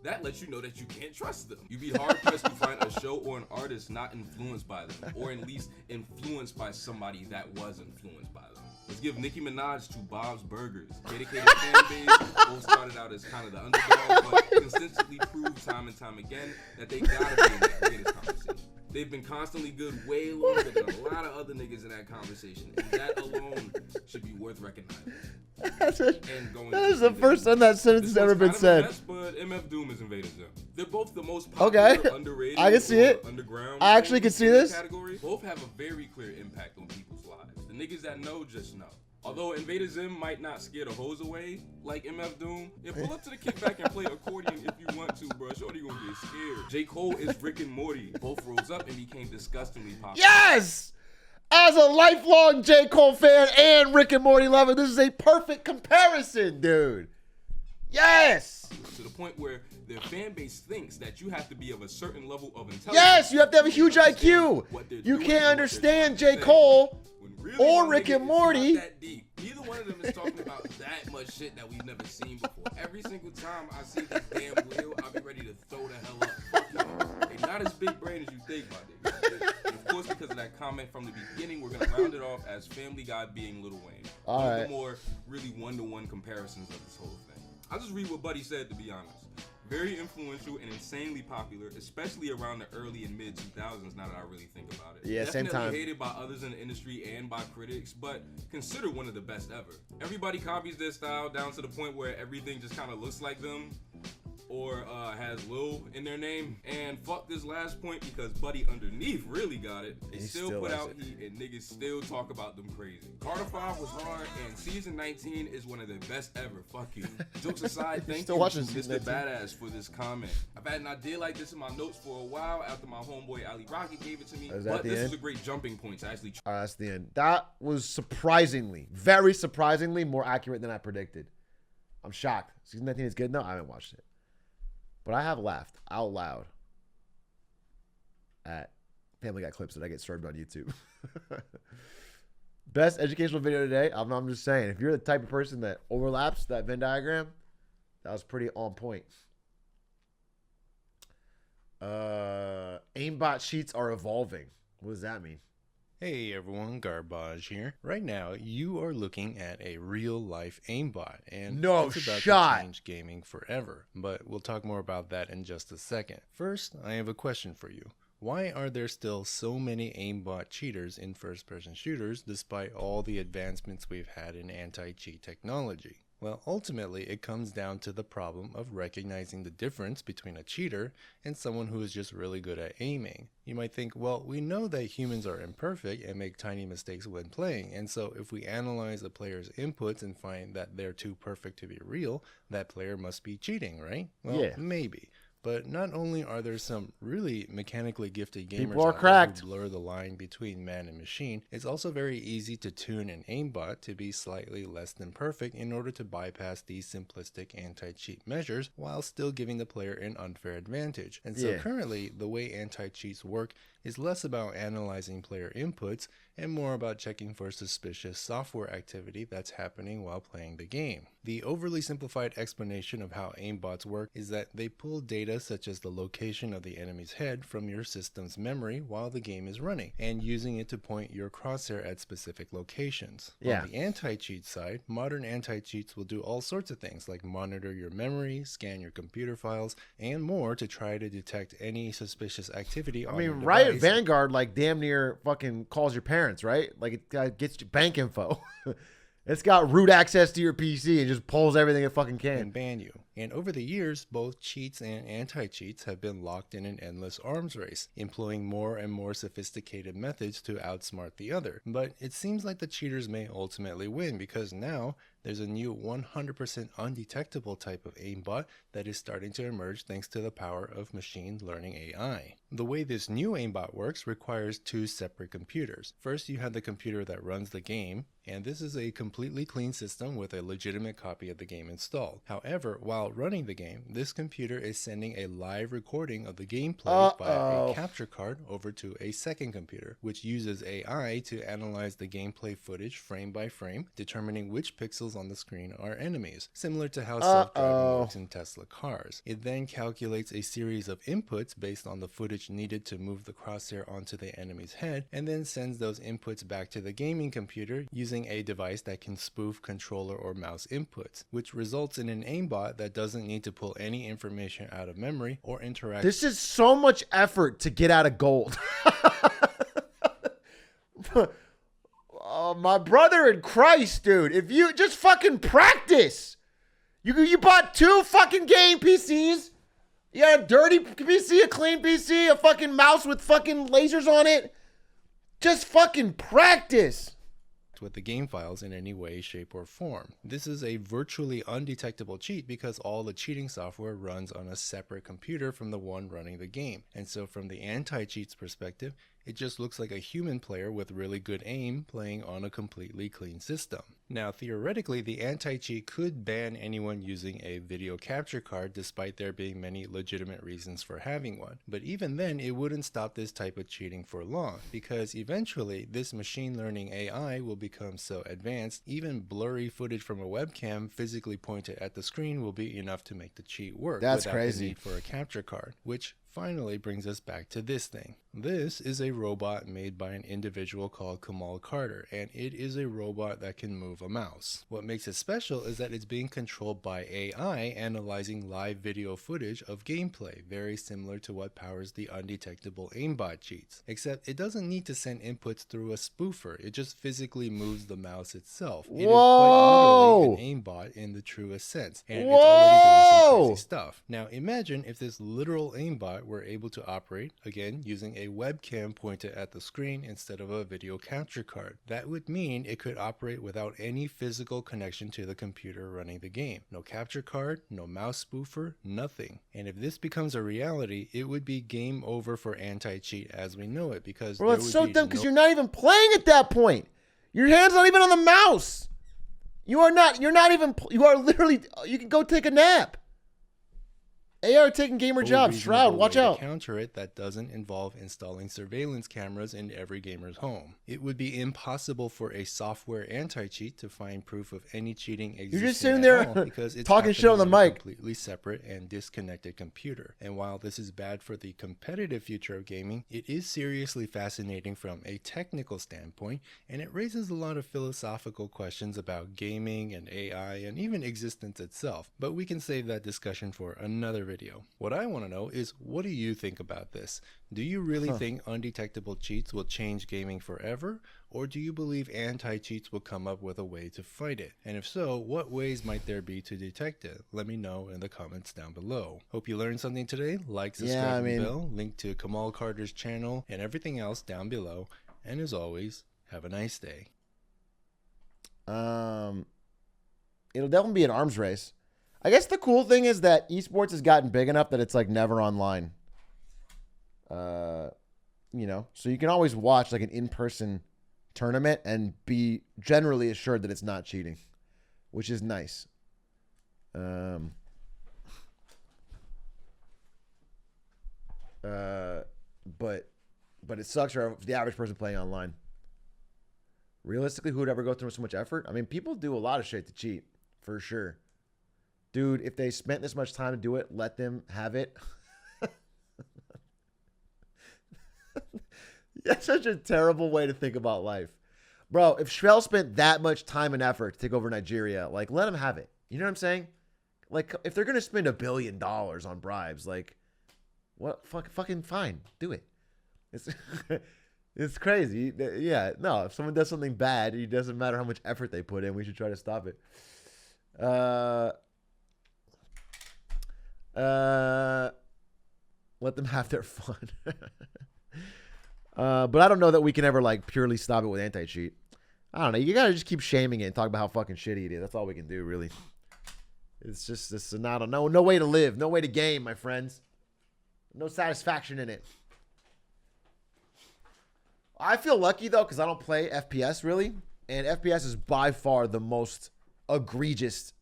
that lets you know that you can't trust them. You'd be hard-pressed to find a show or an artist not influenced by them, or at least influenced by somebody that was influenced by them. Let's give Nicki Minaj to Bob's Burgers. Dedicated fan base, both started out as kind of the underdog, but consistently proved time and time again that they gotta be in that greatest conversation. They've been constantly good way longer than a lot of other niggas in that conversation, and that alone should be worth recognizing.
That is the first time that sentence has ever been said.
But MF Doom is Invader Zim. They're both the most popular, underrated,
I can see it.
Underground.
I actually can see this.
Category. Both have a very clear impact on people's lives. The niggas that know just know. Although Invader Zim might not scare the hoes away like MF Doom, pull up to the kickback and play accordion if you want to, bro. Shorty gonna get scared. J. Cole is Rick and Morty. Both rose up and became disgustingly popular.
Yes! As a lifelong J. Cole fan and Rick and Morty lover, this is a perfect comparison, dude. Yes!
To the point where their fan base thinks that you have to be of a certain level of intelligence.
Yes, you have to have a huge IQ. You can't understand J. Cole or Rick and Morty.
That deep. Neither one of them is talking about that much shit that we've never seen before. Every single time I see this damn wheel, I'll be ready to throw the hell up. Fuck you. They're not as big brain as you think, my nigga. And of course, because of that comment from the beginning, we're gonna round it off as Family Guy being Lil Wayne. One of the more really one-to-one comparisons of this whole thing. I'll just read what Buddy said, to be honest. Very influential and insanely popular, especially around the early and mid 2000s. Now that I really think about it,
yeah, same time.
Hated by others in the industry and by critics, but considered one of the best ever. Everybody copies their style down to the point where everything just kind of looks like them, or has Lil in their name. And fuck this last point, because Buddy underneath really got it. They still put out heat and niggas still talk about them crazy. Carter 5 was hard, and season 19 is one of the best ever. Fuck you. Jokes aside, thank you, Mr. Badass, for this comment. I've had an idea like this in my notes for a while after my homeboy Ali Rocky gave it to me, but this is a great jumping point to actually.
All right, that's the end. That was surprisingly, very surprisingly, more accurate than I predicted. I'm shocked. Season 19 is good? No, I haven't watched it. But I have laughed out loud at Family Guy clips that I get served on YouTube. Best educational video today. I'm just saying, if you're the type of person that overlaps that Venn diagram, that was pretty on point. Aimbot sheets are evolving. What does that mean?
Hey everyone, Garbage here. Right now, you are looking at a real-life aimbot, and it's about to change gaming forever. But we'll talk more about that in just a second. First, I have a question for you. Why are there still so many aimbot cheaters in first-person shooters despite all the advancements we've had in anti-cheat technology? Well, ultimately, it comes down to the problem of recognizing the difference between a cheater and someone who is just really good at aiming. You might think, well, we know that humans are imperfect and make tiny mistakes when playing, and so if we analyze a player's inputs and find that they're too perfect to be real, that player must be cheating, right? Well, yeah. Maybe. But not only are there some really mechanically gifted gamers out there who blur the line between man and machine, it's also very easy to tune an aimbot to be slightly less than perfect in order to bypass these simplistic anti-cheat measures while still giving the player an unfair advantage. And so currently, the way anti-cheats work is less about analyzing player inputs and more about checking for suspicious software activity that's happening while playing the game. The overly simplified explanation of how aimbots work is that they pull data such as the location of the enemy's head from your system's memory while the game is running, and using it to point your crosshair at specific locations. On the anti-cheat side, modern anti-cheats will do all sorts of things like monitor your memory, scan your computer files, and more to try to detect any suspicious activity on your device.
Riot Vanguard like damn near fucking calls your parents, right? Like it gets your bank info. It's got root access to your PC and just pulls everything it fucking can.
And ban you. And over the years, both cheats and anti-cheats have been locked in an endless arms race, employing more and more sophisticated methods to outsmart the other. But it seems like the cheaters may ultimately win, because now there's a new 100% undetectable type of aimbot that is starting to emerge thanks to the power of machine learning AI. The way this new aimbot works requires two separate computers. First, you have the computer that runs the game, and this is a completely clean system with a legitimate copy of the game installed. However, while running the game, this computer is sending a live recording of the gameplay via a capture card over to a second computer, which uses AI to analyze the gameplay footage frame by frame, determining which pixels on the screen are enemies, similar to how self-driving works in Tesla cars. It then calculates a series of inputs based on the footage needed to move the crosshair onto the enemy's head, and then sends those inputs back to the gaming computer using a device that can spoof controller or mouse inputs, which results in an aimbot that doesn't need to pull any information out of memory or interact.
This is so much effort to get out of gold. My brother in Christ, dude, if you just fucking practice. You bought 2 fucking game PCs. You got a dirty PC, a clean PC, a fucking mouse with fucking lasers on it. Just fucking practice
with the game files in any way, shape, or form. This is a virtually undetectable cheat because all the cheating software runs on a separate computer from the one running the game. And so from the anti-cheat's perspective, it just looks like a human player with really good aim playing on a completely clean system. Now, theoretically, the anti-cheat could ban anyone using a video capture card despite there being many legitimate reasons for having one. But even then, it wouldn't stop this type of cheating for long, because eventually this machine learning AI will become so advanced, even blurry footage from a webcam physically pointed at the screen will be enough to make the cheat work.
That's
without
crazy.
the need for a capture card, which finally brings us back to this thing. This is a robot made by an individual called Kamal Carter, and it is a robot that can move a mouse. What makes it special is that it's being controlled by AI analyzing live video footage of gameplay, very similar to what powers the undetectable aimbot cheats. Except it doesn't need to send inputs through a spoofer, it just physically moves the mouse itself. It is quite literally an aimbot in the truest sense, and it's already doing some crazy stuff. Now imagine if this literal aimbot were able to operate, again, using a webcam pointed at the screen instead of a video capture card. That would mean it could operate without any physical connection to the computer running the game. No capture card, no mouse spoofer, nothing. And if this becomes a reality, it would be game over for anti-cheat as we know it, because
bro, it's so dumb because you're not even playing at that point. Your hand's not even on the mouse. You are literally, you can go take a nap. AR taking gamer jobs. Shroud, watch out.
To counter it that doesn't involve installing surveillance cameras in every gamer's home. It would be impossible for a software anti-cheat to find proof of any cheating existing.
You're just sitting there
because it's
talking shit on the mic.
A completely separate and disconnected computer. And while this is bad for the competitive future of gaming, it is seriously fascinating from a technical standpoint, and it raises a lot of philosophical questions about gaming and AI and even existence itself. But we can save that discussion for another video. What I want to know is, what do you think about this? Do you really think undetectable cheats will change gaming forever? Or do you believe anti-cheats will come up with a way to fight it? And if so, what ways might there be to detect it? Let me know in the comments down below. Hope you learned something today. Like, subscribe, and bell. Link to Kamal Carter's channel and everything else down below. And as always, have a nice day.
It'll definitely be an arms race. I guess the cool thing is that esports has gotten big enough that it's like never online. You know, so you can always watch like an in-person tournament and be generally assured that it's not cheating, which is nice. But it sucks for the average person playing online. Realistically, who would ever go through so much effort? I mean, people do a lot of shit to cheat, for sure. Dude, if they spent this much time to do it, let them have it. That's such a terrible way to think about life. Bro, if Shrell spent that much time and effort to take over Nigeria, like, let him have it. You know what I'm saying? Like, if they're going to spend $1 billion on bribes, like, what? Fucking fine. Do it. It's crazy. Yeah, no, if someone does something bad, it doesn't matter how much effort they put in. We should try to stop it. Let them have their fun. But I don't know that we can ever like purely stop it with anti-cheat. I don't know. You gotta just keep shaming it and talk about how fucking shitty it is. That's all we can do, really. It's just this. No way to live, no way to game, my friends. No satisfaction in it. I feel lucky though because I don't play FPS really, and FPS is by far the most egregious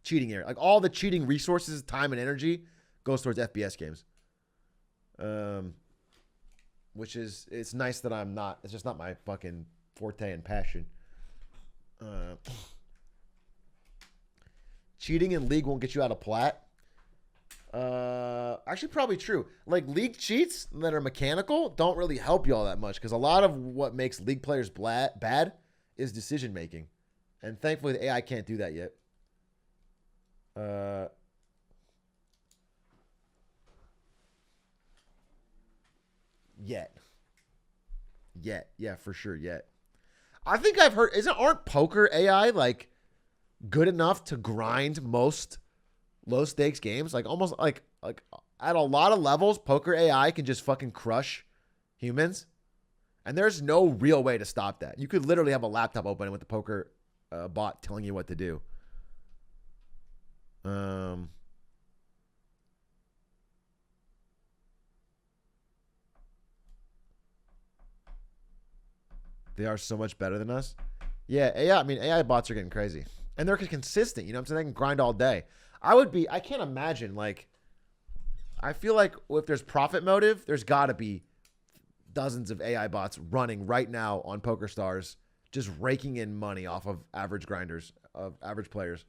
cheating area. Like all the cheating resources, time, and energy goes towards FPS games. Which is, it's nice that I'm not. It's just not my fucking forte and passion. Cheating in League won't get you out of plat. Actually, probably true. Like League cheats that are mechanical don't really help you all that much because a lot of what makes League players bad is decision making, and thankfully the AI can't do that yet. Yet, yeah, for sure. Yet, I think I've heard. Aren't poker AI like good enough to grind most low stakes games? Like almost like at a lot of levels, poker AI can just fucking crush humans, and there's no real way to stop that. You could literally have a laptop open with the poker bot telling you what to do. They are so much better than us. Yeah, AI. I mean, AI bots are getting crazy, and they're consistent. You know what I'm saying? They can grind all day. I can't imagine. Like, I feel like if there's profit motive, there's got to be dozens of AI bots running right now on PokerStars, just raking in money off of average grinders, of average players.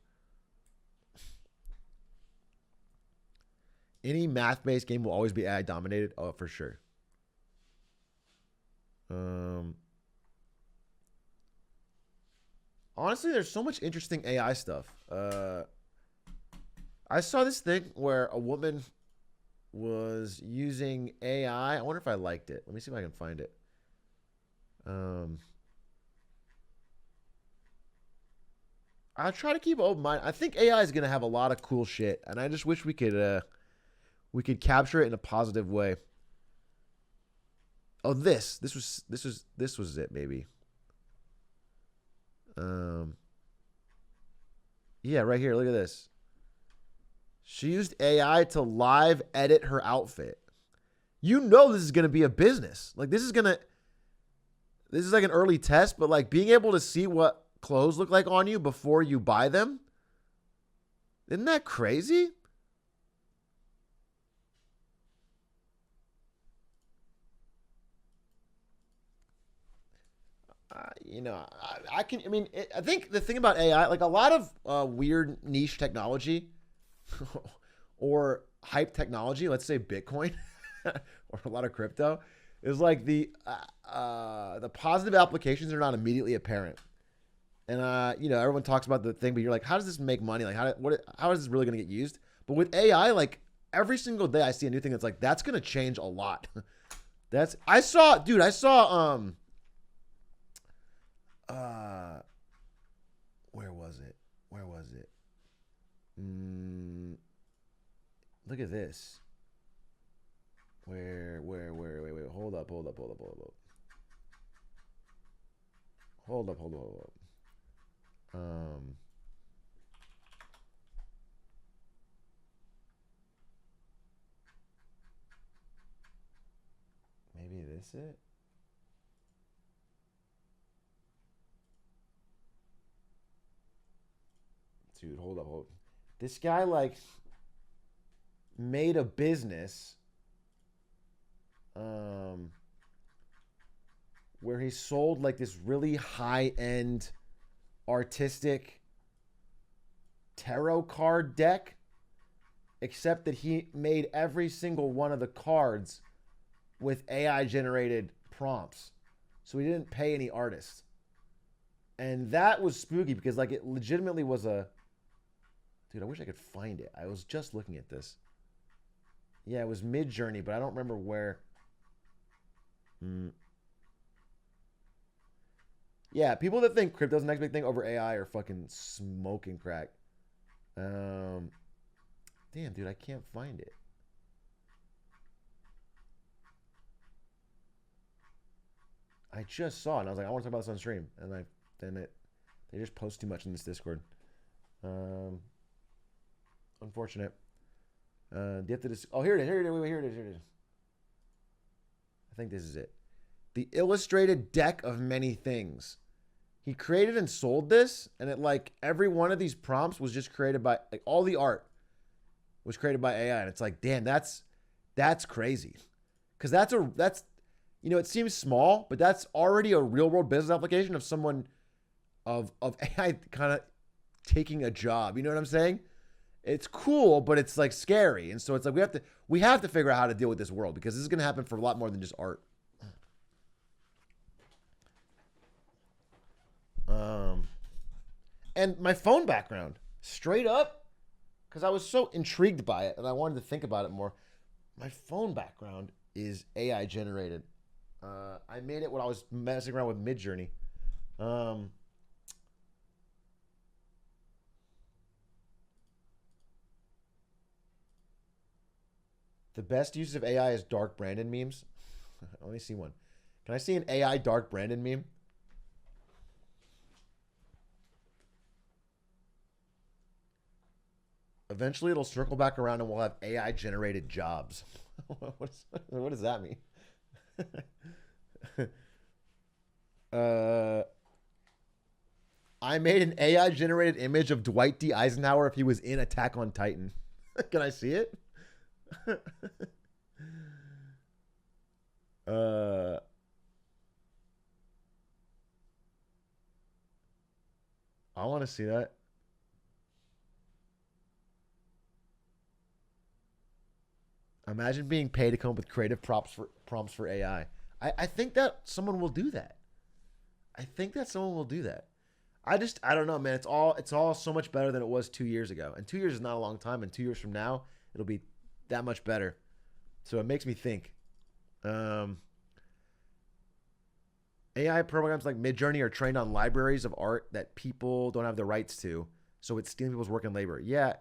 Any math-based game will always be AI dominated. Oh, for sure. Honestly, there's so much interesting AI stuff. I saw this thing where a woman was using AI. I wonder if I liked it. Let me see if I can find it. I'll try to keep open mind. I think AI is gonna have a lot of cool shit, and I just wish we could capture it in a positive way. Oh, this was it, maybe. Yeah, right here. Look at this. She used AI to live edit her outfit. You know this is going to be a business. Like this is like an early test, but like being able to see what clothes look like on you before you buy them. Isn't that crazy? I think the thing about AI, like a lot of weird niche technology or hype technology, let's say Bitcoin or a lot of crypto, is like the positive applications are not immediately apparent. And everyone talks about the thing, but you're like, how does this make money? Like, how is this really going to get used? But with AI, like every single day I see a new thing that's like, that's going to change a lot. I saw where was it? Look at this. Wait, hold up. Maybe this it? Dude, hold up. This guy, like, made a business where he sold, like, this really high-end artistic tarot card deck, except that he made every single one of the cards with AI-generated prompts. So he didn't pay any artists. And that was spooky because, like, it legitimately was a... Dude, I wish I could find it. I was just looking at this. Yeah, it was Mid-Journey, but I don't remember where. Yeah, people that think crypto's the next big thing over AI are fucking smoking crack. Dude, Damn, dude, I can't find it. I just saw it, and I was like, I want to talk about this on stream. And they just post too much in this Discord. Unfortunate. Do you have to oh, here it is. Here it is. Wait, here it is. Here it is. I think this is it. The illustrated deck of many things. He created and sold this, and it like every one of these prompts was just created by like all the art was created by AI, and it's like, damn, that's crazy, because that's you know, it seems small, but that's already a real world business application of someone of AI kind of taking a job. You know what I'm saying? It's cool, but it's like scary, and so it's like we have to figure out how to deal with this world, because this is going to happen for a lot more than just art. And my phone background, straight up, because I was so intrigued by it and I wanted to think about it more. My phone background is AI generated. I made it when I was messing around with Midjourney. The best use of AI is dark Brandon memes. I only see one. Can I see an AI dark Brandon meme? Eventually, it'll circle back around and we'll have AI-generated jobs. What does that mean? I made an AI-generated image of Dwight D. Eisenhower if he was in Attack on Titan. Can I see it? I want to see that. Imagine being paid to come up with creative prompts for AI. I think that someone will do that. I don't know, man. It's all so much better than it was 2 years ago. And 2 years is not a long time. And 2 years from now, it'll be that much better. So it makes me think. AI programs like Midjourney are trained on libraries of art that people don't have the rights to. So it's stealing people's work and labor. Yeah,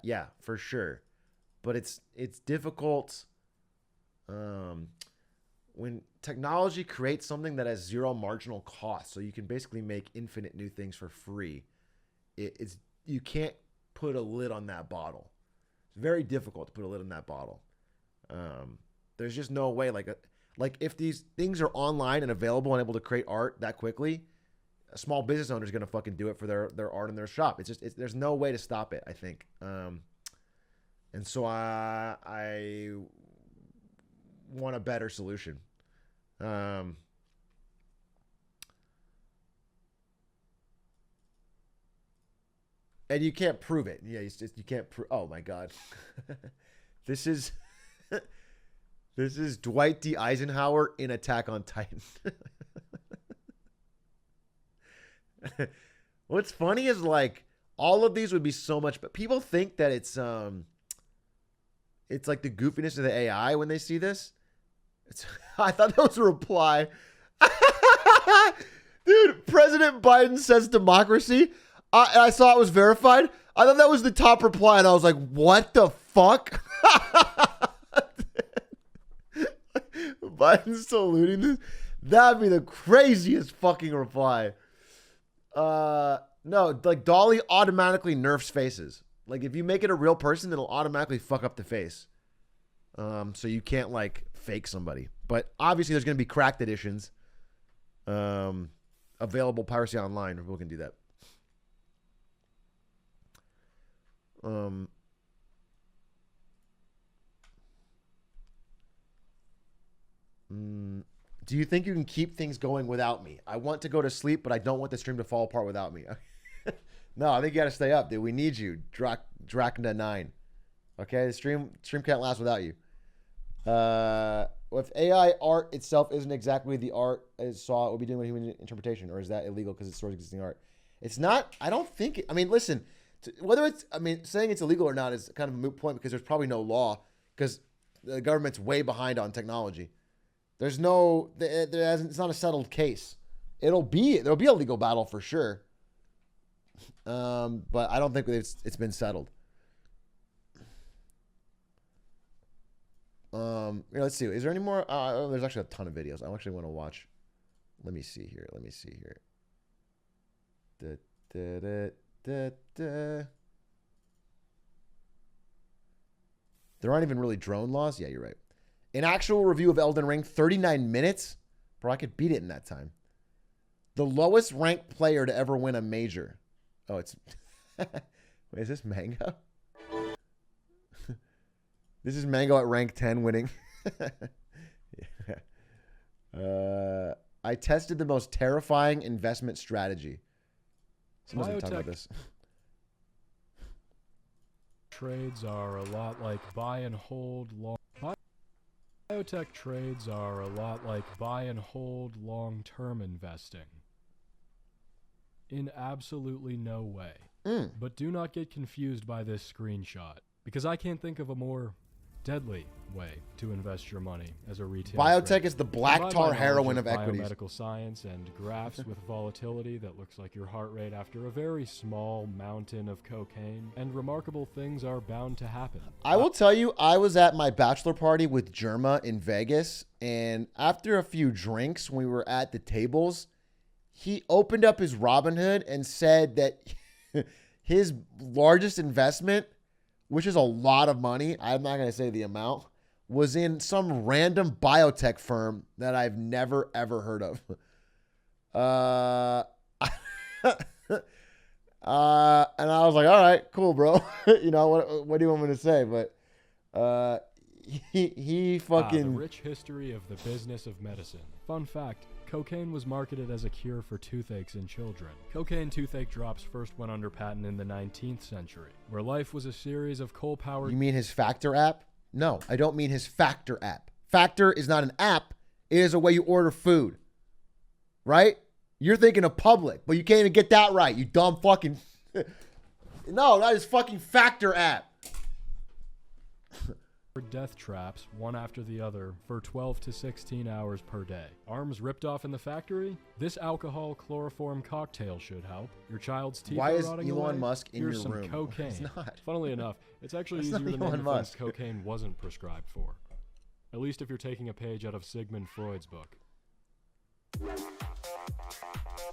for sure. But it's difficult. When technology creates something that has zero marginal cost, so you can basically make infinite new things for free, you can't put a lid on that bottle. It's very difficult to put a lid on that bottle. There's just no way. Like if these things are online and available and able to create art that quickly, a small business owner is gonna fucking do it for their art in their shop. There's no way to stop it, I think. And so I want a better solution. And you can't prove it. Yeah, you can't prove. Oh my God, this is Dwight D. Eisenhower in Attack on Titan. What's funny is like all of these would be so much, but people think that it's like the goofiness of the AI when they see this. I thought that was a reply. Dude, President Biden says democracy. I saw it was verified. I thought that was the top reply, and I was like, what the fuck? Biden's saluting this? That'd be the craziest fucking reply. No, like Dolly automatically nerfs faces. Like if you make it a real person, it'll automatically fuck up the face. So you can't like fake somebody. But obviously there's going to be cracked editions available piracy online. People can do that. Do you think you can keep things going without me? I want to go to sleep, but I don't want the stream to fall apart without me. No, I think you got to stay up, dude. We need you. Drachna 9. Okay, the stream can't last without you. If AI art itself isn't exactly the art as saw, it would be doing with human interpretation, or is that illegal because it stores existing art? It's not. I don't think. I mean, listen. Whether it's, I mean, saying it's illegal or not is kind of a moot point because there's probably no law because the government's way behind on technology. There's no. It's not a settled case. There'll be a legal battle for sure. But I don't think it's been settled. let's see. Is there any more? There's actually a ton of videos. I actually want to watch. Let me see here. There aren't even really drone laws. Yeah, you're right. An actual review of Elden Ring, 39 minutes. Bro, I could beat it in that time. The lowest ranked player to ever win a major. Oh, it's... Wait, is this Mango? This is Mango at rank 10 winning. Yeah. I tested the most terrifying investment strategy. Someone's going to talk about this.
Trades are a lot like buy and hold long. Biotech trades are a lot like buy and hold long-term investing. In absolutely no way. But do not get confused by this screenshot, because I can't think of a more deadly way to invest your money as a retail
biotech
trade.
is the black tar heroin of equities.
Biomedical science and graphs with volatility that looks like your heart rate after a very small mountain of cocaine, and remarkable things are bound to happen.
I will tell you, I was at my bachelor party with Germa in Vegas, and after a few drinks, when we were at the tables, he opened up his Robinhood and said that his largest investment, which is a lot of money, I'm not going to say the amount, was in some random biotech firm that I've never, ever heard of. And I was like, all right, cool, bro. You know, what do you want me to say? But he fucking...
The rich history of the business of medicine. Fun fact, cocaine was marketed as a cure for toothaches in children. Cocaine toothache drops first went under patent in the 19th century, where life was a series of coal-powered...
You mean his Factor app? No, I don't mean his Factor app. Factor is not an app. It is a way you order food. Right? You're thinking of Public, but you can't even get that right, you dumb fucking... No, not his fucking Factor app.
Death traps, one after the other, for 12 to 16 hours per day. Arms ripped off in the factory? This alcohol chloroform cocktail should help. Your child's teeth
Why
are
is
rotting
Elon
away?
Musk in
Here's
your
some
room?
cocaine.
It's not.
Funnily enough, it's actually
It's
easier
not
to name
Elon
the things
Musk.
cocaine wasn't prescribed for. At least if you're taking a page out of Sigmund Freud's book.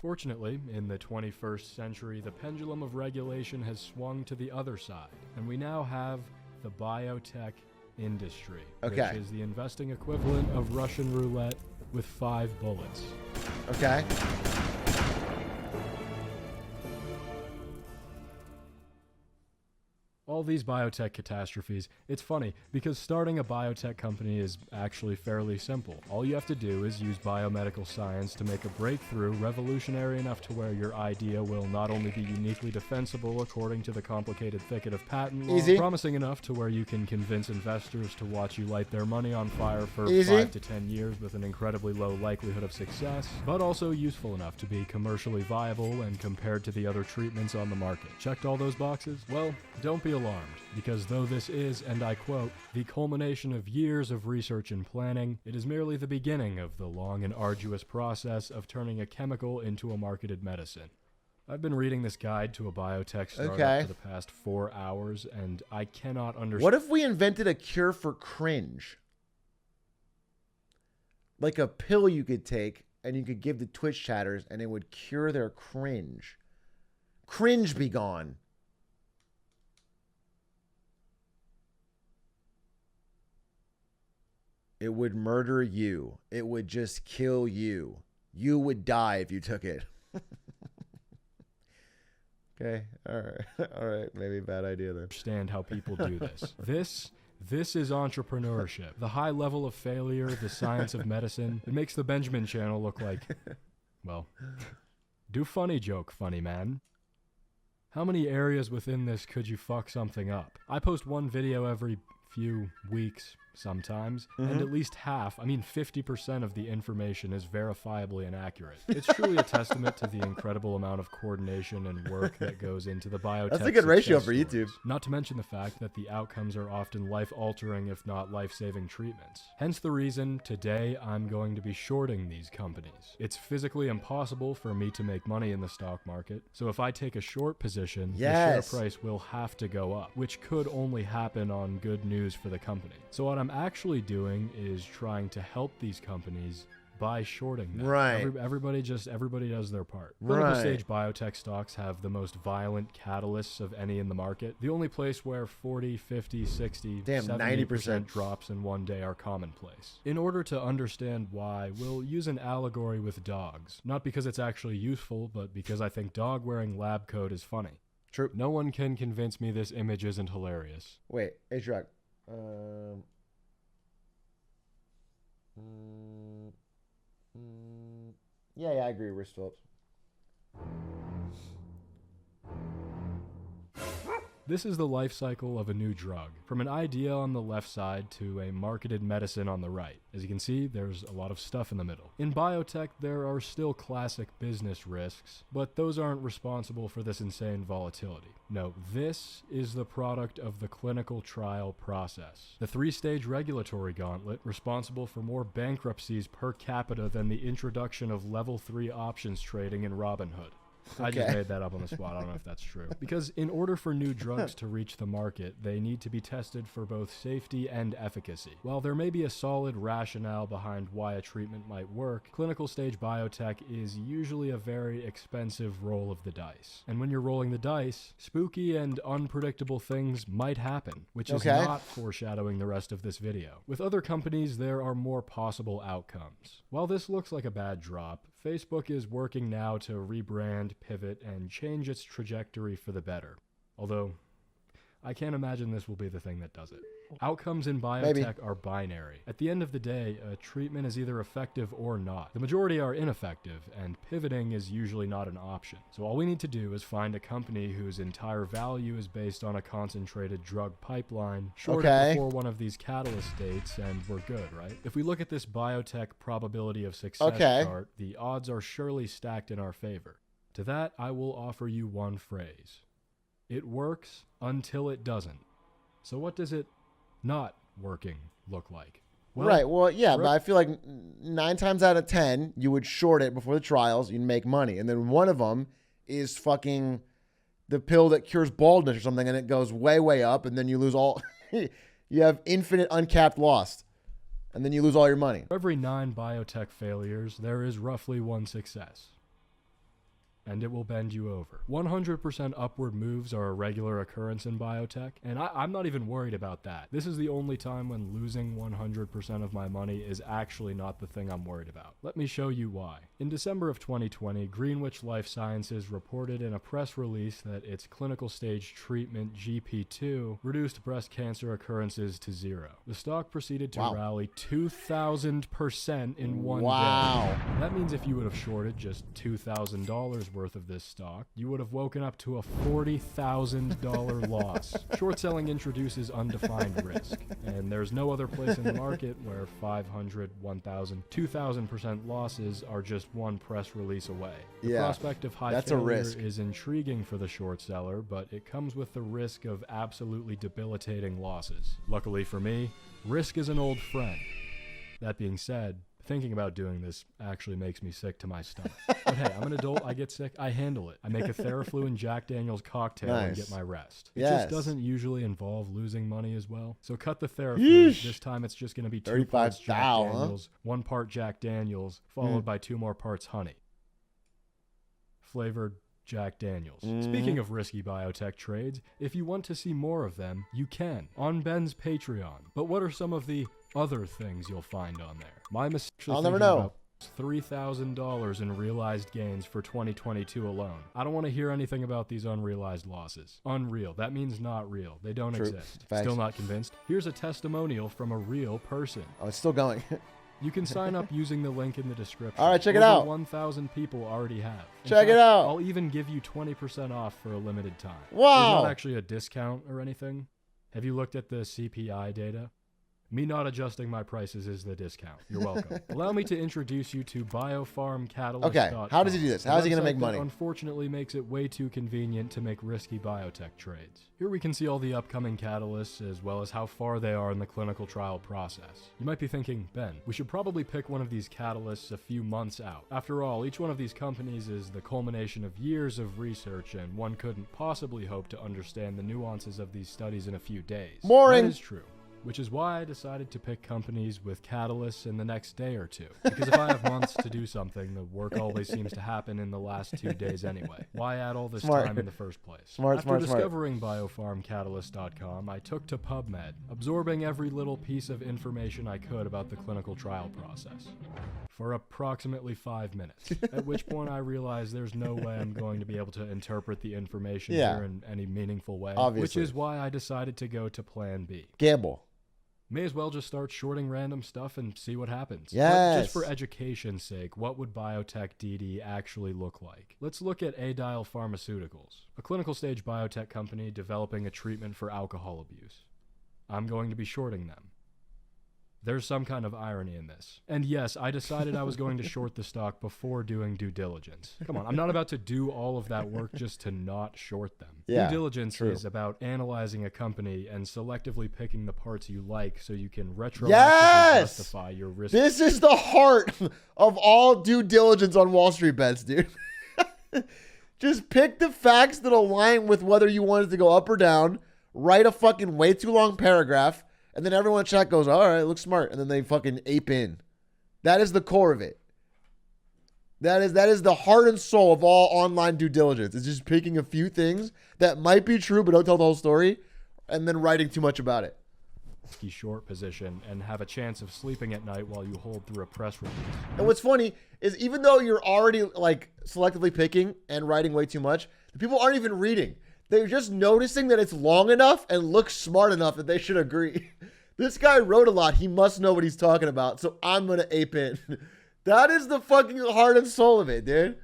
Fortunately, in the 21st century, the pendulum of regulation has swung to the other side, and we now have the biotech industry,
Okay.
which is the investing equivalent of Russian roulette with 5 bullets.
Okay.
All these biotech catastrophes, it's funny because starting a biotech company is actually fairly simple. All you have to do is use biomedical science to make a breakthrough revolutionary enough to where your idea will not only be uniquely defensible according to the complicated thicket of patent law,
Easy.
promising enough to where you can convince investors to watch you light their money on fire for
Easy.
5 to 10 years with an incredibly low likelihood of success, but also useful enough to be commercially viable and compared to the other treatments on the market. Checked all those boxes? Well, don't be alarmed, because though this is, and I quote, the culmination of years of research and planning, it is merely the beginning of the long and arduous process of turning a chemical into a marketed medicine. I've been reading this guide to a biotech startup
Okay.
for the past 4 hours, and I cannot understand.
What if we invented a cure for cringe? Like a pill you could take and you could give the Twitch chatters and it would cure their cringe. Cringe be gone. It would murder you. It would just kill you. You would die if you took it. Okay. All right. All right. Maybe a bad idea then.
Understand how people do this. This is entrepreneurship. The high level of failure, the science of medicine. It makes the Benjamin channel look like, well, do funny joke, funny man. How many areas within this could you fuck something up? I post one video every few weeks sometimes, and at least half, I mean 50% of the information is verifiably inaccurate. It's truly a testament to the incredible amount of coordination and work that goes into the biotech.
That's a good ratio
success
for YouTube.
stories. Not to mention the fact that the outcomes are often life-altering, if not life-saving treatments. Hence the reason today I'm going to be shorting these companies. It's physically impossible for me to make money in the stock market, so if I take a short position,
Yes.
the share price will have to go up, which could only happen on good news for the company. So what I'm actually doing is trying to help these companies by shorting them.
Right.
Everybody does their part. Clinical
Right.
stage biotech stocks have the most violent catalysts of any in the market. The only place where 40, 50, 60,
Damn,
70%
90%
drops in one day are commonplace. In order to understand why, we'll use an allegory with dogs. Not because it's actually useful, but because I think dog wearing lab coat is funny.
True.
No one can convince me this image isn't hilarious.
Wait, Atrioc. Yeah, I agree. Wrist Phillips.
This is the life cycle of a new drug, from an idea on the left side to a marketed medicine on the right. As you can see, there's a lot of stuff in the middle. In biotech, there are still classic business risks, but those aren't responsible for this insane volatility. No, this is the product of the clinical trial process. The 3-stage regulatory gauntlet responsible for more bankruptcies per capita than the introduction of level 3 options trading in Robinhood. I just made that up on the spot. I don't know if that's true. Because in order for new drugs to reach the market, they need to be tested for both safety and efficacy. While there may be a solid rationale behind why a treatment might work, clinical stage biotech is usually a very expensive roll of the dice. And when you're rolling the dice, spooky and unpredictable things might happen, which is not foreshadowing the rest of this video. With other companies, there are more possible outcomes. While this looks like a bad drop, Facebook is working now to rebrand, pivot, and change its trajectory for the better. Although, I can't imagine this will be the thing that does it. Outcomes in biotech are binary. At the end of the day, a treatment is either effective or not. The majority are ineffective, and pivoting is usually not an option. So all we need to do is find a company whose entire value is based on a concentrated drug pipeline, short it before one of these catalyst dates, and we're good, right? If we look at this biotech probability of success chart, the odds are surely stacked in our favor. To that, I will offer you one phrase. It works until it doesn't. So what does it not working look like? Well,
Right. Well, yeah, but I feel like 9 times out of 10, you would short it before the trials, you'd make money. And then one of them is fucking the pill that cures baldness or something, and it goes way, way up, and then you lose all, you have infinite uncapped loss, and then you lose all your money.
For every 9 biotech failures, there is roughly 1 success. And it will bend you over. 100% upward moves are a regular occurrence in biotech, and I'm not even worried about that. This is the only time when losing 100% of my money is actually not the thing I'm worried about. Let me show you why. In December of 2020, Greenwich Life Sciences reported in a press release that its clinical stage treatment, GP2, reduced breast cancer occurrences to 0. The stock proceeded to rally 2,000% in one day. That means if you would have shorted just $2,000 worth of this stock, you would have woken up to a $40,000 loss. Short selling introduces undefined risk, and there's no other place in the market where 500, 1,000, 2,000% losses are just one press release away. The prospect of high failure is intriguing for the short seller, but it comes with the risk of absolutely debilitating losses. Luckily for me, risk is an old friend. That being said, thinking about doing this actually makes me sick to my stomach. But hey, I'm an adult, I get sick, I handle it. I make a Theraflu and Jack Daniels cocktail and get my rest. It just doesn't usually involve losing money as well. So cut the Theraflu. This time it's just going to be 2 parts Jack Daniels, 1 part Jack Daniels, followed by 2 more parts honey. Flavored Jack Daniels. Speaking of risky biotech trades, if you want to see more of them, you can on Ben's Patreon. But what are some of the other things you'll find on there? My mistake.
I'll never know.
$3,000 in realized gains for 2022 alone. I don't want to hear anything about these unrealized losses. Unreal. That means not real. They don't exist.
Facts.
Still not convinced? Here's a testimonial from a real person.
Oh, it's still going.
You can sign up using the link in the description.
All right, check it
Over
out.
1,000 people already have. In
Check it
fact,
out.
I'll even give you 20% off for a limited time.
Wow.
There's not actually a discount or anything. Have you looked at the CPI data? Me not adjusting my prices is the discount. You're welcome. Allow me to introduce you to BioPharmCatalyst.com.
Okay, how does he do this? How is he going to make money?
Unfortunately makes it way too convenient to make risky biotech trades. Here we can see all the upcoming catalysts as well as how far they are in the clinical trial process. You might be thinking, Ben, we should probably pick one of these catalysts a few months out. After all, each one of these companies is the culmination of years of research, and one couldn't possibly hope to understand the nuances of these studies in a few days.
Boring.
That is true. which is why I decided to pick companies with catalysts in the next day or two. Because if I have months to do something, the work always seems to happen in the last 2 days anyway. Why add all this time in the first place? After discovering biofarmcatalyst.com, I took to PubMed, absorbing every little piece of information I could about the clinical trial process. For approximately 5 minutes, at which point I realized there's no way I'm going to be able to interpret the information here in any meaningful way, which is why I decided to go to Plan B.
Gamble.
May as well just start shorting random stuff and see what happens.
Yes.
But just for education's sake, what would biotech DD actually look like? Let's look at Adial Pharmaceuticals, a clinical stage biotech company developing a treatment for alcohol abuse. I'm going to be shorting them. There's some kind of irony in this. And yes, I decided I was going to short the stock before doing due diligence. Come on, I'm not about to do all of that work just to not short them.
Yeah,
due diligence is about analyzing a company and selectively picking the parts you like so you can retroactively justify your risk.
This is the heart of all due diligence on Wall Street bets, dude. Just pick the facts that align with whether you want it to go up or down, write a fucking way too long paragraph, and then everyone in chat goes, all right, looks smart. And then they fucking ape in. That is the core of it. That is the heart and soul of all online due diligence. It's just picking a few things that might be true, but don't tell the whole story, and then writing too much about it.
Short position and have a chance of sleeping at night while you hold through a press release.
And what's funny is even though you're already like selectively picking and writing way too much, the people aren't even reading. They're just noticing that it's long enough and looks smart enough that they should agree. This guy wrote a lot. He must know what he's talking about. So I'm going to ape in. That is the fucking heart and soul of it, dude.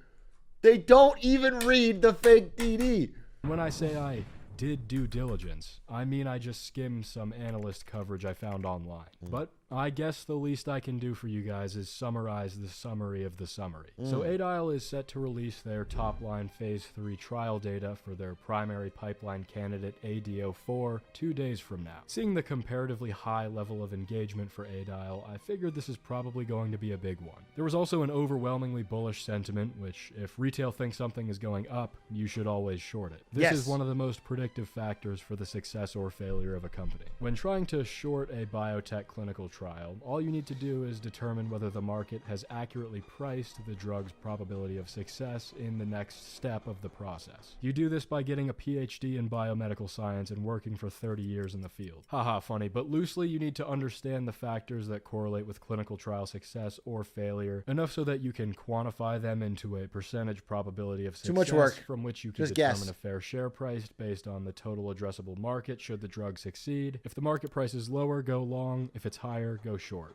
They don't even read the fake DD.
When I say I did due diligence, I mean I just skimmed some analyst coverage I found online. But I guess the least I can do for you guys is summarize the summary of the summary. So Adial is set to release their top-line Phase 3 trial data for their primary pipeline candidate ADO4 2 days from now. Seeing the comparatively high level of engagement for Adial, I figured this is probably going to be a big one. There was also an overwhelmingly bullish sentiment, which if retail thinks something is going up, you should always short it. This is one of the most predictive factors for the success or failure of a company. When trying to short a biotech clinical trial, all you need to do is determine whether the market has accurately priced the drug's probability of success in the next step of the process. You do this by getting a PhD in biomedical science and working for 30 years in the field. Haha, funny, but loosely you need to understand the factors that correlate with clinical trial success or failure, enough so that you can quantify them into a percentage probability of success.
Too much work.
From which you can
Just
determine
guess.
a fair share price based on the total addressable market should the drug succeed. If the market price is lower, go long. If it's higher, go short.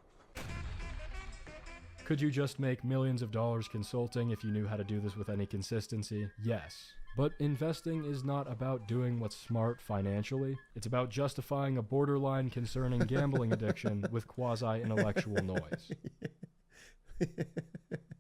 Could you just make millions of dollars consulting if you knew how to do this with any consistency? Yes. But investing is not about doing what's smart financially. It's about justifying a borderline concerning gambling addiction with quasi-intellectual noise.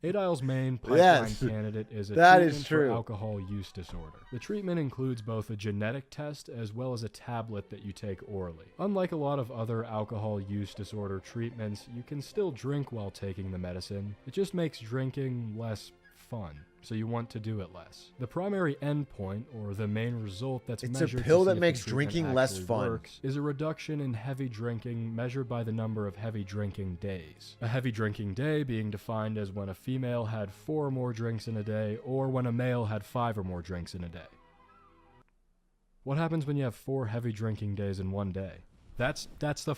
Adial's main pipeline candidate is a treatment for alcohol use disorder. The treatment includes both a genetic test as well as a tablet that you take orally. Unlike a lot of other alcohol use disorder treatments, you can still drink while taking the medicine. It just makes drinking less fun, so you want to do it less. The primary endpoint, or the main result that's measured
a pill
to see
that
if
makes
the treatment
drinking less
actually
fun.
works, is a reduction in heavy drinking measured by the number of heavy drinking days. A heavy drinking day being defined as when a female had 4 or more drinks in a day, or when a male had 5 or more drinks in a day. What happens when you have 4 heavy drinking days in one day? That's the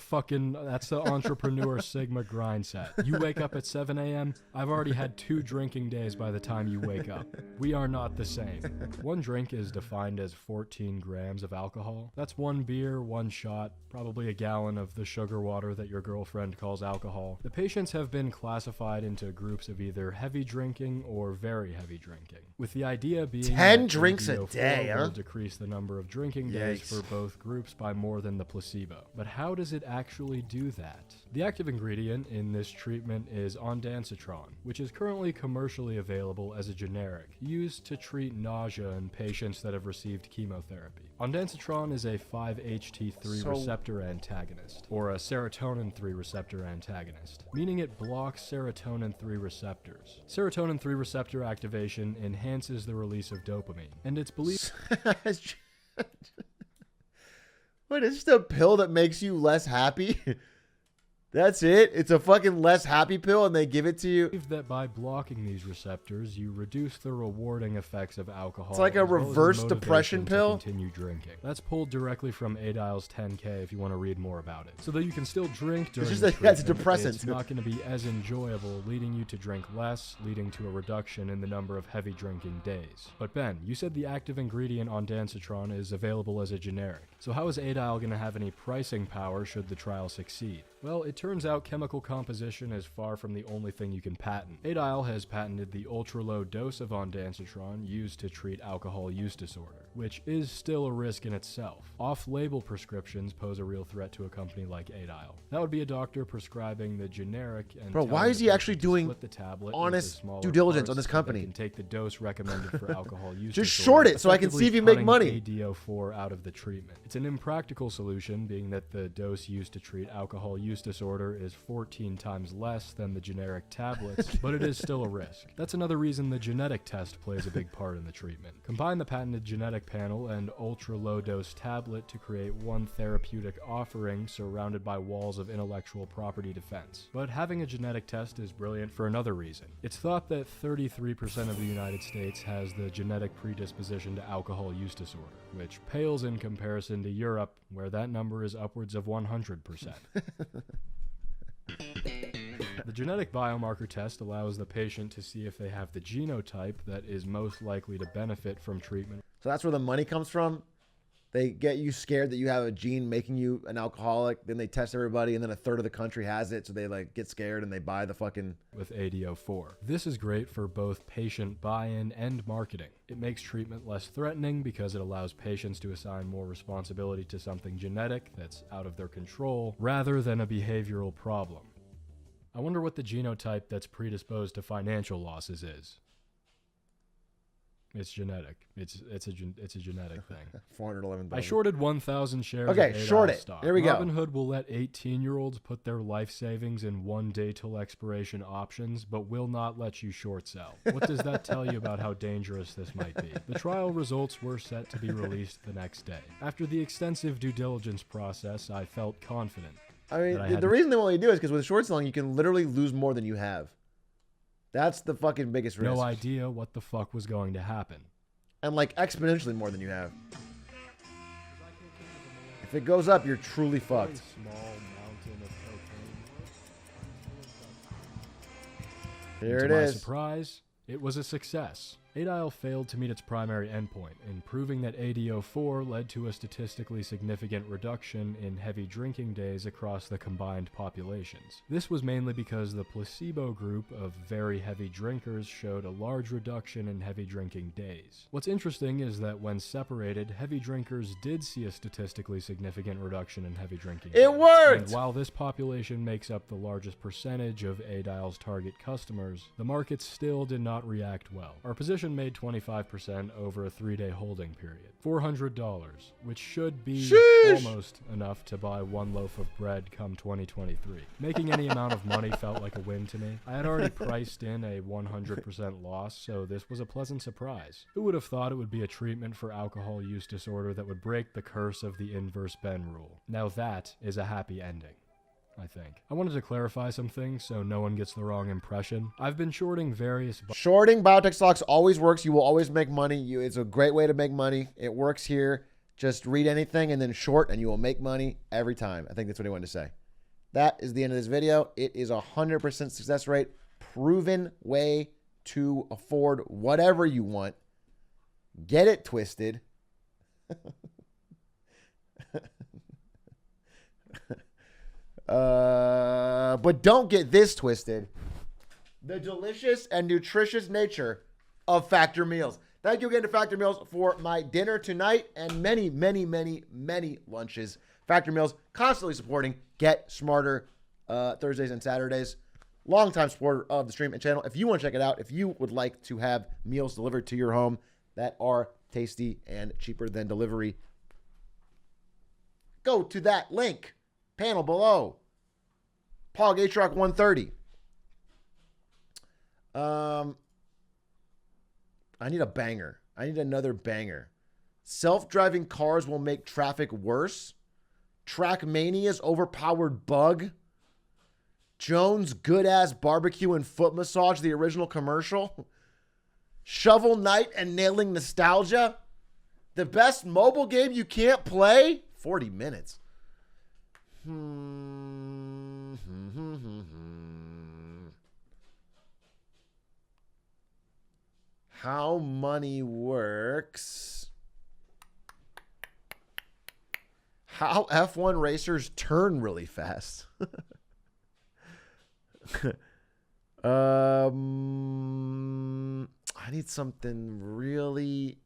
entrepreneur Sigma grind set. You wake up at 7 a.m., I've already had 2 drinking days by the time you wake up. We are not the same. One drink is defined as 14 grams of alcohol. That's 1 beer, 1 shot, probably a gallon of the sugar water that your girlfriend calls alcohol. The patients have been classified into groups of either heavy drinking or very heavy drinking, with the idea being
10 drinks a day,
will
huh?
decrease the number of drinking days
Yikes.
for both groups by more than the placebo. But how does it actually do that? The active ingredient in this treatment is ondansetron, which is currently commercially available as a generic, used to treat nausea in patients that have received chemotherapy. Ondansetron is a 5-HT3 receptor antagonist, or a serotonin 3 receptor antagonist, meaning it blocks serotonin 3 receptors. Serotonin 3 receptor activation enhances the release of dopamine, and it's believed...
What, it's just a pill that makes you less happy? That's it? It's a fucking less happy pill and they give it to you?
That by blocking these receptors, you reduce the rewarding effects of alcohol.
It's like a reverse depression pill?
Continue drinking. That's pulled directly from Adile's 10K if you want to read more about it. So that you can still drink during
it's just
the
that that's a
treatment,
depressant.
It's not going to be as enjoyable, leading you to drink less, leading to a reduction in the number of heavy drinking days. But Ben, you said the active ingredient ondansetron is available as a generic. So how is Adile going to have any pricing power should the trial succeed? Well, it turns out chemical composition is far from the only thing you can patent. Adile has patented the ultra-low dose of ondansetron used to treat alcohol use disorder, which is still a risk in itself. Off-label prescriptions pose a real threat to a company like Adile. That would be a doctor prescribing the generic and
bro, why is he actually doing
the tablet
honest due diligence on this company?
So can take the dose recommended for alcohol use
Just
disorder,
short it so I can see if you make money.
ADO4 out of the treatment. It's an impractical solution, being that the dose used to treat alcohol use disorder is 14 times less than the generic tablets, but it is still a risk. That's another reason the genetic test plays a big part in the treatment. Combine the patented genetic panel and ultra-low dose tablet to create one therapeutic offering surrounded by walls of intellectual property defense. But having a genetic test is brilliant for another reason. It's thought that 33% of the United States has the genetic predisposition to alcohol use disorder, which pales in comparison to Europe, where that number is upwards of 100%. The genetic biomarker test allows the patient to see if they have the genotype that is most likely to benefit from treatment.
So that's where the money comes from? They get you scared that you have a gene making you an alcoholic, then they test everybody, and then a third of the country has it, so they like get scared and they buy the fucking...
With ADO4. This is great for both patient buy-in and marketing. It makes treatment less threatening because it allows patients to assign more responsibility to something genetic that's out of their control, rather than a behavioral problem. I wonder what the genotype that's predisposed to financial losses is. It's genetic. It's a genetic thing.
411,000.
I shorted 1,000 shares.
Okay,
of
short it.
stock.
Here we go.
Robinhood will let 18-year-olds put their life savings in 1 day till expiration options, but will not let you short sell. What does that tell you about how dangerous this might be? The trial results were set to be released the next day. After the extensive due diligence process, I felt confident.
I mean, the reason they won't let you do it is because with short selling, you can literally lose more than you have. That's the fucking biggest risk.
No idea what the fuck was going to happen.
And like exponentially more than you have. If it goes up, you're truly fucked. Here it is.
To my surprise, it was a success. Adile failed to meet its primary endpoint in proving that ADO4 led to a statistically significant reduction in heavy drinking days across the combined populations. This was mainly because the placebo group of very heavy drinkers showed a large reduction in heavy drinking days. What's interesting is that when separated, heavy drinkers did see a statistically significant reduction in heavy drinking days.
It worked!
And while this population makes up the largest percentage of Adile's target customers, the market still did not react well. Our position made 25% over a 3-day holding period. $400, which should be almost enough to buy 1 loaf of bread come 2023. Making any amount of money felt like a win to me. I had already priced in a 100% loss, so this was a pleasant surprise. Who would have thought it would be a treatment for alcohol use disorder that would break the curse of the inverse Ben rule? Now that is a happy ending, I think. I wanted to clarify some things so no one gets the wrong impression. I've been shorting various...
Shorting biotech stocks always works. You will always make money. It's a great way to make money. It works here. Just read anything and then short and you will make money every time. I think that's what he wanted to say. That is the end of this video. It is 100% success rate. Proven way to afford whatever you want. Get it twisted. But don't get this twisted. The delicious and nutritious nature of Factor Meals. Thank you again to Factor Meals for my dinner tonight and many, many, many, many lunches. Factor Meals constantly supporting Get Smarter Thursdays and Saturdays. Longtime supporter of the stream and channel. If you want to check it out, if you would like to have meals delivered to your home that are tasty and cheaper than delivery, go to that link. Panel below. Pog Atrioc 130. I need a banger. I need another banger. Self-driving cars will make traffic worse. Trackmania's overpowered bug. Jones' good-ass barbecue and foot massage, the original commercial. Shovel Knight and nailing nostalgia. The best mobile game you can't play? 40 minutes. How money works. How F1 racers turn really fast. I need something really...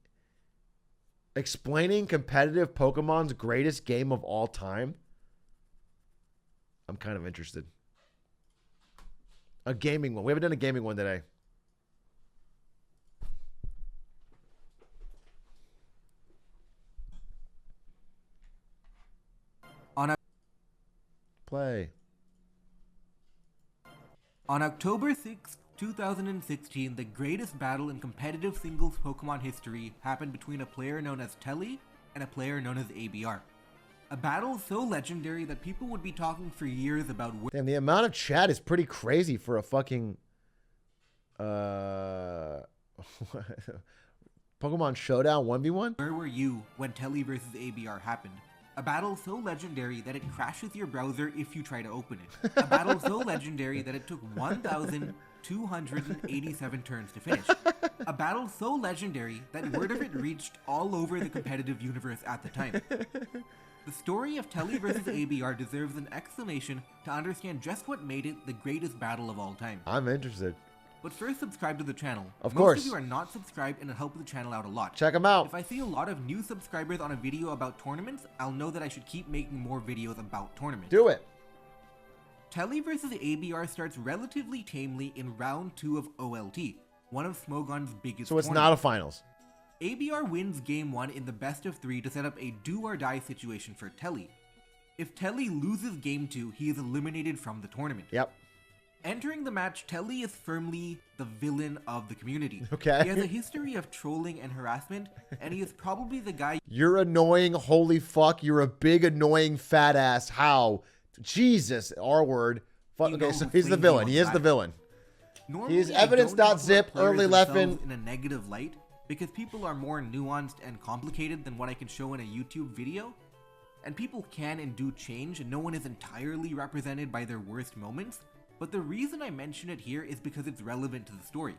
Explaining competitive Pokemon's greatest game of all time. I'm kind of interested. A gaming one. We haven't done a gaming one today. Play.
On October 6, 2016, the greatest battle in competitive singles Pokemon history happened between a player known as Telly and a player known as ABR. A battle so legendary that people would be talking for years about
Damn, the amount of chat is pretty crazy for a fucking Pokemon Showdown 1v1?
Where were you when Telly versus ABR happened? A battle so legendary that it crashes your browser if you try to open it. A battle so legendary that it took 1,287 turns to finish. A battle so legendary that word of it reached all over the competitive universe at the time. The story of Telly versus ABR deserves an exclamation to understand just what made it the greatest battle of all time.
I'm interested.
But first, subscribe to the channel.
Of course.
Most of you are not subscribed, and it helps the channel out a lot.
Check them out.
If I see a lot of new subscribers on a video about tournaments, I'll know that I should keep making more videos about tournaments.
Do it.
Telly vs. ABR starts relatively tamely in round 2 of OLT, one of Smogon's biggest
So it's not a finals.
ABR wins game 1 in the best of 3 to set up a do-or-die situation for Telly. If Telly loses game 2, he is eliminated from the tournament.
Yep.
Entering the match, Telly is firmly the villain of the community.
Okay.
He has a history of trolling and harassment, and he is probably the guy...
You're annoying, holy fuck. You're a big, annoying, fat ass. How? Jesus, R word. Fuck. Okay, so he's the villain. He is the villain.
Normally,
He is evidence.zip, early Leffen.
In a negative light, because people are more nuanced and complicated than what I can show in a YouTube video. And people can and do change, and no one is entirely represented by their worst moments. But the reason I mention it here is because it's relevant to the story.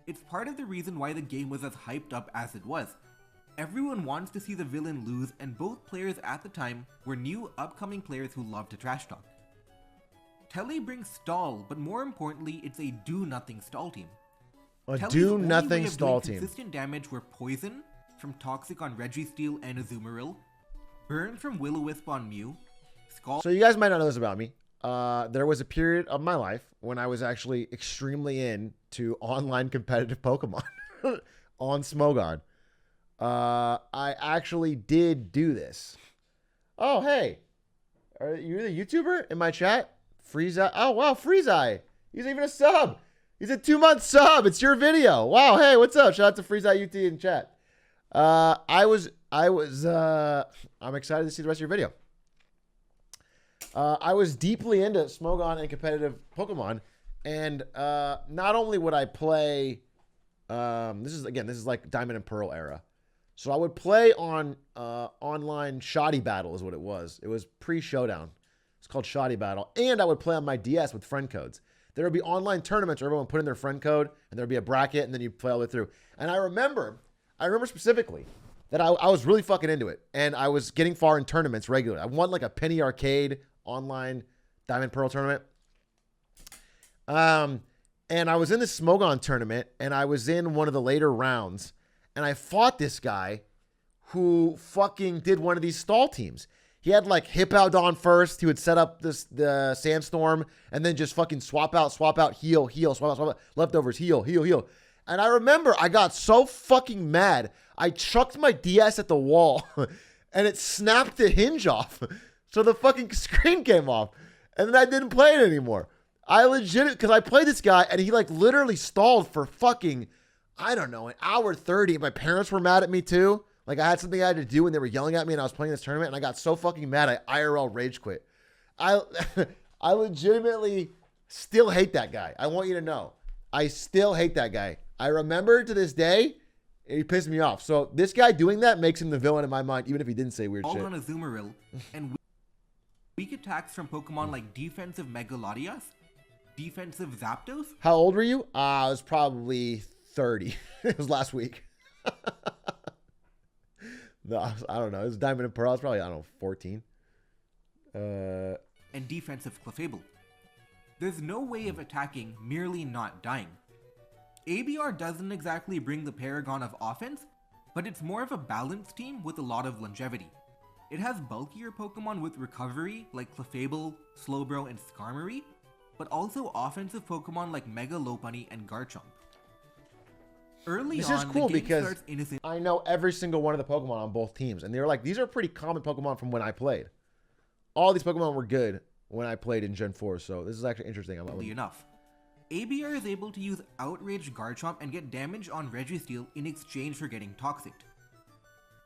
It's part of the reason why the game was as hyped up as it was. Everyone wants to see the villain lose, and both players at the time were new upcoming players who love to trash talk. Telly brings stall, but more importantly, it's a do-nothing stall team.
A
Telly's
do-nothing
only way of
stall
doing
team.
Consistent damage were Poison from Toxic on Registeel and Azumarill, Burn from Will-O-Wisp on Mew, Scald...
So you guys might not know this about me. There was a period of my life when I was actually extremely into online competitive Pokemon on Smogon. I actually did do this. Oh, hey. Are you the YouTuber in my chat? Freeze-Eye. Oh, wow, Freeze-Eye. He's even a sub. He's a 2-month sub. It's your video. Wow, hey, what's up? Shout out to Freeze-Eye UT in chat. I'm excited to see the rest of your video. I was deeply into Smogon and competitive Pokemon, and not only would I play, this is like Diamond and Pearl era, so I would play on online Shoddy Battle is what it was. It was pre-Showdown. It's called Shoddy Battle, and I would play on my DS with friend codes. There would be online tournaments where everyone put in their friend code, and there would be a bracket, and then you play all the way through. And I remember specifically that I was really fucking into it, and I was getting far in tournaments regularly. I won like a penny arcade online Diamond Pearl tournament. And I was in this Smogon tournament, and I was in one of the later rounds, and I fought this guy who fucking did one of these stall teams. He had like Hippowdon first. He would set up the Sandstorm and then just fucking swap out, heal, swap out, leftovers, heal. And I remember I got so fucking mad. I chucked my DS at the wall and it snapped the hinge off. So the fucking screen came off. And then I didn't play it anymore. I because I played this guy and he like literally stalled for fucking, I don't know, an hour 30. My parents were mad at me too. Like I had something I had to do and they were yelling at me and I was playing this tournament and I got so fucking mad I IRL rage quit. I legitimately still hate that guy. I want you to know. I still hate that guy. I remember to this day, he pissed me off. So this guy doing that makes him the villain in my mind, even if he didn't say weird
all
shit.
on Azumarill, and weak attacks from Pokemon like defensive Megalodios, defensive Zapdos.
How old were you? I was probably 30. It was last week. No, I don't know. It was Diamond and Pearl. I was probably, I don't know, 14.
And defensive Clefable. There's no way of attacking merely not dying. ABR doesn't exactly bring the paragon of offense, but it's more of a balanced team with a lot of longevity. It has bulkier Pokemon with recovery like Clefable, Slowbro, and Skarmory, but also offensive Pokemon like Mega Lopunny and Garchomp. Early
this
on,
is cool
the game
because
starts innocent.
I know every single one of the Pokemon on both teams, and they were like, these are pretty common Pokemon from when I played. All these Pokemon were good when I played in Gen 4, so this is actually interesting.
Enough. ABR is able to use Outrage Garchomp and get damage on Registeel in exchange for getting Toxic.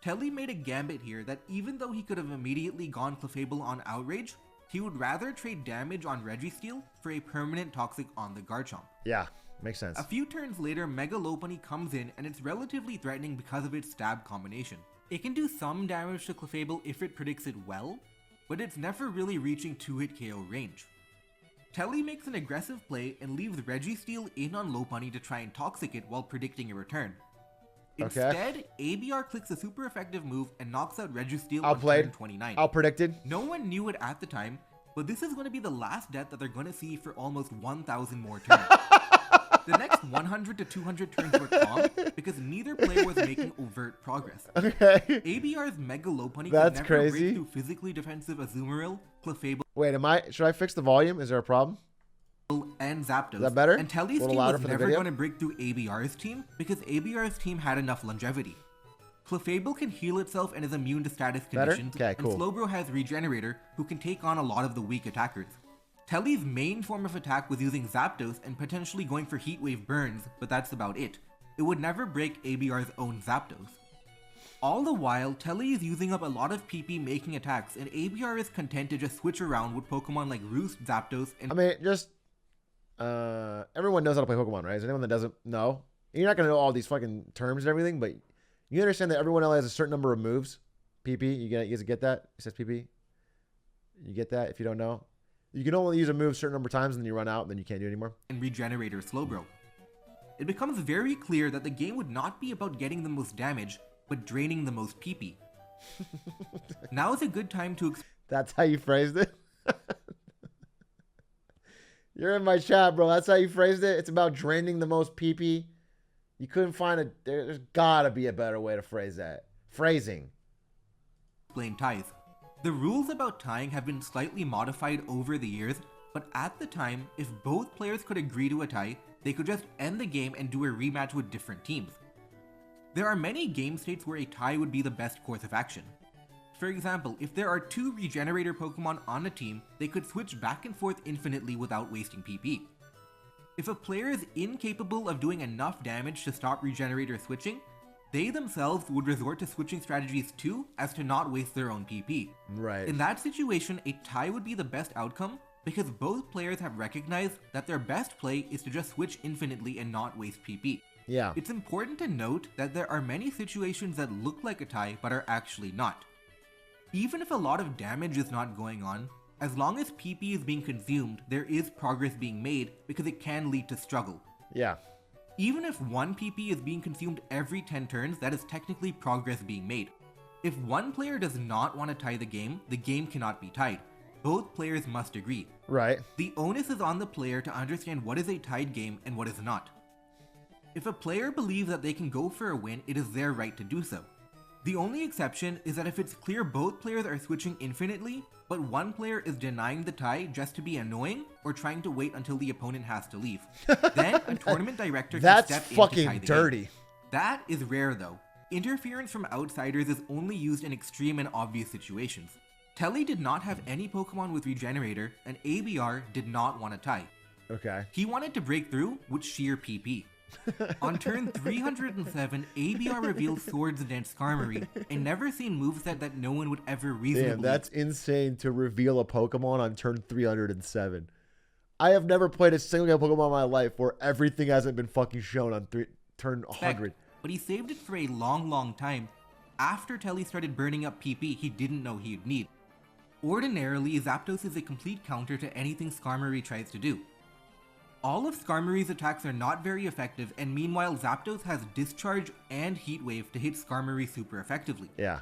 Telly made a gambit here that even though he could have immediately gone Clefable on Outrage, he would rather trade damage on Registeel for a permanent Toxic on the Garchomp.
Yeah, makes sense.
A few turns later, Mega Lopunny comes in and it's relatively threatening because of its stab combination. It can do some damage to Clefable if it predicts it well, but it's never really reaching 2-hit KO range. Telly makes an aggressive play and leaves Registeel in on Lopunny to try and Toxic it while predicting a return. Instead, ABR clicks a super effective move and knocks out Registeel on turn 29.
Outpredicted.
No one knew it at the time, but this is going to be the last death that they're going to see for almost 1,000 more turns. The next 100 to 200 turns were calm because neither player was making overt progress.
Okay.
ABR's Mega Lopunny
That's
could never
crazy.
break through physically defensive Azumarill, Clefable,
Wait, should I fix the volume? Is there a problem?
and Zapdos.
Is that better?
And Telly's
A little
team
louder
was
for the
never
video?
going to break through ABR's team because ABR's team had enough longevity. Clefable can heal itself and is immune to status
Better?
conditions,
Okay, cool.
and Slowbro has Regenerator, who can take on a lot of the weak attackers. Telly's main form of attack was using Zapdos and potentially going for Heatwave burns, but that's about it. It would never break ABR's own Zapdos. All the while, Telly is using up a lot of PP making attacks, and ABR is content to just switch around with Pokemon like Roost, Zapdos, and
everyone knows how to play Pokemon, right? Is there anyone that doesn't know? You're not going to know all these fucking terms and everything, but you understand that everyone only has a certain number of moves. PP, you guys get that? It says PP. You get that if you don't know? You can only use a move a certain number of times and then you run out and then you can't do it anymore.
and Regenerator Slowbro. It becomes very clear that the game would not be about getting the most damage, but draining the most PP. Now is a good time to
That's how you phrased it? You're in my chat, bro. That's how you phrased it? It's about draining the most PP? You couldn't find there's gotta be a better way to phrase that. Phrasing.
explain ties. The rules about tying have been slightly modified over the years, but at the time, if both players could agree to a tie, they could just end the game and do a rematch with different teams. There are many game states where a tie would be the best course of action. For example, if there are two Regenerator Pokemon on a team, they could switch back and forth infinitely without wasting PP. If a player is incapable of doing enough damage to stop Regenerator switching, they themselves would resort to switching strategies too as to not waste their own PP.
Right.
In that situation, a tie would be the best outcome because both players have recognized that their best play is to just switch infinitely and not waste PP.
Yeah.
It's important to note that there are many situations that look like a tie but are actually not. Even if a lot of damage is not going on, as long as PP is being consumed, there is progress being made because it can lead to struggle.
Yeah.
Even if 1 PP is being consumed every 10 turns, that is technically progress being made. If one player does not want to tie the game cannot be tied. Both players must agree.
Right.
The onus is on the player to understand what is a tied game and what is not. If a player believes that they can go for a win, it is their right to do so. The only exception is that if it's clear both players are switching infinitely, but one player is denying the tie just to be annoying or trying to wait until the opponent has to leave, then a tournament director can step in to tie the game.
dirty.
That is rare though. Interference from outsiders is only used in extreme and obvious situations. Telly did not have any Pokemon with Regenerator, and ABR did not want to tie.
Okay.
He wanted to break through with sheer PP. On turn 307, ABR reveals Swords Dance Skarmory, a never-seen moveset that no one would ever reasonably...
Damn, that's insane to reveal a Pokemon on turn 307. I have never played a single game of Pokemon in my life where everything hasn't been fucking shown on turn 100.
But he saved it for a long, long time. After Telly started burning up PP he didn't know he'd need. Ordinarily, Zapdos is a complete counter to anything Skarmory tries to do. All of Skarmory's attacks are not very effective, and meanwhile Zapdos has Discharge and Heat Wave to hit Skarmory super effectively.
Yeah.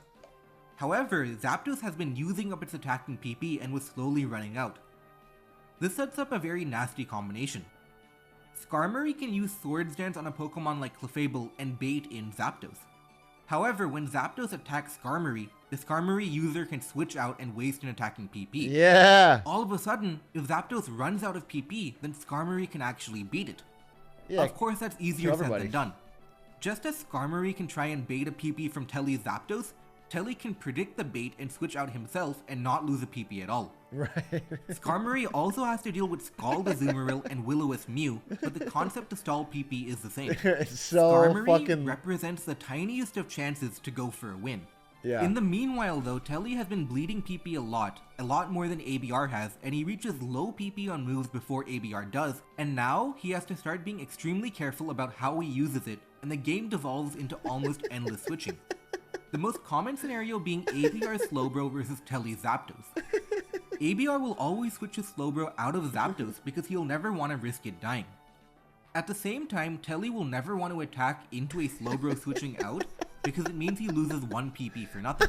However, Zapdos has been using up its attacking PP and was slowly running out. This sets up a very nasty combination. Skarmory can use Swords Dance on a Pokemon like Clefable and bait in Zapdos. However, when Zapdos attacks Skarmory, the Skarmory user can switch out and waste an attacking PP.
Yeah!
All of a sudden, if Zapdos runs out of PP, then Skarmory can actually beat it.
Yeah,
of course, that's easier said than done. Just as Skarmory can try and bait a PP from Telly's Zapdos, Telly can predict the bait and switch out himself and not lose a PP at all.
Right.
Skarmory also has to deal with Scald Azumarill and Will-O-Wisp Mew, but the concept to stall PP is the same.
So
Skarmory
fucking...
represents the tiniest of chances to go for a win.
Yeah.
In the meanwhile though, Telly has been bleeding PP a lot more than ABR has, and he reaches low PP on moves before ABR does, and now he has to start being extremely careful about how he uses it, and the game devolves into almost endless switching. The most common scenario being ABR Slowbro versus Telly Zapdos. ABR will always switch his Slowbro out of Zapdos because he'll never want to risk it dying. At the same time, Telly will never want to attack into a Slowbro switching out because it means he loses 1 PP for nothing.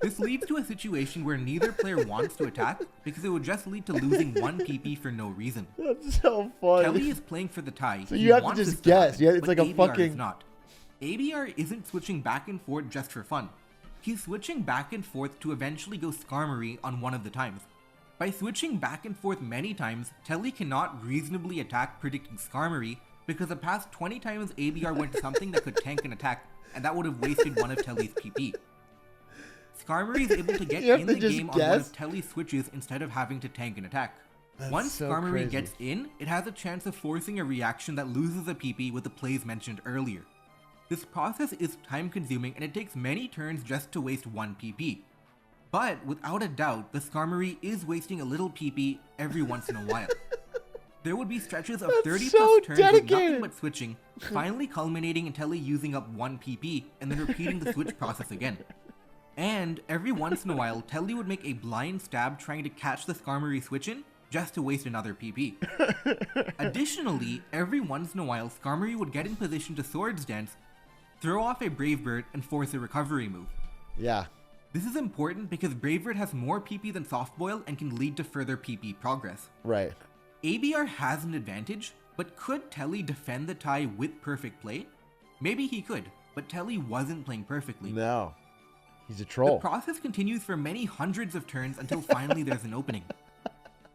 This leads to a situation where neither player wants to attack because it would just lead to losing 1 PP for no reason.
That's so funny.
Telly is playing for the tie.
So you have to just guess. Yeah, it's like a
ABR
fucking...
is not. ABR isn't switching back and forth just for fun. He's switching back and forth to eventually go Skarmory on one of the times. By switching back and forth many times, Telly cannot reasonably attack predicting Skarmory because the past 20 times ABR went to something that could tank an attack, and that would have wasted one of Telly's PP. Skarmory is able to get in the game on one of Telly's switches instead of having to tank an attack. Once
so
Skarmory
crazy.
gets in, it has a chance of forcing a reaction that loses a PP with the plays mentioned earlier. This process is time consuming and it takes many turns just to waste 1 PP. But without a doubt, the Skarmory is wasting a little PP every once in a while. There would be stretches of 30 plus turns with nothing but switching, finally culminating in Telly using up 1 PP and then repeating the switch process again. And every once in a while, Telly would make a blind stab trying to catch the Skarmory switch in just to waste another PP. Additionally, every once in a while, Skarmory would get in position to Swords Dance, throw off a Brave Bird, and force a recovery move.
Yeah.
This is important because Brave Bird has more PP than Soft Boil and can lead to further PP progress.
Right.
ABR has an advantage, but could Telly defend the tie with perfect play? Maybe he could, but Telly wasn't playing perfectly.
No. He's a troll.
The process continues for many hundreds of turns until finally there's an opening.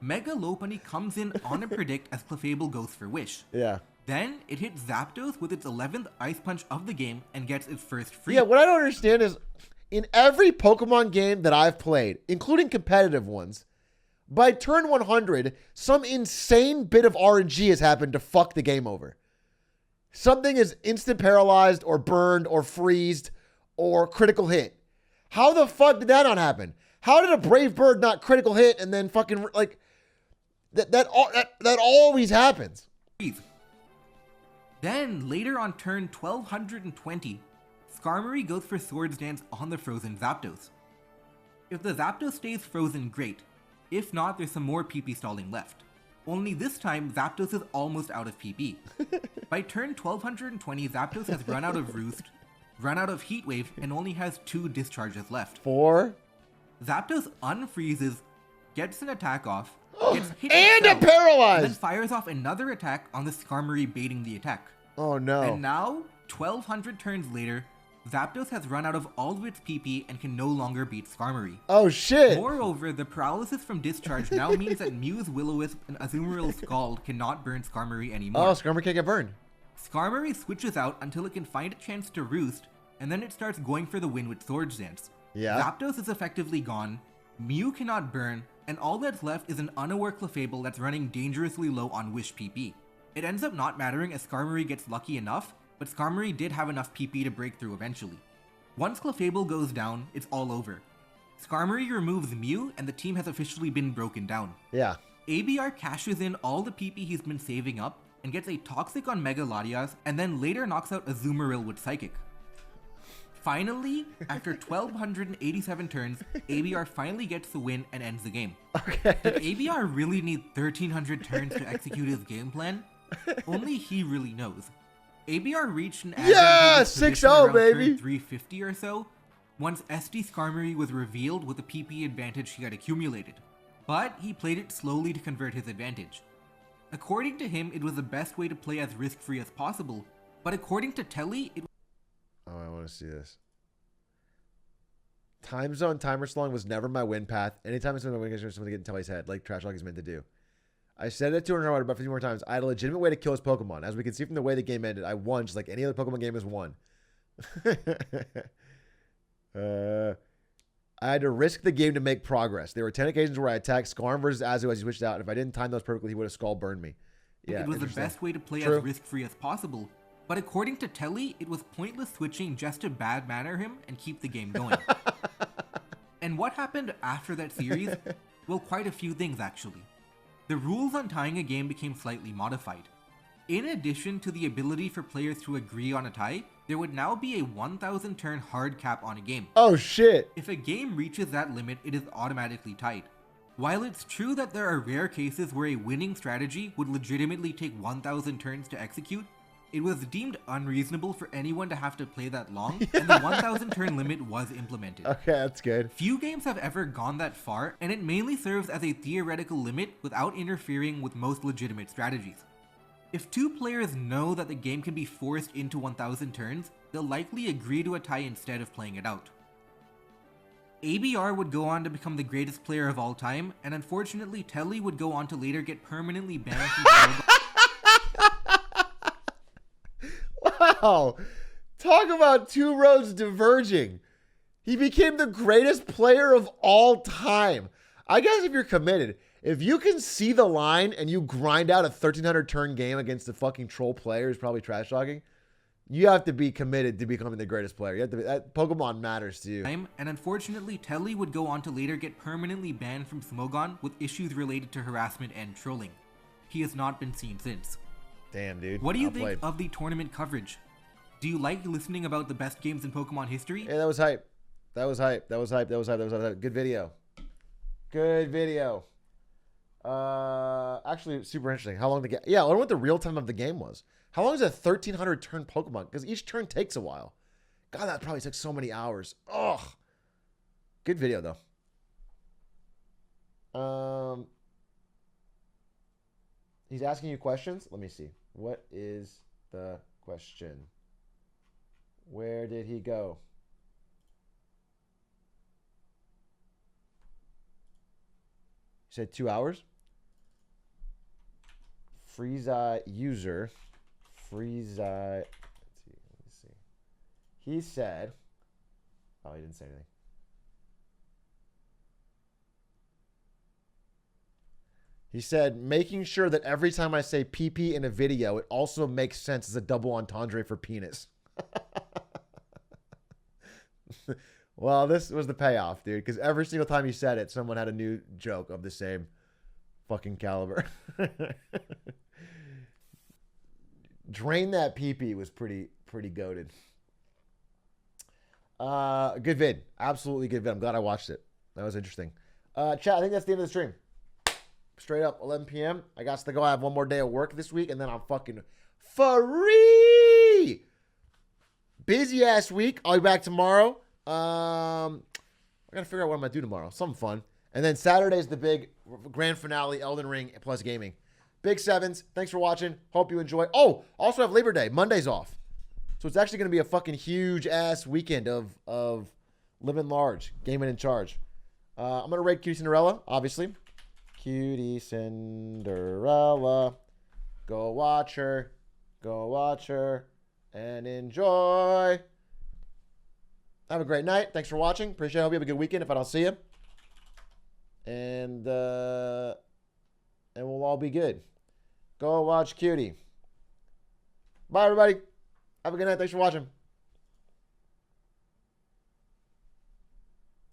Mega Lopunny comes in on a predict as Clefable goes for Wish.
Yeah.
Then it hits Zapdos with its 11th Ice Punch of the game and gets its first free.
Yeah, what I don't understand is, in every Pokemon game that I've played, including competitive ones, by turn 100, some insane bit of RNG has happened to fuck the game over. Something is instant paralyzed or burned or freezed or critical hit. How the fuck did that not happen? How did a Brave Bird not critical hit and then fucking, like, that always happens.
Then, later on turn 1220, Skarmory goes for Swords Dance on the frozen Zapdos. If the Zapdos stays frozen, great. If not, there's some more PP stalling left. Only this time, Zapdos is almost out of PP. By turn 1220, Zapdos has run out of Roost, run out of Heat Wave, and only has 2 discharges left.
4?
Zapdos unfreezes, gets an attack off, gets hit
and
itself,
it paralyzed!
and then fires off another attack on the Skarmory baiting the attack.
Oh no.
And now, 1200 turns later, Zapdos has run out of all of its PP and can no longer beat Skarmory.
Oh shit!
Moreover, the paralysis from discharge now means that Mew's Will-O-Wisp and Azumarill's Scald cannot burn Skarmory anymore.
Oh, Skarmory can't get burned.
Skarmory switches out until it can find a chance to roost, and then it starts going for the win with Swords Dance.
Yeah.
Zapdos is effectively gone, Mew cannot burn, and all that's left is an unaware Clefable that's running dangerously low on Wish PP. It ends up not mattering as Skarmory gets lucky enough, but Skarmory did have enough PP to break through eventually. Once Clefable goes down, it's all over. Skarmory removes Mew, and the team has officially been broken down.
Yeah.
ABR cashes in all the PP he's been saving up, and gets a Toxic on Mega Latias, and then later knocks out Azumarill with Psychic. Finally, after 1287 turns, ABR finally gets the win and ends the game.
Okay.
Did ABR really need 1300 turns to execute his game plan? Only he really knows. ABR reached an advantageous position around
baby!
turn 350 or so, once SD Skarmory was revealed with the PP advantage he had accumulated. But he played it slowly to convert his advantage. According to him, it was the best way to play as risk-free as possible, but according to Telly, it...
Oh, I want to see this. Time zone timer slowing was never my win path. Anytime someone win against someone to get in Telly's head, like Trash Talk is meant to do. I said it to her about 50 more times. I had a legitimate way to kill his Pokemon. As we can see from the way the game ended, I won just like any other Pokemon game has won. I had to risk the game to make progress. There were 10 occasions where I attacked Skarm versus Azu as he switched out. If I didn't time those perfectly, he would have skull burned me. Yeah,
it was the best way to play
True.
as risk-free as possible, but according to Telly, it was pointless switching just to bad manner him and keep the game going. And what happened after that series? Well, quite a few things actually. The rules on tying a game became slightly modified. In addition to the ability for players to agree on a tie, there would now be a 1000 turn hard cap on a game.
Oh shit!
If a game reaches that limit, it is automatically tied. While it's true that there are rare cases where a winning strategy would legitimately take 1000 turns to execute, it was deemed unreasonable for anyone to have to play that long, and the 1000 turn limit was implemented.
Okay, that's good.
Few games have ever gone that far, and it mainly serves as a theoretical limit without interfering with most legitimate strategies. If two players know that the game can be forced into 1000 turns, they'll likely agree to a tie instead of playing it out. ABR would go on to become the greatest player of all time, and unfortunately Telly would go on to later get permanently banned from
Wow! Talk about two roads diverging. He became the greatest player of all time. I guess if you're committed, if you can see the line and you grind out a 1300 turn game against a fucking troll player who's probably trash talking, you have to be committed to becoming the greatest player. You have to be, that Pokemon matters to you.
And unfortunately, Telly would go on to later get permanently banned from Smogon with issues related to harassment and trolling. He has not been seen since.
Damn, dude.
What do you think of the tournament coverage? Do you like listening about the best games in Pokemon history?
Yeah, that was hype. That was hype. That was hype. That was hype. That was hype. Good video. Good video. Actually, super interesting. How long the game? Yeah, I wonder what the real time of the game was. How long is a 1300 turn Pokemon? Because each turn takes a while. God, that probably took so many hours. Ugh. Good video though. He's asking you questions. Let me see. What is the question? Where did he go? You said 2 hours? Freeze-Eye user. Freeze-Eye. Let's see. He said. Oh, he didn't say anything. He said, making sure that every time I say PP in a video, it also makes sense as a double entendre for penis. Well, this was the payoff, dude, because every single time he said it, someone had a new joke of the same fucking caliber. Drain that PP was pretty goated. Good vid. Absolutely good vid. I'm glad I watched it. That was interesting. Chat, I think that's the end of the stream. Straight up, 11 p.m. I got to go. I have one more day of work this week, and then I'm fucking free. Busy ass week. I'll be back tomorrow. I gotta figure out what I'm gonna do tomorrow. Something fun. And then Saturday's the big grand finale, Elden Ring plus gaming. Big sevens. Thanks for watching. Hope you enjoy. Oh, also have Labor Day. Monday's off. So it's actually gonna be a fucking huge ass weekend of living large, gaming in charge. I'm gonna rate Cutie Cinderella, obviously. Cutie Cinderella. Go watch her. Go watch her. And enjoy. Have a great night. Thanks for watching. Appreciate it. Hope you have a good weekend if I don't see you. And we'll all be good. Go watch Cutie. Bye, everybody. Have a good night. Thanks for watching.